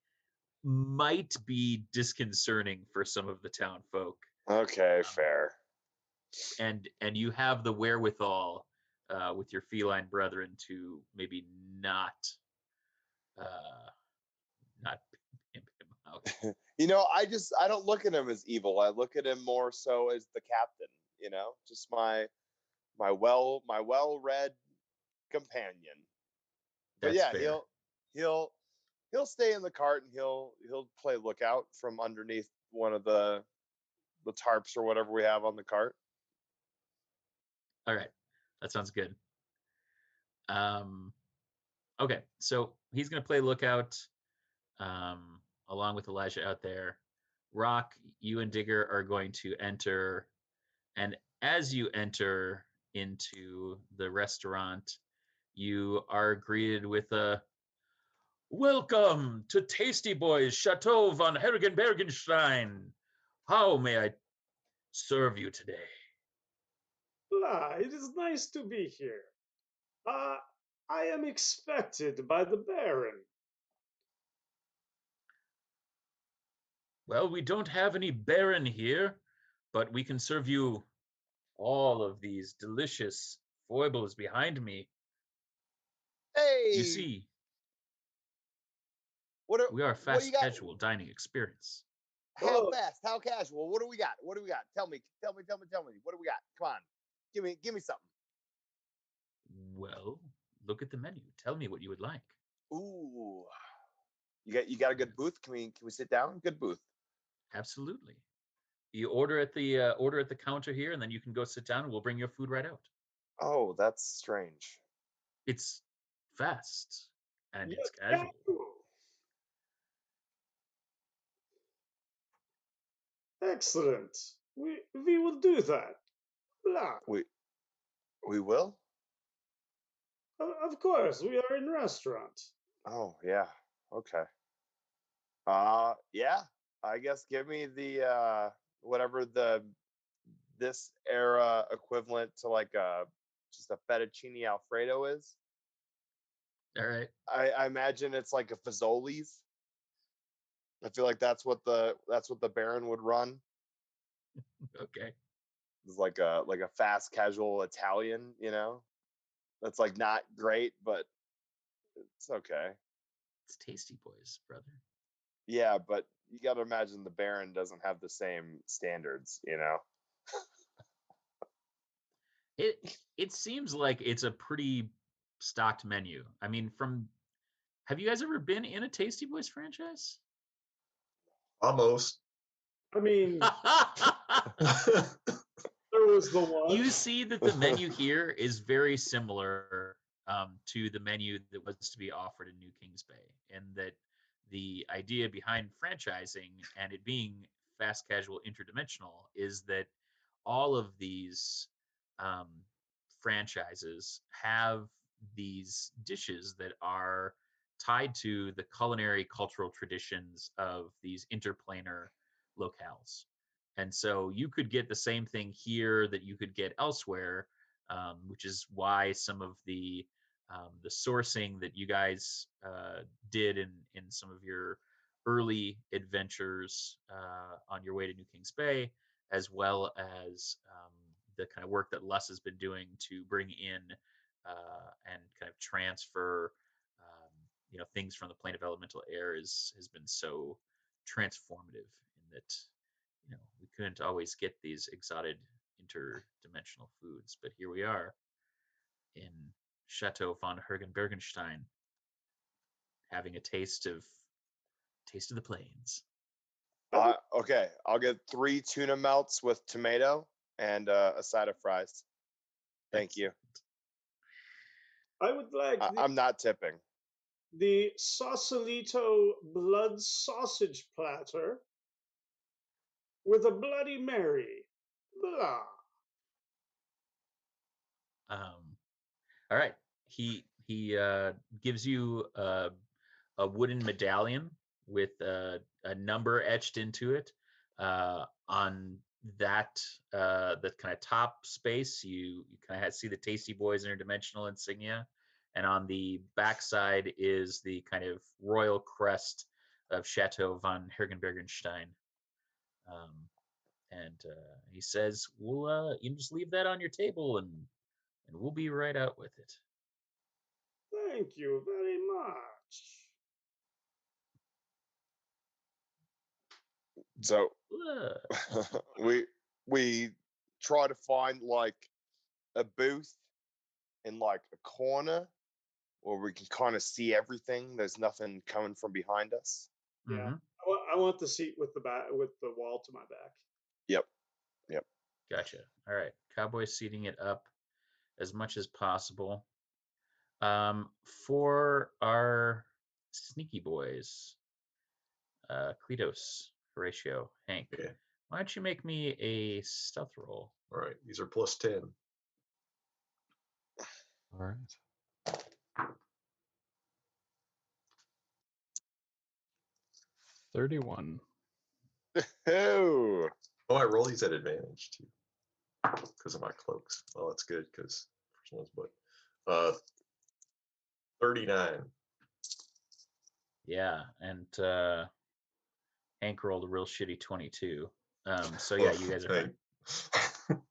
[SPEAKER 1] might be disconcerting for some of the town folk.
[SPEAKER 4] Okay, fair.
[SPEAKER 1] and you have the wherewithal with your feline brethren to maybe not pimp him out.
[SPEAKER 4] I don't look at him as evil. I look at him more so as the captain. Just my well-read companion. But
[SPEAKER 1] That's
[SPEAKER 4] yeah,
[SPEAKER 1] fair.
[SPEAKER 4] he'll stay in the cart and he'll play lookout from underneath one of the tarps or whatever we have on the cart.
[SPEAKER 1] All right, that sounds good. Okay, so he's gonna play lookout along with Elijah out there. Rock, you and Digger are going to enter, and as you enter into the restaurant, you are greeted with a welcome to Tasty Boyz Chateau von Hergenbergenstein. How may I serve you today?
[SPEAKER 5] It is nice to be here. I am expected by the Baron.
[SPEAKER 1] Well, we don't have any Baron here, but we can serve you all of these delicious foibles behind me.
[SPEAKER 4] Hey,
[SPEAKER 1] You see, we are a
[SPEAKER 4] what do
[SPEAKER 1] fast
[SPEAKER 4] you got?
[SPEAKER 1] casual dining experience.
[SPEAKER 4] How fast? How casual? What do we got? Tell me. What do we got? Come on, give me something.
[SPEAKER 1] Well, look at the menu. Tell me what you would like.
[SPEAKER 4] Ooh, you got a good booth? Can we sit down? Good booth.
[SPEAKER 1] Absolutely. You order at the counter here, and then you can go sit down, and we'll bring your food right out.
[SPEAKER 4] Oh, that's strange.
[SPEAKER 1] It's fast and
[SPEAKER 5] Yes,
[SPEAKER 1] it's casual.
[SPEAKER 5] Excellent. We will do that. Blah.
[SPEAKER 4] We will?
[SPEAKER 5] Of course, we are in restaurant.
[SPEAKER 4] Oh, yeah. Okay. Yeah. I guess give me the whatever this era equivalent to like just a fettuccine Alfredo is.
[SPEAKER 1] All right.
[SPEAKER 4] I imagine it's like a Fazoli's. I feel like that's what the Baron would run.
[SPEAKER 1] Okay.
[SPEAKER 4] It's like a fast casual Italian, that's like not great, but it's okay.
[SPEAKER 1] It's Tasty Boyz, brother.
[SPEAKER 4] Yeah, but you got to imagine the Baron doesn't have the same standards,
[SPEAKER 1] It seems like it's a pretty stocked menu. I mean, have you guys ever been in a Tasty Boyz franchise?
[SPEAKER 2] Almost.
[SPEAKER 5] I mean, there was the one.
[SPEAKER 1] You see that the menu here is very similar to the menu that was to be offered in New Kings Bay, and that the idea behind franchising and it being fast casual interdimensional is that all of these franchises have these dishes that are tied to the culinary cultural traditions of these interplanar locales. And so you could get the same thing here that you could get elsewhere, which is why some of the sourcing that you guys did in some of your early adventures on your way to New Kings Bay, as well as the kind of work that Les has been doing to bring in and kind of transfer things from the plane of elemental air has been so transformative in that we couldn't always get these exotic interdimensional foods, but here we are in Chateau von Hergenbergenstein having a taste of the plains.
[SPEAKER 4] Okay, I'll get 3 tuna melts with tomato and a side of fries. Thank you.
[SPEAKER 5] I would like
[SPEAKER 4] I'm not tipping.
[SPEAKER 5] The Sausalito blood sausage platter with a Bloody Mary. Blah.
[SPEAKER 1] All right. He gives you a wooden medallion with a number etched into it. On that kind of top space, you kind of see the Tasty Boyz Interdimensional insignia, and on the backside is the kind of royal crest of Chateau von Hergenbergenstein. and he says, "We'll you just leave that on your table, and we'll be right out with it."
[SPEAKER 5] Thank you very much.
[SPEAKER 4] So
[SPEAKER 1] Uh,
[SPEAKER 4] we try to find like a booth in like a corner where we can kind of see everything. There's nothing coming from behind us.
[SPEAKER 5] Yeah,
[SPEAKER 1] mhm.
[SPEAKER 5] I want the seat with the wall to my back.
[SPEAKER 4] Yep.
[SPEAKER 1] Gotcha. All right. Cowboy's seating it up as much as possible. For our sneaky boys, Kleatos, Horatio, Hank,
[SPEAKER 2] Yeah.
[SPEAKER 1] why don't you make me a stealth roll?
[SPEAKER 2] All right. These are plus 10.
[SPEAKER 3] All right. 31.
[SPEAKER 4] Oh,
[SPEAKER 2] Oh, I roll these at advantage too because of my cloaks. Well, that's good because first one's but 39.
[SPEAKER 1] Yeah, and Hank rolled a real shitty 22. So yeah, you guys are fine.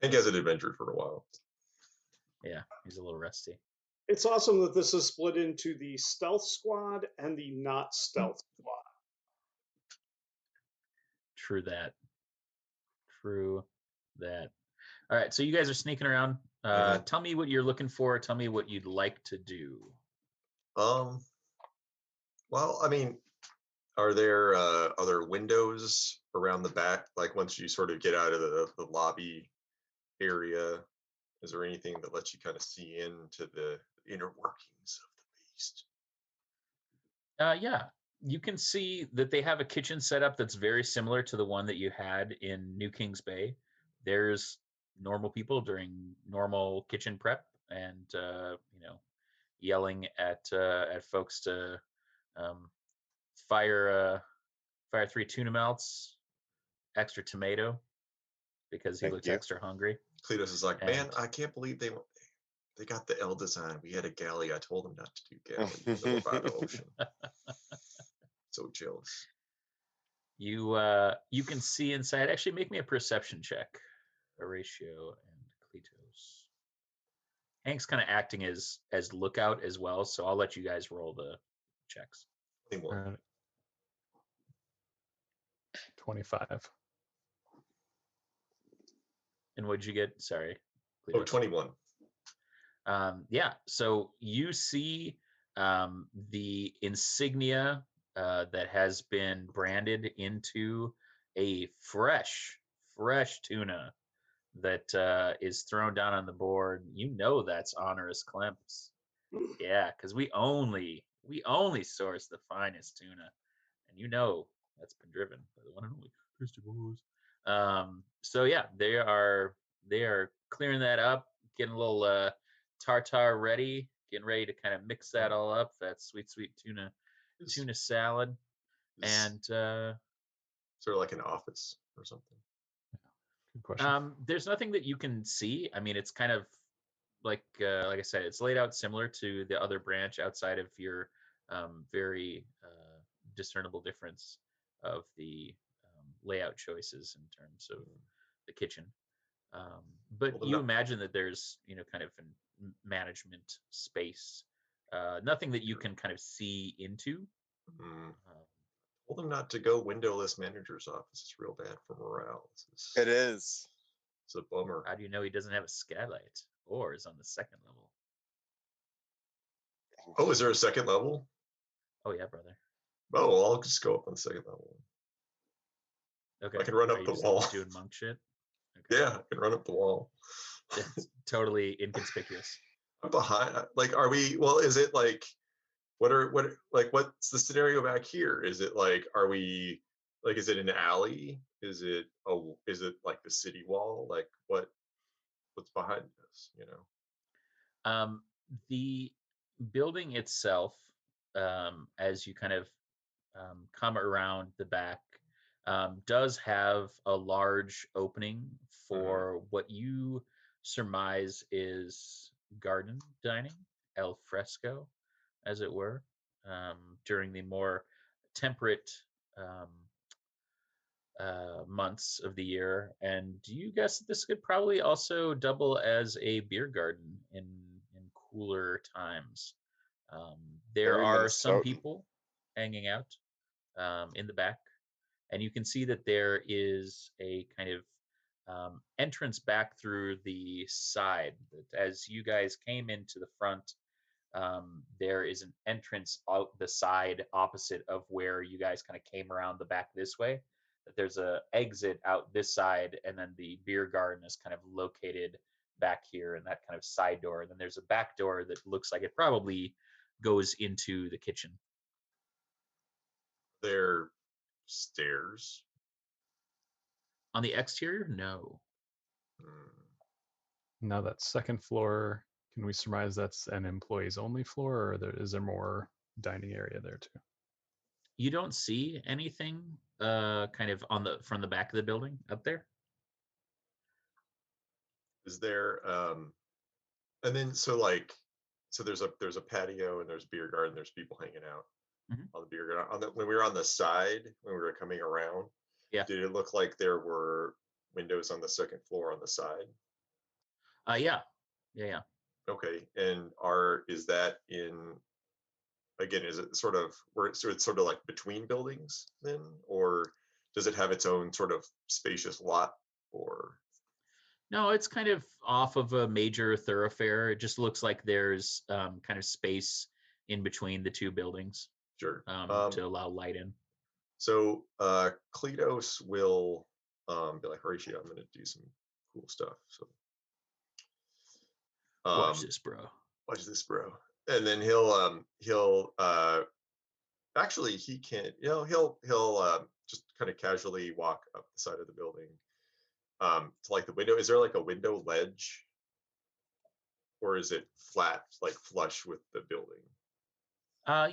[SPEAKER 2] Hank hasn't adventured for a while.
[SPEAKER 1] Yeah, he's a little rusty.
[SPEAKER 5] It's awesome that this is split into the stealth squad and the not stealth squad.
[SPEAKER 1] True that. True that. All right, so you guys are sneaking around. Tell me what you're looking for. Tell me what you'd like to do.
[SPEAKER 2] Well, I mean, are there other windows around the back? Like once you sort of get out of the lobby area, is there anything that lets you kind of see into the inner workings of the beast?
[SPEAKER 1] Yeah, you can see that they have a kitchen setup that's very similar to the one that you had in New Kings Bay. There's normal people during normal kitchen prep, and yelling at folks to fire 3 tuna melts, extra tomato, because he
[SPEAKER 4] Thank
[SPEAKER 1] looks
[SPEAKER 4] you.
[SPEAKER 1] extra hungry.
[SPEAKER 2] Kleatos is like, man,
[SPEAKER 1] And-
[SPEAKER 2] I can't believe they got the L design. We had a galley. I told them not to do galley in the middle by the ocean. So jealous.
[SPEAKER 1] You can see inside. Actually, make me a perception check, Horatio and Kleatos. Hank's kind of acting as lookout as well, so I'll let you guys roll the checks.
[SPEAKER 2] 21.
[SPEAKER 3] All right. 25.
[SPEAKER 1] And what'd you get? Sorry,
[SPEAKER 2] Oh,
[SPEAKER 1] Kleatos.
[SPEAKER 2] 21.
[SPEAKER 1] Yeah, so you see the insignia that has been branded into a fresh tuna that is thrown down on the board. You know that's Honorous Clemps. Yeah, because we only source the finest tuna, and you know that's been driven by the one and only Tasty Boyz. So yeah, they are clearing that up, getting a little tartar ready, getting ready to kind of mix that all up. That sweet tuna salad, and
[SPEAKER 2] Sort of like an office or something.
[SPEAKER 3] Good question.
[SPEAKER 1] there's nothing that you can see. I mean, it's kind of like I said, it's laid out similar to the other branch outside of your very discernible difference of the layout choices in terms of the kitchen. But you imagine that there's kind of a management space, nothing that you can kind of see into.
[SPEAKER 2] Told them not to go windowless manager's office. It's real bad for morale.
[SPEAKER 4] It is.
[SPEAKER 2] It's a bummer.
[SPEAKER 1] How do you know he doesn't have a skylight or is on the second level?
[SPEAKER 2] Oh, is there a second level?
[SPEAKER 1] Oh yeah, brother.
[SPEAKER 2] Oh, well, I'll just go up on the second level.
[SPEAKER 1] Okay.
[SPEAKER 2] I can run
[SPEAKER 1] Are
[SPEAKER 2] up
[SPEAKER 1] you
[SPEAKER 2] the
[SPEAKER 1] just
[SPEAKER 2] wall.
[SPEAKER 1] doing monk shit? Okay.
[SPEAKER 2] Yeah, I can run up the wall.
[SPEAKER 1] It's totally inconspicuous.
[SPEAKER 2] I'm behind. Like, are we? Well, is it like? What's the scenario back here? Is it like? Are we? Like, is it an alley? Is it like the city wall? Like, what's behind us?
[SPEAKER 1] The building itself, as you kind of come around the back, does have a large opening for what you surmise is garden dining, al fresco, as it were, during the more temperate months of the year, and you guess that this could probably also double as a beer garden in cooler times. There
[SPEAKER 4] Very
[SPEAKER 1] are some
[SPEAKER 4] Minnesotan.
[SPEAKER 1] people hanging out in the back, and you can see that there is a kind of entrance back through the side. That as you guys came into the front, there is an entrance out the side opposite of where you guys kind of came around the back this way. That there's a exit out this side, and then the beer garden is kind of located back here in that kind of side door. And then there's a back door that looks like it probably goes into the kitchen.
[SPEAKER 2] There stairs.
[SPEAKER 1] On the exterior, no.
[SPEAKER 3] Now that second floor, can we surmise that's an employees only floor, or is there more dining area there too?
[SPEAKER 1] You don't see anything kind of on the from the back of the building up there.
[SPEAKER 2] Is there and then so there's a patio and there's beer garden, there's people hanging out on the beer garden. When we were on the side, when we were coming around,
[SPEAKER 1] Yeah.
[SPEAKER 2] did it look like there were windows on the second floor on the side?
[SPEAKER 1] Yeah.
[SPEAKER 2] Okay. And is that again, is it sort of so it's sort of like between buildings then, or does it have its own sort of spacious lot? Or
[SPEAKER 1] No, it's kind of off of a major thoroughfare. It just looks like there's kind of space in between the two buildings.
[SPEAKER 2] Sure.
[SPEAKER 1] To allow light in.
[SPEAKER 2] So Kleatos will be like, Horatio, I'm going to do some cool stuff. So
[SPEAKER 1] watch this, bro.
[SPEAKER 2] Watch this, bro. And then he'll actually he can't. He'll just kind of casually walk up the side of the building to like the window. Is there like a window ledge, or is it flat, like flush with the building?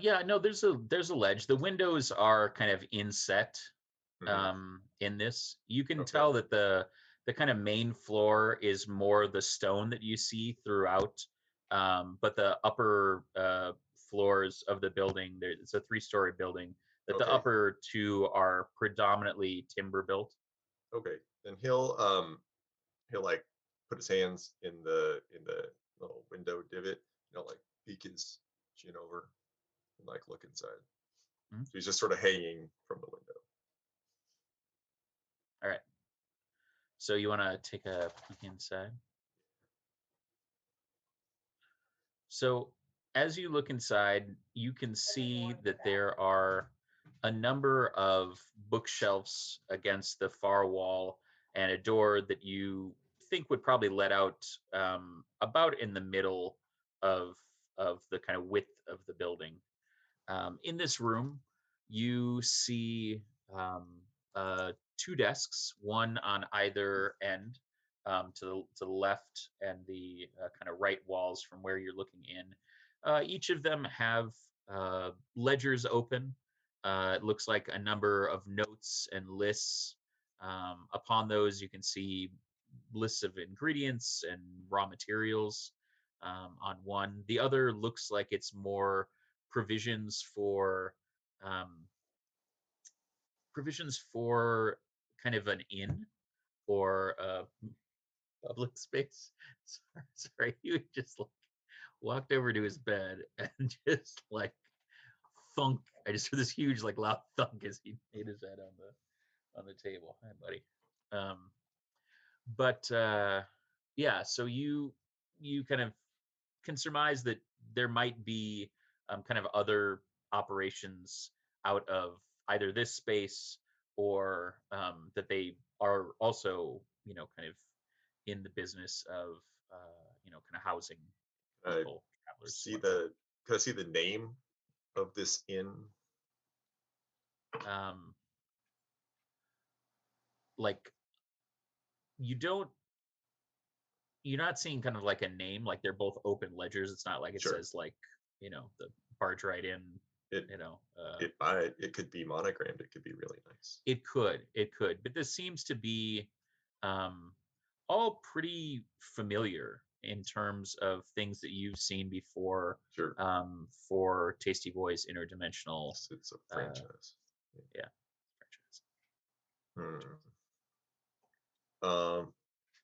[SPEAKER 1] Yeah, no, there's a ledge. The windows are kind of inset in this. You can tell that the kind of main floor is more the stone that you see throughout, but the upper floors of the building, it's a 3-story building, that the upper two are predominantly timber built.
[SPEAKER 2] Okay, then he'll like put his hands in the little window divot, like peek his chin over and like look inside. So he's just sort of hanging from the window.
[SPEAKER 1] All right. So you want to take a peek inside? So as you look inside, you can see that there are a number of bookshelves against the far wall and a door that you think would probably let out about in the middle of the kind of width of the building. In this room, you see 2 desks, one on either end, to the left and the kind of right walls from where you're looking in. Each of them have ledgers open. It looks like a number of notes and lists. Upon those, you can see lists of ingredients and raw materials on one. The other looks like it's more provisions for kind of an inn or a public space. Sorry, he just like walked over to his bed and just like thunk. I just heard this huge like loud thunk as he hit his head on the table. Hi, buddy. But yeah, so you kind of can surmise that there might be kind of other operations out of either this space or that they are also, kind of in the business of, kind of housing people, travelers.
[SPEAKER 2] Can I see the name of this inn?
[SPEAKER 1] Like you're not seeing kind of like a name, like they're both open ledgers. It's not like it says like, the barge right in,
[SPEAKER 2] it could be monogrammed. It could be really nice.
[SPEAKER 1] It could, but this seems to be all pretty familiar in terms of things that you've seen before.
[SPEAKER 2] Sure.
[SPEAKER 1] For Tasty Boyz Interdimensional.
[SPEAKER 2] It's a franchise.
[SPEAKER 1] Yeah, franchise.
[SPEAKER 2] All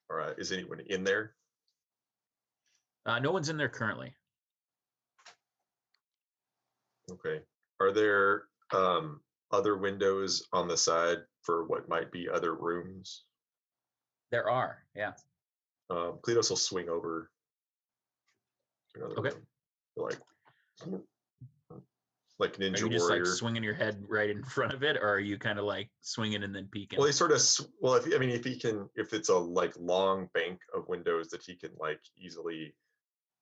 [SPEAKER 2] right. Is anyone in there?
[SPEAKER 1] No one's in there currently.
[SPEAKER 2] Okay. Are there other windows on the side for what might be other rooms?
[SPEAKER 1] There are, yeah.
[SPEAKER 2] Kleatos will swing over to another
[SPEAKER 1] Okay.
[SPEAKER 2] room. Like Ninja
[SPEAKER 1] Are you just
[SPEAKER 2] Warrior.
[SPEAKER 1] like swinging your head right in front of it, or are you kind of like swinging and then peeking?
[SPEAKER 2] Well, he sort of. Well, if it's a like long bank of windows that he can like easily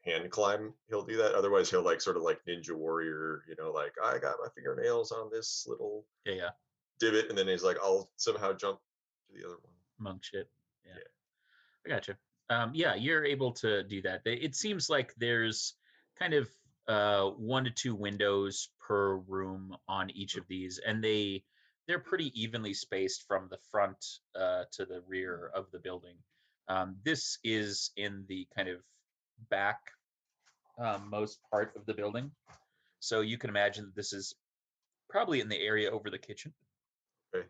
[SPEAKER 2] hand climb, he'll do that. Otherwise, he'll like sort of like Ninja Warrior, like I got my fingernails on this little divot, and then he's like, I'll somehow jump to the other one.
[SPEAKER 1] Monk shit. Yeah. I gotcha. Yeah, you're able to do that. It seems like there's kind of 1 to 2 windows per room on each of these, and they're pretty evenly spaced from the front to the rear of the building. This is in the kind of back most part of the building, so you can imagine that this is probably in the area over the kitchen.
[SPEAKER 2] Okay.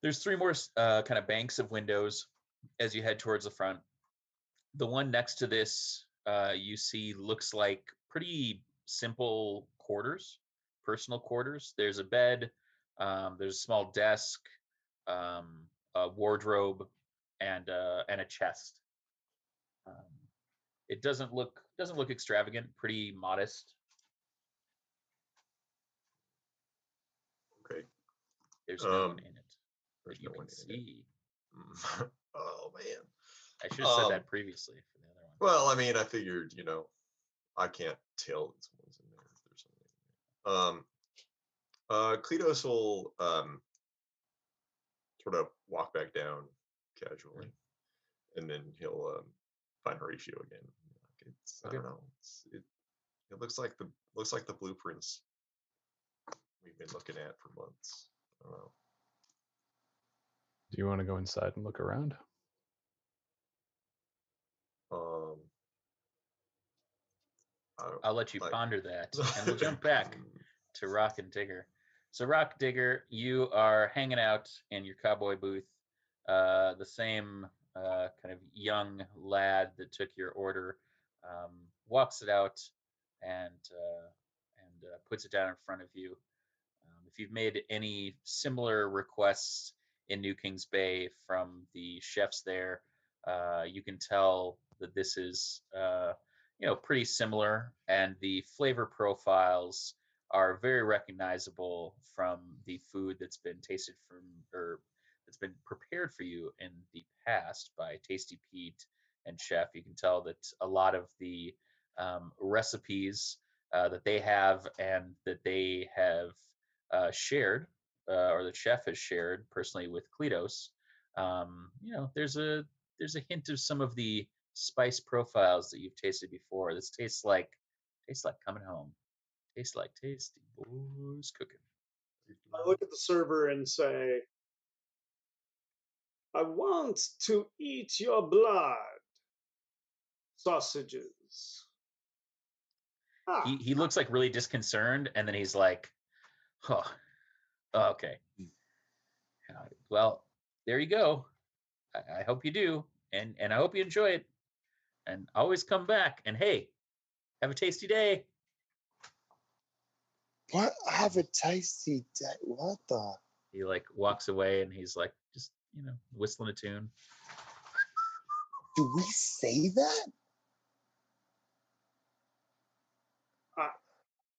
[SPEAKER 1] There's 3 more kind of banks of windows as you head towards the front. The one next to this you see looks like pretty simple quarters, personal quarters. There's a bed, there's a small desk, a wardrobe, and a chest. It doesn't look extravagant, pretty modest.
[SPEAKER 2] Okay.
[SPEAKER 1] There's no one in it
[SPEAKER 2] that you can see. Oh man.
[SPEAKER 1] I should have said that previously for the other one.
[SPEAKER 2] Well, I mean, I figured, I can't tell that someone's in there if there's something. Kleatos will sort of walk back down casually, and then he'll find Horatio again. I don't know. It looks like the blueprints we've been looking at for months. I don't know.
[SPEAKER 3] Do you want to go inside and look around?
[SPEAKER 1] I'll let you ponder that, and we'll jump back to Rock and Digger. So, Rock, Digger, you are hanging out in your cowboy booth. The same kind of young lad that took your order walks it out and puts it down in front of you. If you've made any similar requests in New Kings Bay from the chefs there, you can tell that this is pretty similar, and the flavor profiles are very recognizable from the food that's been tasted from or that's been prepared for you in the past by Tasty Pete and Chef. You can tell that a lot of the recipes that they have and that they have shared, or the chef has shared personally with Kleatos, there's a hint of some of the spice profiles that you've tasted before. This tastes like coming home. Tastes like Tasty Boyz cooking.
[SPEAKER 5] I look at the server and say, I want to eat your blood. Sausages.
[SPEAKER 1] He looks like really disconcerted, and then he's like, oh, okay. Well, there you go. I hope you do, and I hope you enjoy it, and always come back. And hey, have a tasty day.
[SPEAKER 4] What? Have a tasty day? What the?
[SPEAKER 1] He like walks away, and he's like just whistling a tune.
[SPEAKER 4] Do we say that?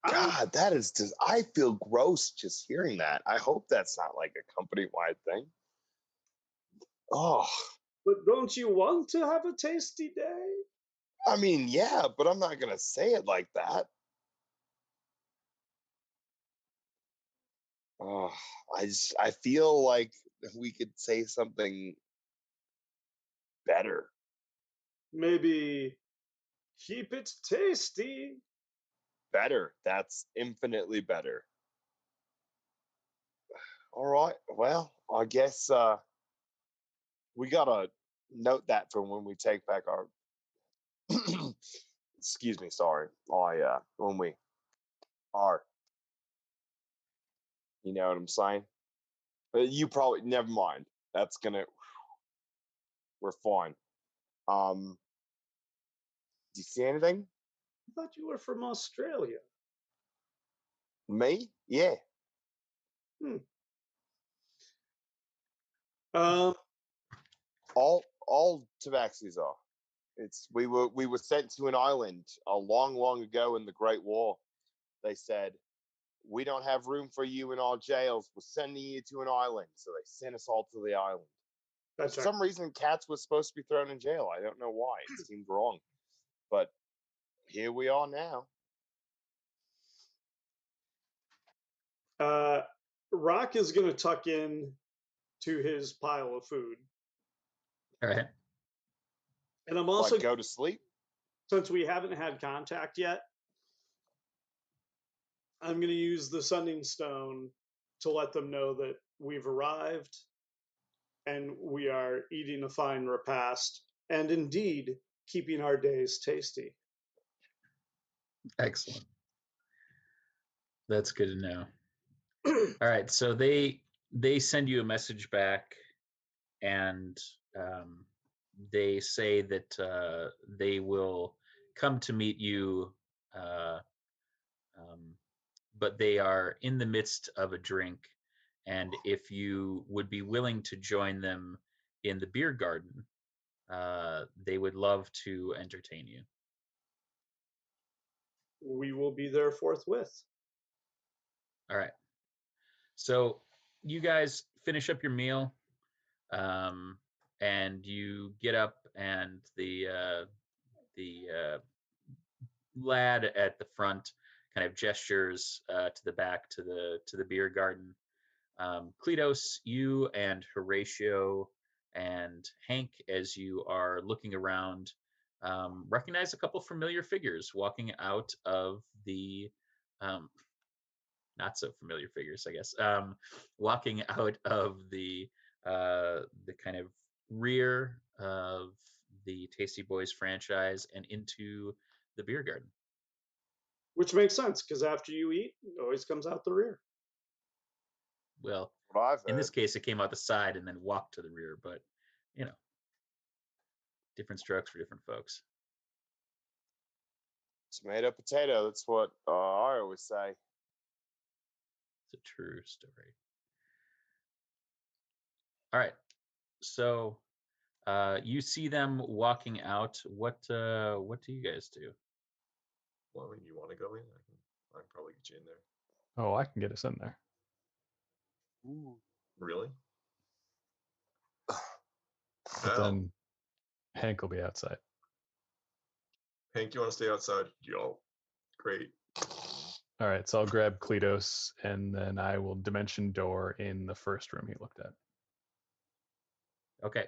[SPEAKER 4] God, that is just, I feel gross just hearing that. I hope that's not like a company-wide thing. Oh.
[SPEAKER 5] But don't you want to have a tasty day?
[SPEAKER 4] I mean, yeah, but I'm not going to say it like that. Oh, I feel like we could say something better.
[SPEAKER 5] Maybe keep it tasty.
[SPEAKER 4] Better. That's infinitely better. All right. Well, I guess we got to note that for when we take back our excuse me, sorry. When we are, you know what I'm saying? You probably never mind. That's gonna. We're fine. Do you see anything?
[SPEAKER 5] I thought you were from Australia.
[SPEAKER 4] Me? Yeah.
[SPEAKER 5] Um,
[SPEAKER 4] All tabaxis are. We were sent to an island a long ago in the Great War. They said, we don't have room for you in our jails. We're sending you to an island. So they sent us all to the island.
[SPEAKER 5] that's
[SPEAKER 4] For
[SPEAKER 5] right.
[SPEAKER 4] some reason, Cats was supposed to be thrown in jail. I don't know why. It seemed wrong. But here we are now.
[SPEAKER 5] Rock is going to tuck in to his pile of food.
[SPEAKER 1] All right.
[SPEAKER 5] And I'm also,
[SPEAKER 4] Go to sleep?
[SPEAKER 5] since we haven't had contact yet, I'm going to use the Sending Stone to let them know that we've arrived and we are eating a fine repast and indeed keeping our days tasty.
[SPEAKER 1] Excellent. That's good to know. All right, so they send you a message back, and they say that they will come to meet you, but they are in the midst of a drink, and if you would be willing to join them in the beer garden, they would love to entertain you.
[SPEAKER 5] We will be there forthwith.
[SPEAKER 1] All right. So you guys finish up your meal, and you get up, and the lad at the front kind of gestures to the back to the beer garden. Kleatos, you and Horatio and Hank, as you are looking around, recognize a couple familiar figures walking out of the not so familiar figures, I guess, walking out of the kind of rear of the Tasty Boyz franchise and into the beer garden.
[SPEAKER 5] Which makes sense, because after you eat, it always comes out the rear.
[SPEAKER 1] Well,
[SPEAKER 4] What I've heard.
[SPEAKER 1] in this case, it came out the side and then walked to the rear, but you know, different strokes for different folks.
[SPEAKER 4] Tomato, potato. That's what I always say.
[SPEAKER 1] It's a true story. All right, so you see them walking out. What do you guys do?
[SPEAKER 2] Well, I mean, you want to go in? I can probably get you in there.
[SPEAKER 3] Oh, I can get us in there.
[SPEAKER 4] Ooh.
[SPEAKER 2] Really?
[SPEAKER 3] But
[SPEAKER 2] Wow.
[SPEAKER 3] then Hank will be outside.
[SPEAKER 2] Hank, you want to stay outside? Y'all, great.
[SPEAKER 3] All right, so I'll grab Kleatos, and then I will dimension door in the first room he looked at.
[SPEAKER 1] Okay.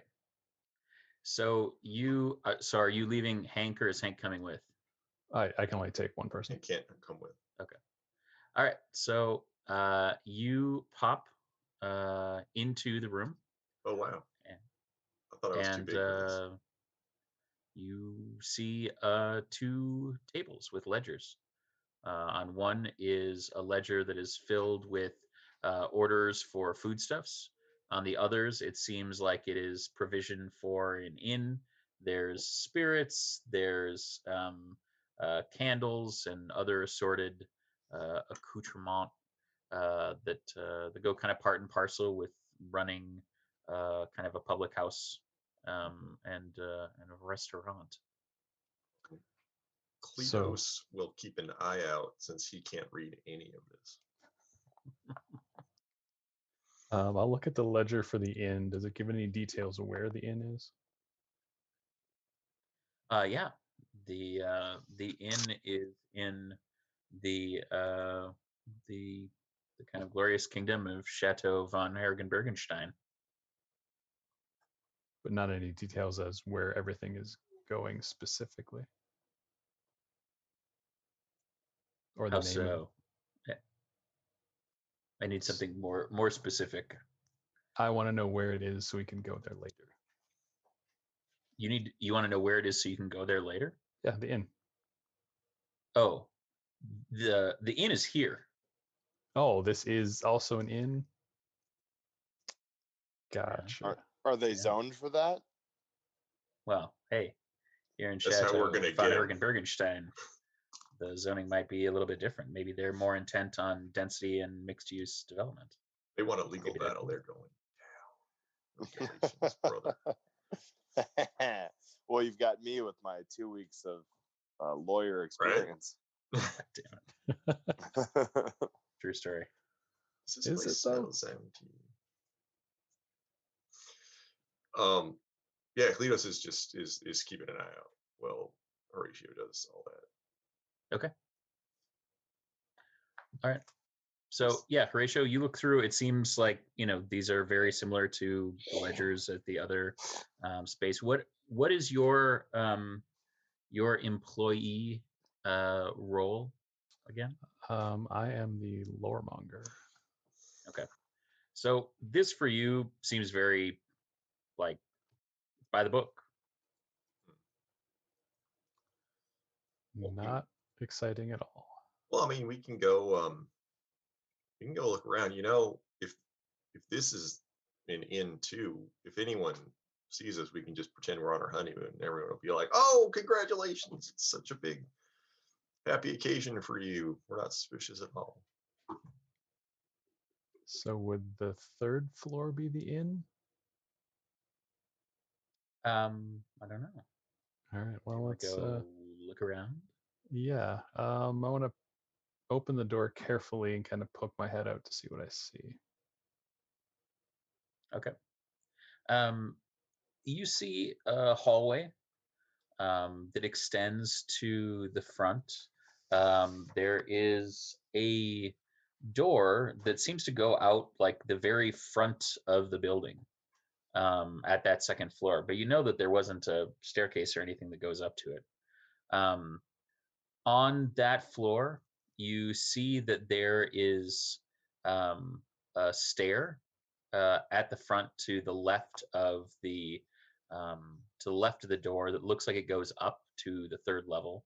[SPEAKER 1] So you, are you leaving Hank, or is Hank coming with?
[SPEAKER 3] I can only take one person.
[SPEAKER 2] Hank can't come with.
[SPEAKER 1] Okay. All right. So you pop into the room.
[SPEAKER 2] Oh wow!
[SPEAKER 1] And,
[SPEAKER 2] I thought I was too big for this.
[SPEAKER 1] you see two tables with ledgers. On one is a ledger that is filled with orders for foodstuffs. On the others, it seems like it is provision for an inn. There's spirits, there's candles, and other assorted accoutrement that go kind of part and parcel with running kind of a public house and a restaurant.
[SPEAKER 2] Kleatos will keep an eye out since he can't read any of this.
[SPEAKER 3] I'll look at the ledger for the inn. Does it give any details of where the inn is?
[SPEAKER 1] Yeah, the inn is in the kind of glorious kingdom of Chateau von Hergenbergenstein.
[SPEAKER 3] But not any details as where everything is going specifically. Or the
[SPEAKER 1] How
[SPEAKER 3] name of it.
[SPEAKER 1] so? I need something more specific.
[SPEAKER 3] I want to know where it is so we can go there later.
[SPEAKER 1] You want to know where it is so you can go there later?
[SPEAKER 3] Yeah, the inn.
[SPEAKER 1] Oh, the inn is here.
[SPEAKER 3] Oh, this is also an inn? Gotcha.
[SPEAKER 4] Are they
[SPEAKER 1] Yeah.
[SPEAKER 4] zoned for that?
[SPEAKER 1] Well, hey, here in
[SPEAKER 2] That's how we're
[SPEAKER 1] Chateau
[SPEAKER 2] gonna
[SPEAKER 1] von
[SPEAKER 2] get 'em.
[SPEAKER 1] Bergenstein, the zoning might be a little bit different. Maybe they're more intent on density and mixed-use development.
[SPEAKER 2] They want a legal
[SPEAKER 1] Maybe they're
[SPEAKER 2] battle.
[SPEAKER 1] cool.
[SPEAKER 2] They're going down. Regulations, brother.
[SPEAKER 4] Well, you've got me with my 2 weeks of lawyer experience.
[SPEAKER 1] Damn it. True story.
[SPEAKER 2] This
[SPEAKER 3] Is
[SPEAKER 2] place
[SPEAKER 3] it, though?
[SPEAKER 2] smells empty. Yeah, Kleatos is just is keeping an eye out. Well, Horatio does all that.
[SPEAKER 1] Okay. All right. So yeah, Horatio, you look through. It seems like these are very similar to the ledgers at the other space. What is your employee role again?
[SPEAKER 3] I am the loremonger.
[SPEAKER 1] Okay. So this for you seems very like by the book.
[SPEAKER 3] Not exciting at all.
[SPEAKER 2] Well, I mean, we can go look around. If this is an inn too, if anyone sees us, we can just pretend we're on our honeymoon, and everyone will be like, "Oh, congratulations! It's such a big, happy occasion for you." We're not suspicious at all.
[SPEAKER 3] So would the third floor be the inn?
[SPEAKER 1] I don't know.
[SPEAKER 3] All right.
[SPEAKER 1] Do you
[SPEAKER 3] Well,
[SPEAKER 1] want to
[SPEAKER 3] let's
[SPEAKER 1] go look around?
[SPEAKER 3] yeah. I want to open the door carefully and kind of poke my head out to see what I see.
[SPEAKER 1] Okay. You see a hallway that extends to the front. There is a door that seems to go out like the very front of the building at that second floor, but you know that there wasn't a staircase or anything that goes up to it. On that floor, you see that there is a stair at the front to the left of the door that looks like it goes up to the third level,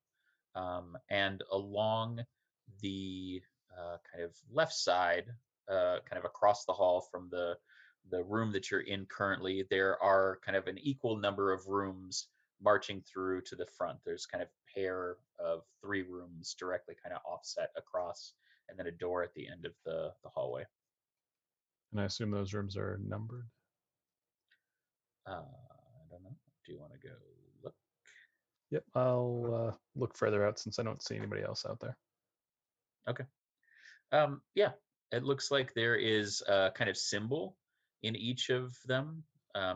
[SPEAKER 1] and along the kind of left side, kind of across the hall from the room that you're in currently, there are kind of an equal number of rooms marching through to the front. There's kind of a pair of 3 rooms directly kind of offset across, and then a door at the end of the hallway.
[SPEAKER 3] And I assume those rooms are numbered.
[SPEAKER 1] I don't know. Do you want to go look?
[SPEAKER 3] Yep, I'll look further out since I don't see anybody else out there.
[SPEAKER 1] Okay. Yeah, it looks like there is a kind of symbol in each of them.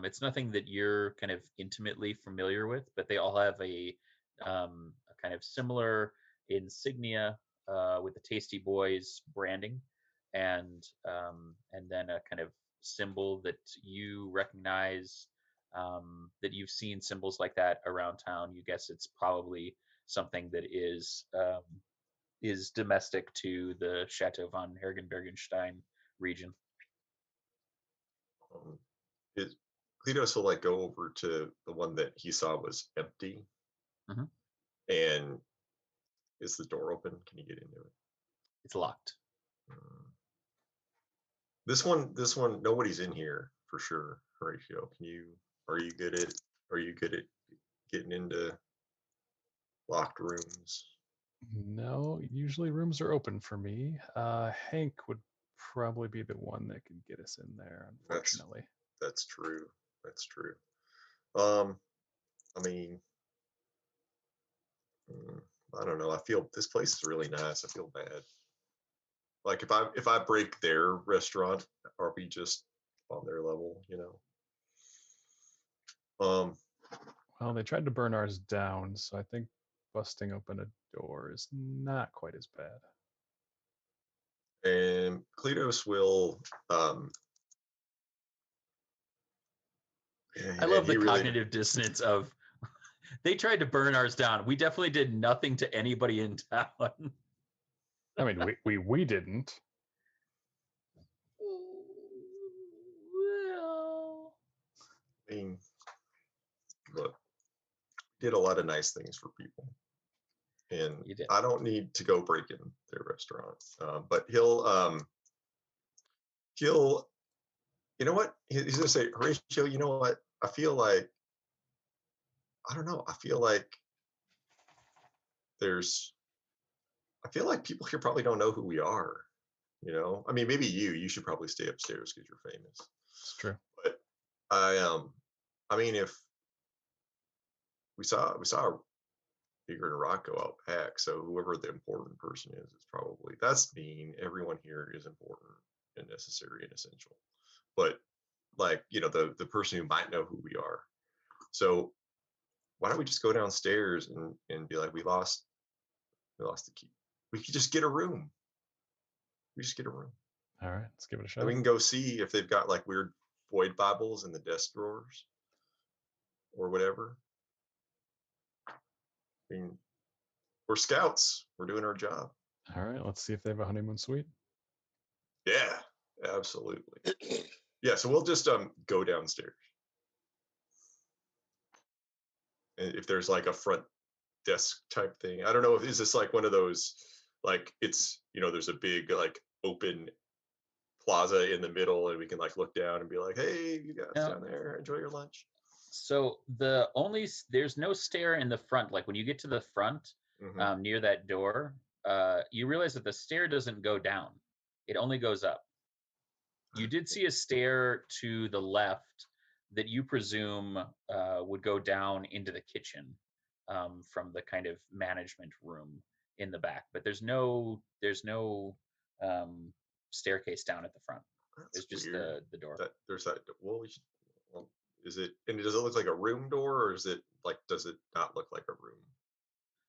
[SPEAKER 1] It's nothing that you're kind of intimately familiar with, but they all have a kind of similar insignia with the Tasty Boyz branding, and then a kind of symbol that you recognize, that you've seen symbols like that around town. You guess it's probably something that is domestic to the Chateau von Hergenbergenstein region.
[SPEAKER 2] Kleatos will go over to the one that he saw was empty.
[SPEAKER 1] Mhm.
[SPEAKER 2] And is the door open? Can you get into it?
[SPEAKER 1] It's locked.
[SPEAKER 2] This one, nobody's in here for sure. Horatio, are you good at getting into locked rooms?
[SPEAKER 3] No, usually rooms are open for me. Hank would probably be the one that could get us in there, unfortunately.
[SPEAKER 2] That's true. I mean, I don't know. I feel this place is really nice. I feel bad. Like if I break their restaurant, are we just on their level?
[SPEAKER 3] Well, they tried to burn ours down, so I think busting open a door is not quite as bad.
[SPEAKER 2] And Kleatos will.
[SPEAKER 1] I love the cognitive dissonance of they tried to burn ours down. We definitely did nothing to anybody in town.
[SPEAKER 3] I mean, we didn't.
[SPEAKER 1] Well,
[SPEAKER 2] I mean, look, did a lot of nice things for people, and I don't need to go break in their restaurant. But he'll you know what? He's gonna say, Horatio, you know what? I feel like, I don't know. I feel like people here probably don't know who we are. You know, I mean, maybe you should probably stay upstairs because you're famous.
[SPEAKER 3] It's true.
[SPEAKER 2] But I mean, if we saw Digger and Rock go out back, so whoever the important person is probably, that's mean. Everyone here is important and necessary and essential. But like, you know, the person who might know who we are. So why don't we just go downstairs and be like, we lost the key. We could just get a room. We just get a room.
[SPEAKER 3] All right, let's give it a shot.
[SPEAKER 2] And we can go see if they've got like weird void Bibles in the desk drawers or whatever. I mean, we're scouts. We're doing our job.
[SPEAKER 3] All right, let's see if they have a honeymoon suite.
[SPEAKER 2] Yeah, absolutely. Yeah, so we'll just go downstairs. And if there's like a front desk type thing, I don't know if is this like one of those, like it's, you know, there's a big like open plaza in the middle and we can like look down and be like, hey, you guys down there, enjoy your lunch.
[SPEAKER 1] So there's no stair in the front. Like when you get to the front, near that door, you realize that the stair doesn't go down. It only goes up. You did see a stair to the left that you presume would go down into the kitchen from the kind of management room in the back. But there's no staircase down at the front.
[SPEAKER 2] That's
[SPEAKER 1] There's just
[SPEAKER 2] weird.
[SPEAKER 1] the door.
[SPEAKER 2] There's that. Well, is it? And does it look like a room door, or is it like? Does it not look like a room?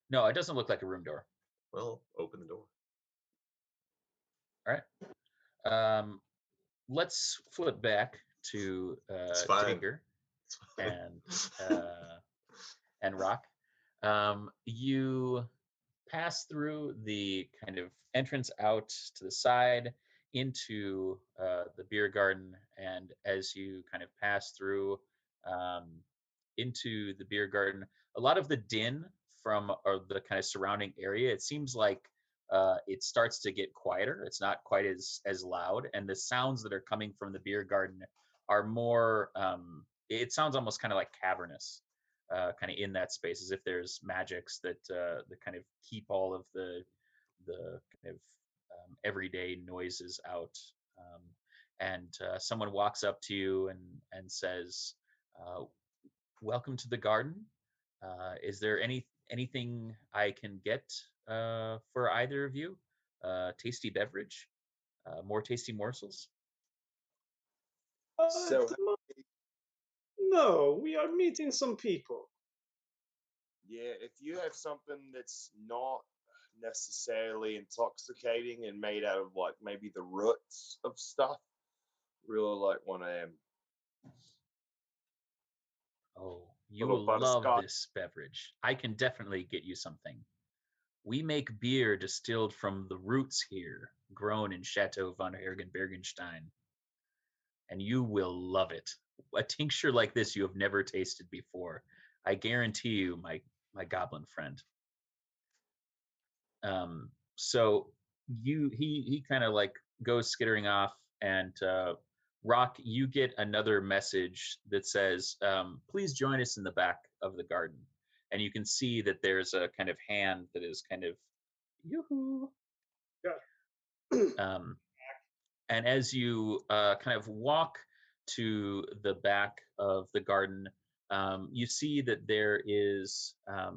[SPEAKER 1] No, it doesn't look like a room door.
[SPEAKER 2] Well, open the door.
[SPEAKER 1] All right. Let's flip back to Digger and Rock. You pass through the kind of entrance out to the side into the beer garden, and as you kind of pass through into the beer garden, a lot of the din from the kind of surrounding area, it seems like it starts to get quieter. It's not quite as loud, and the sounds that are coming from the beer garden are more. It sounds almost kind of like cavernous, kind of in that space, as if there's magics that kind of keep all of the kind of everyday noises out. And someone walks up to you and says, "Welcome to the garden. Is there anything I can get for either of you? Tasty beverage? More tasty morsels?"
[SPEAKER 4] So
[SPEAKER 5] no, we are meeting some people.
[SPEAKER 4] yeah, if you have something that's not necessarily intoxicating and made out of like maybe the roots of stuff, really like one of them.
[SPEAKER 1] Oh, you will love this beverage. I can definitely get you something. We make beer distilled from the roots here, grown in Chateau von Hergen-Bergenstein. And you will love it. A tincture like this you have never tasted before. I guarantee you, my goblin friend. So he kind of like goes skittering off, and Rock, you get another message that says, "Please join us in the back of the garden." And you can see that there's a kind of hand that is kind of yoo-hoo.
[SPEAKER 5] Yeah.
[SPEAKER 1] And as you kind of walk to the back of the garden, you see that there is a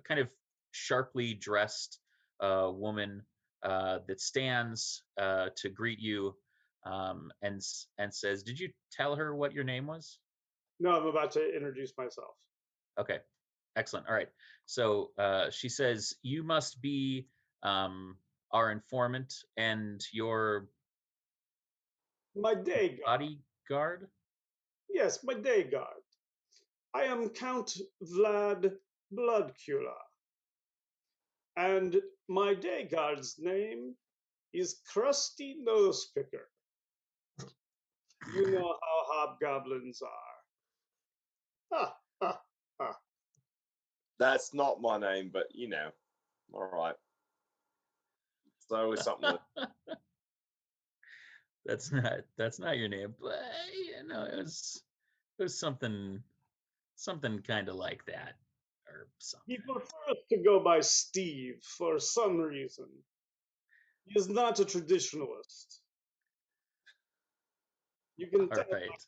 [SPEAKER 1] kind of sharply dressed woman that stands to greet you and says, "Did you tell her what your name was?"
[SPEAKER 5] No, I'm about to introduce myself.
[SPEAKER 1] Okay, excellent. All right. So she says, "You must be our informant and your
[SPEAKER 5] my day guard.
[SPEAKER 1] Bodyguard?"
[SPEAKER 5] Yes, my day guard. I am Count Vlad Bloodcula. And my day guard's name is Crusty Nosepicker. You know how hobgoblins are. Ha, ha, ha.
[SPEAKER 4] That's not my name, but you know, all right. It's always something.
[SPEAKER 1] That's not your name, but it was something kind of like that or something.
[SPEAKER 5] He prefers to go by Steve for some reason. He is not a traditionalist. You can
[SPEAKER 1] All
[SPEAKER 5] tell by
[SPEAKER 1] right.
[SPEAKER 5] his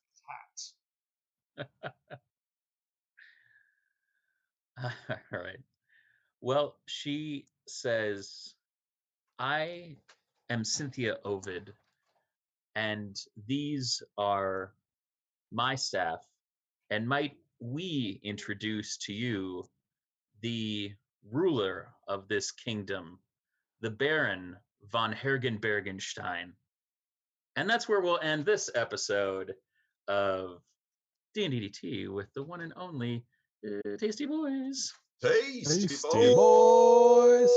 [SPEAKER 5] hat.
[SPEAKER 1] All right. Well, she says, I am Cynthia Ovid, and these are my staff. And might we introduce to you the ruler of this kingdom, the Baron von Hergenbergenstein. And that's where we'll end this episode of D&DDT with the one and only Tasty Boyz.
[SPEAKER 2] Tasty
[SPEAKER 3] Tasty
[SPEAKER 2] Boyz.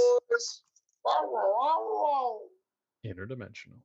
[SPEAKER 3] Interdimensional.